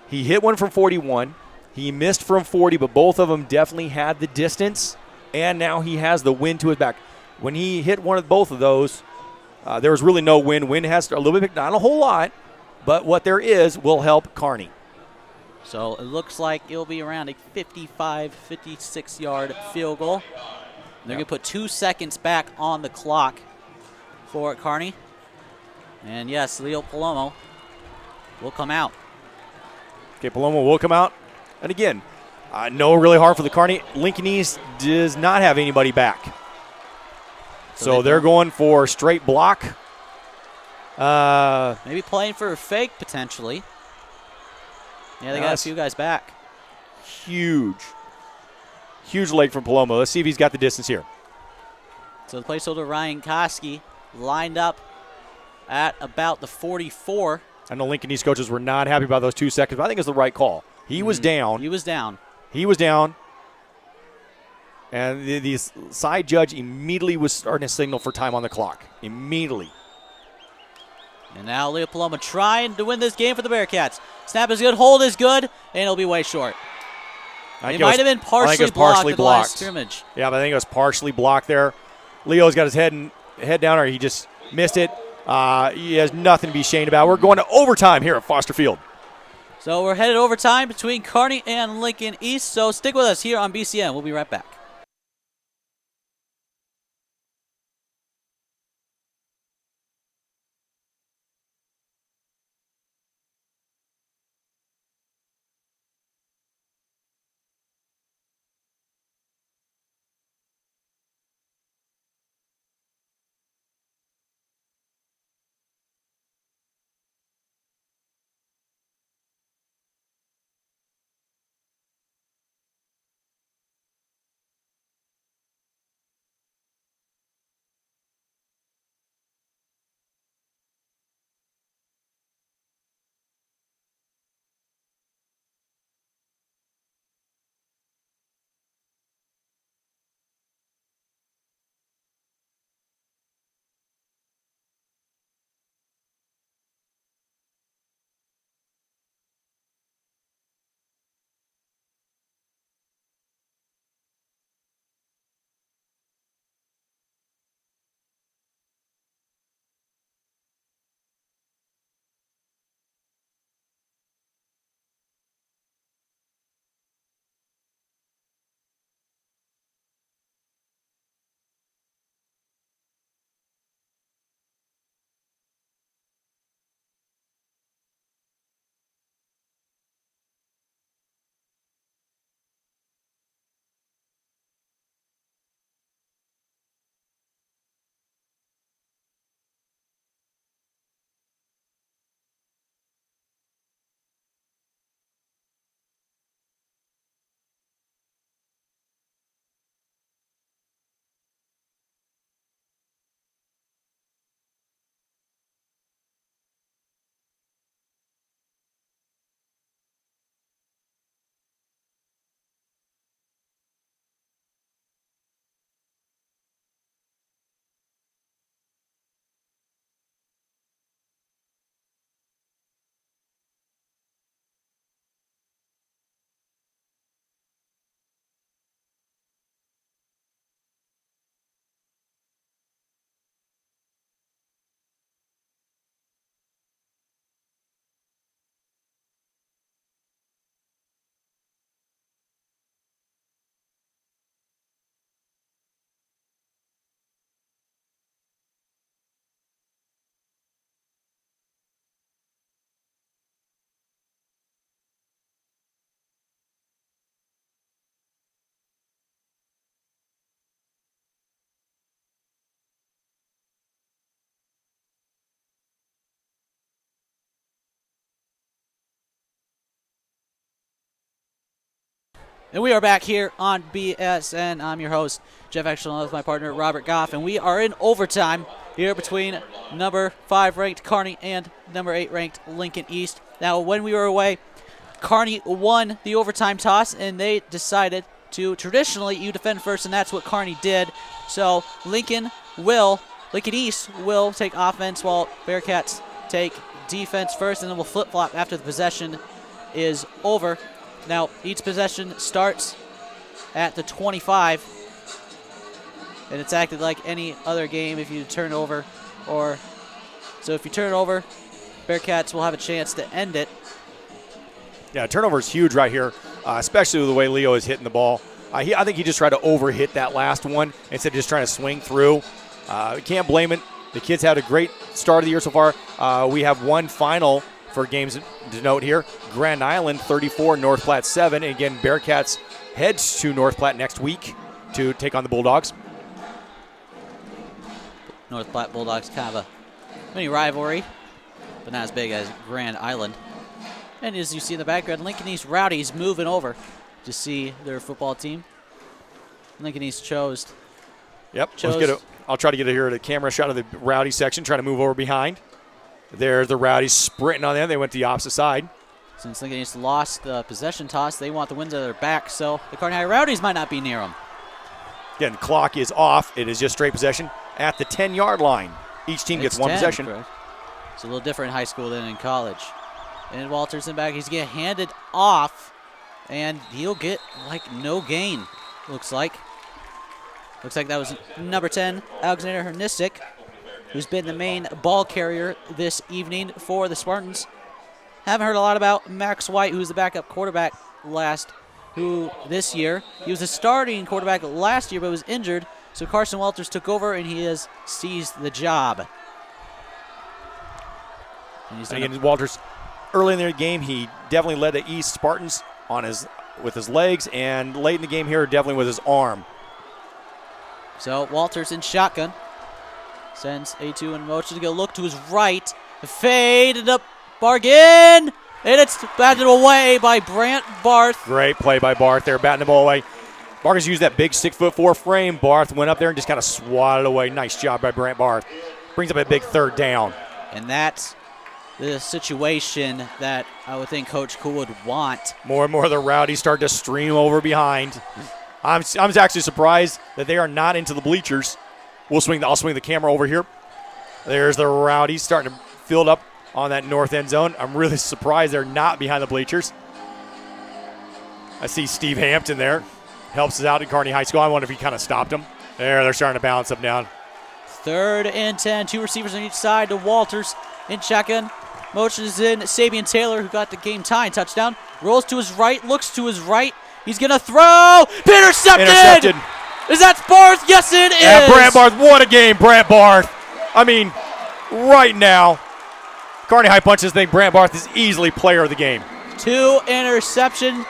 he hit one from 41. He missed from 40, but both of them definitely had the distance, and now he has the wind to his back. When he hit both of those, there was really no wind. Wind has a little bit, not a whole lot, but what there is will help Kearney. So it looks like it'll be around a 55, 56-yard field goal. They're going to put 2 seconds back on the clock for Kearney. And yes, Leo Palomo will come out. Okay, Palomo will come out. And again, no, really hard for the Kearney. Lincoln East does not have anybody back. So they're going for straight block. Maybe playing for a fake, potentially. Yeah, they got a few guys back. Huge leg from Palomo. Let's see if he's got the distance here. So the placeholder Ryan Koski lined up at about the 44. I know Lincoln East coaches were not happy about those 2 seconds, but I think it's the right call. He was down. He was down. He was down. And the side judge immediately was starting to signal for time on the clock. Immediately. And now Leo Paloma trying to win this game for the Bearcats. Snap is good, hold is good, and it'll be way short. It might have been partially blocked at the last scrimmage. Yeah, but I think it was partially blocked there. Leo's got his head down, or he just missed it. He has nothing to be ashamed about. We're going to overtime here at Foster Field. So we're headed overtime between Kearney and Lincoln East. So stick with us here on BCN. We'll be right back. And we are back here on BSN. I'm your host, Jeff Exelon, with my partner, Robert Goff. And we are in overtime here between number 5 ranked Kearney and number 8 ranked Lincoln East. Now, when we were away, Kearney won the overtime toss, and they decided to, traditionally, you defend first, and that's what Kearney did. So Lincoln East will take offense while Bearcats take defense first, and then we'll flip-flop after the possession is over. Now, each possession starts at the 25, and it's acted like any other game if you turn over. So if you turn over, Bearcats will have a chance to end it. Yeah, turnover is huge right here, especially with the way Leo is hitting the ball. I think he just tried to overhit that last one instead of just trying to swing through. Can't blame it. The kids had a great start of the year so far. We have one final for games to note here. Grand Island 34, North Platte 7. And again, Bearcats heads to North Platte next week to take on the Bulldogs. North Platte Bulldogs kind of a mini rivalry, but not as big as Grand Island. And as you see in the background, Lincoln East Rowdies moving over to see their football team. Lincoln East chose. Yep. I'll try to get here at a camera shot of the Rowdy section, trying to move over behind. There's the Rowdies sprinting on them. They went to the opposite side. Since Lincoln East lost the possession toss, they want the winds at their back, so the Kearney High Rowdies might not be near them. Again, the clock is off. It is just straight possession at the 10-yard line. Each team gets one 10, possession. Correct. It's a little different in high school than in college. And Walters in back. He's getting handed off, and he'll get like no gain, looks like. Looks like that was number 10, Alexander Hernisik, who's been the main ball carrier this evening for the Spartans. Haven't heard a lot about Max White, who's the backup quarterback this year. He was a starting quarterback last year but was injured, so Carson Walters took over and he has seized the job. And again, Walters, early in the game, he definitely led the East Spartans with his legs, and late in the game here, definitely with his arm. So Walters in shotgun. Sends A2 in motion to go look to his right. Faded up, bargain, and it's batted away by Brant Barth. Great play by Barth there, batting the ball away. Barth used that big 6'4" frame. Barth went up there and just kind of swatted away. Nice job by Brant Barth. Brings up a big third down. And that's the situation that I would think Coach Cool would want. More and more of the Rowdies start to stream over behind. I'm actually surprised that they are not into the bleachers. I'll swing the camera over here. There's the Rowdies starting to fill up on that north end zone. I'm really surprised they're not behind the bleachers. I see Steve Hampton there. Helps us out at Kearney High School. I wonder if he kind of stopped him. They're starting to balance him down. 3rd and 10. 2 receivers on each side to Walters in shotgun. Motion is in. Sabian Taylor, who got the game-tying touchdown, rolls to his right, looks to his right. He's going to throw. Intercepted. Is that Barth? Yes, it is. Yeah, Brant Barth. What a game, Brant Barth. I mean, right now, Kearney High punches think Brant Barth is easily player of the game. 2 interception.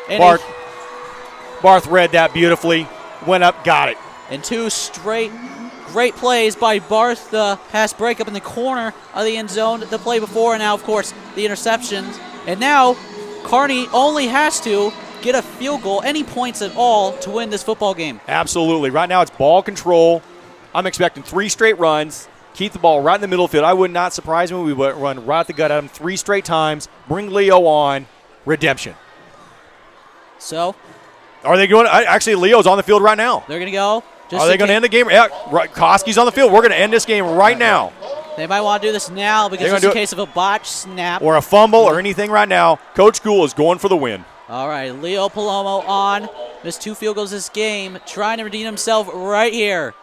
Barth read that beautifully, went up, got it. And 2 straight great plays by Barth. The pass breakup in the corner of the end zone, the play before, and now, of course, the interceptions. And now, Kearney only has to get a field goal, any points at all, to win this football game. Absolutely. Right now it's ball control. I'm expecting 3 straight runs, keep the ball right in the middle of the field. I would not surprise me. We would run right at the gut at him 3 straight times, bring Leo on, redemption. So? Are they going? Actually, Leo's on the field right now. They're going to go. Are they going to end the game? Yeah, Koski's on the field. We're going to end this game right now. They might want to do this now because it's in case of a botch snap. Or a fumble or anything right now. Coach Gould is going for the win. All right, Leo Palomo on. Missed 2 field goals this game. Trying to redeem himself right here.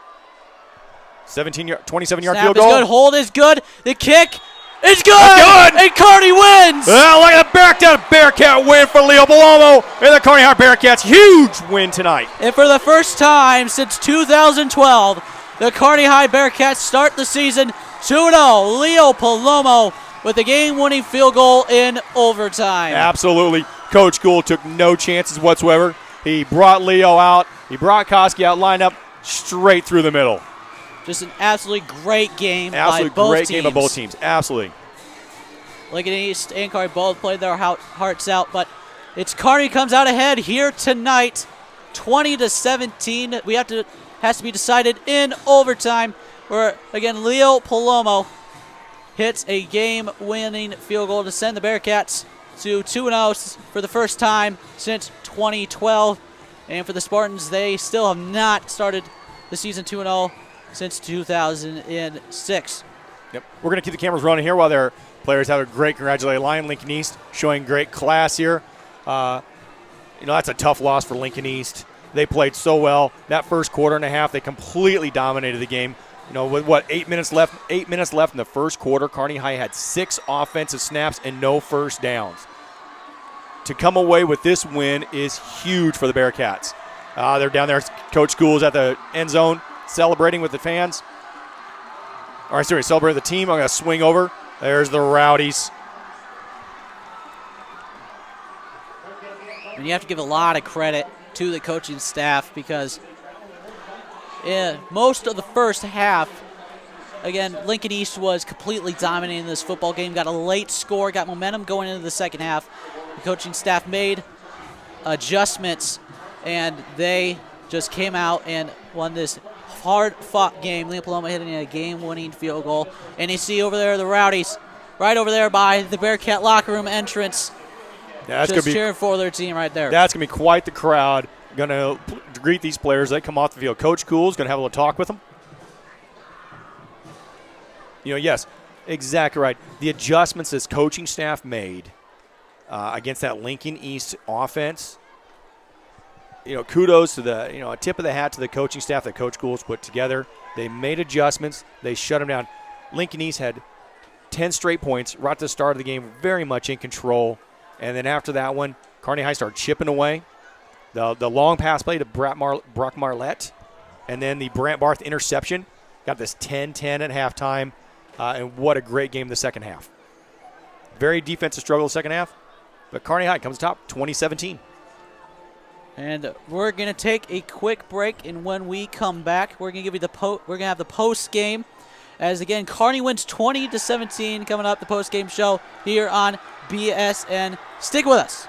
27-yard Snap field goal. Is good. Hold is good. The kick is good. And Kearney wins. Look at the Bearcat win for Leo Palomo. And the Kearney High Bearcats, huge win tonight. And for the first time since 2012, the Kearney High Bearcats start the season 2-0. Leo Palomo with the game-winning field goal in overtime. Absolutely. Coach Gould took no chances whatsoever. He brought Leo out. He brought Koski out, lined up straight through the middle. Just an absolutely great game absolutely by both great teams. Game by both teams. Absolutely. Lincoln East and Kearney both played their hearts out, but it's Kearney comes out ahead here tonight, 20-17. Has to be decided in overtime, where again Leo Palomo hits a game-winning field goal to send the Bearcats to 2-0 for the first time since 2012. And for the Spartans, they still have not started the season 2-0 since 2006. Yep. We're going to keep the cameras running here while their players have a great congratulatory line. Lincoln East showing great class here. That's a tough loss for Lincoln East. They played so well. That first quarter and a half, they completely dominated the game. With 8 minutes left in the first quarter, Kearney High had 6 offensive snaps and no first downs. To come away with this win is huge for the Bearcats. They're down there. Coach School's at the end zone celebrating with the fans. All right, sorry, celebrating the team. I'm going to swing over. There's the Rowdies. And you have to give a lot of credit to the coaching staff because most of the first half, again, Lincoln East was completely dominating this football game, got a late score, got momentum going into the second half. The coaching staff made adjustments, and they just came out and won this hard-fought game. Leo Paloma hitting a game-winning field goal. And you see over there the Rowdies right over there by the Bearcat locker room entrance. Yeah, just cheering for their team right there. That's going to be quite the crowd. Going to greet these players. They come off the field. Coach Cool's going to have a little talk with them. Yes, exactly right. The adjustments this coaching staff made against that Lincoln East offense, kudos to a tip of the hat to the coaching staff that Coach Cool's put together. They made adjustments. They shut them down. Lincoln East had 10 straight points right at the start of the game, very much in control. And then after that one, Kearney High started chipping away. The long pass play to Brock Marlette, and then the Brant Barth interception. Got this 10-10 at halftime, and what a great game the second half. Very defensive struggle the second half, but Kearney High comes top 2017. And we're going to take a quick break, and when we come back, we're going to give you we're going to have the post game. As again, Kearney wins 20-17 coming up, the post game show here on BSN. Stick with us.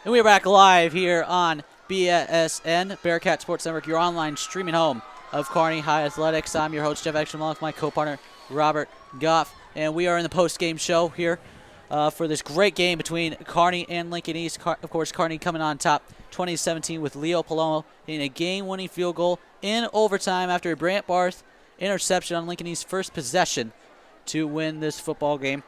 And we are back live here on BSN, Bearcat Sports Network, your online streaming home of Kearney High Athletics. I'm your host, Jeff Ekstrom, along with my co-partner, Robert Goff. And we are in the post-game show here for this great game between Kearney and Lincoln East. Of course, Kearney coming on top 2017 with Leo Palomo hitting a game-winning field goal in overtime after a Brant Barth interception on Lincoln East's first possession to win this football game.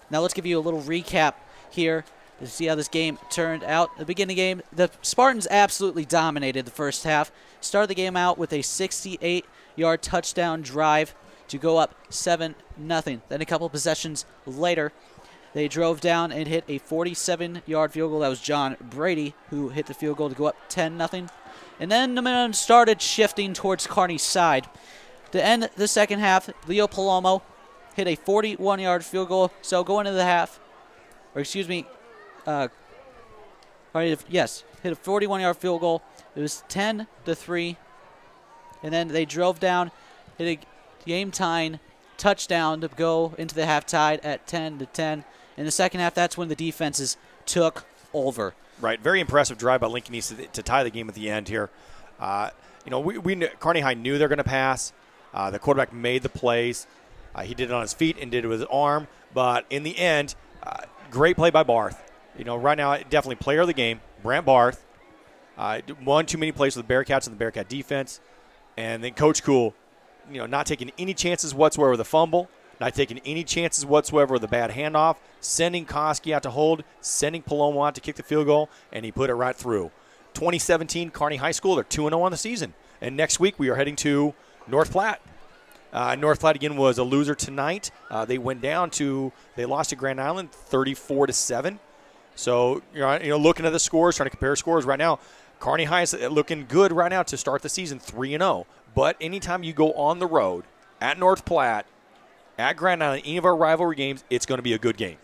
Now let's give you a little recap here to see how this game turned out. At the beginning of the game, the Spartans absolutely dominated the first half. Started the game out with a 68-yard touchdown drive to go up 7-0. Then a couple possessions later, they drove down and hit a 47-yard field goal. That was John Brady who hit the field goal to go up 10-0. And then the momentum started shifting towards Kearney's side. To end the second half, Leo Palomo hit a 41-yard field goal. So going into the half, hit a 41-yard field goal. It was 10-3, and then they drove down, hit a game-tying touchdown to go into the half tied at 10-10. In the second half, that's when the defenses took over. Right, very impressive drive by Lincoln East to tie the game at the end here. We Kearney High knew they're going to pass. The quarterback made the plays. He did it on his feet and did it with his arm. But in the end, great play by Barth. Right now, definitely player of the game, Brant Barth. One too many plays with the Bearcats and the Bearcat defense. And then Coach Cool, not taking any chances whatsoever with a fumble, not taking any chances whatsoever with a bad handoff, sending Koski out to hold, sending Palomo out to kick the field goal, and he put it right through. 2017 Kearney High School, they're 2-0 on the season. And next week we are heading to North Platte. North Platte again was a loser tonight. They lost to Grand Island 34-7. So looking at the scores, trying to compare scores right now, Kearney High is looking good right now to start the season 3-0. But anytime you go on the road at North Platte, at Grand Island, any of our rivalry games, it's going to be a good game.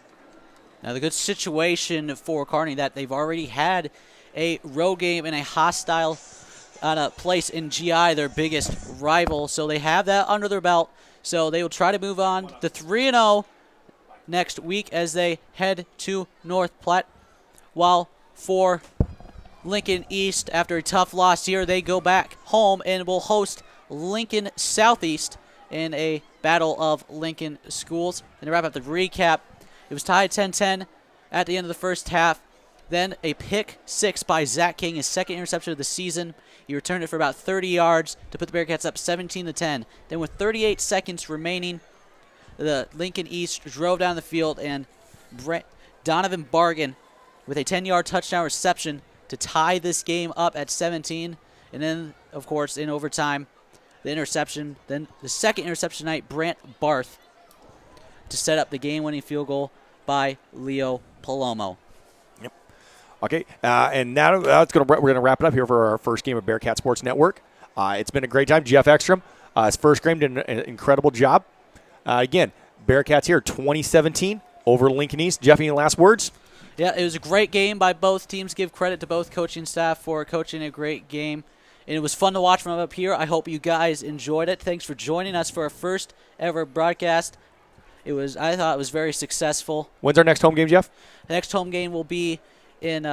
Now the good situation for Kearney that they've already had a road game in a hostile place in GI, their biggest rival. So they have that under their belt. So they will try to move on to 3-0 next week as they head to North Platte. While for Lincoln East, after a tough loss here, they go back home and will host Lincoln Southeast in a battle of Lincoln schools. And to wrap up the recap, it was tied 10-10 at the end of the first half. Then a pick six by Zach King, his second interception of the season. He returned it for about 30 yards to put the Bearcats up 17-10. Then with 38 seconds remaining, the Lincoln East drove down the field, and Donovan Bargan with a 10-yard touchdown reception to tie this game up at 17. And then, of course, in overtime, the interception. Then the second interception tonight, Brant Barth, to set up the game-winning field goal by Leo Palomo. Yep. Okay, and now we're going to wrap it up here for our first game of Bearcat Sports Network. It's been a great time. Jeff Ekstrom, his first game, did an incredible job. Again, Bearcats here, 2017 over Lincoln East. Jeff, any last words? Yeah, it was a great game by both teams. Give credit to both coaching staff for coaching a great game. And it was fun to watch from up here. I hope you guys enjoyed it. Thanks for joining us for our first ever broadcast. I thought it was very successful. When's our next home game, Jeff? The next home game will be in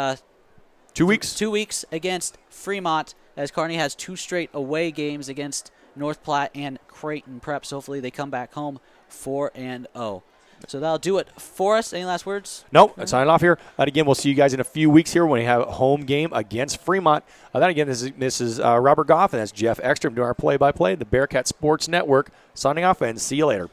2 weeks. 2 weeks against Fremont, as Kearney has 2 straight away games against North Platte and Creighton Prep. So hopefully they come back home 4-0. So that'll do it for us. Any last words? No, let's sign off here. And again, we'll see you guys in a few weeks here when we have a home game against Fremont. Then again, this is Robert Goff, and that's Jeff Ekstrom doing our play-by-play. The Bearcat Sports Network signing off, and see you later.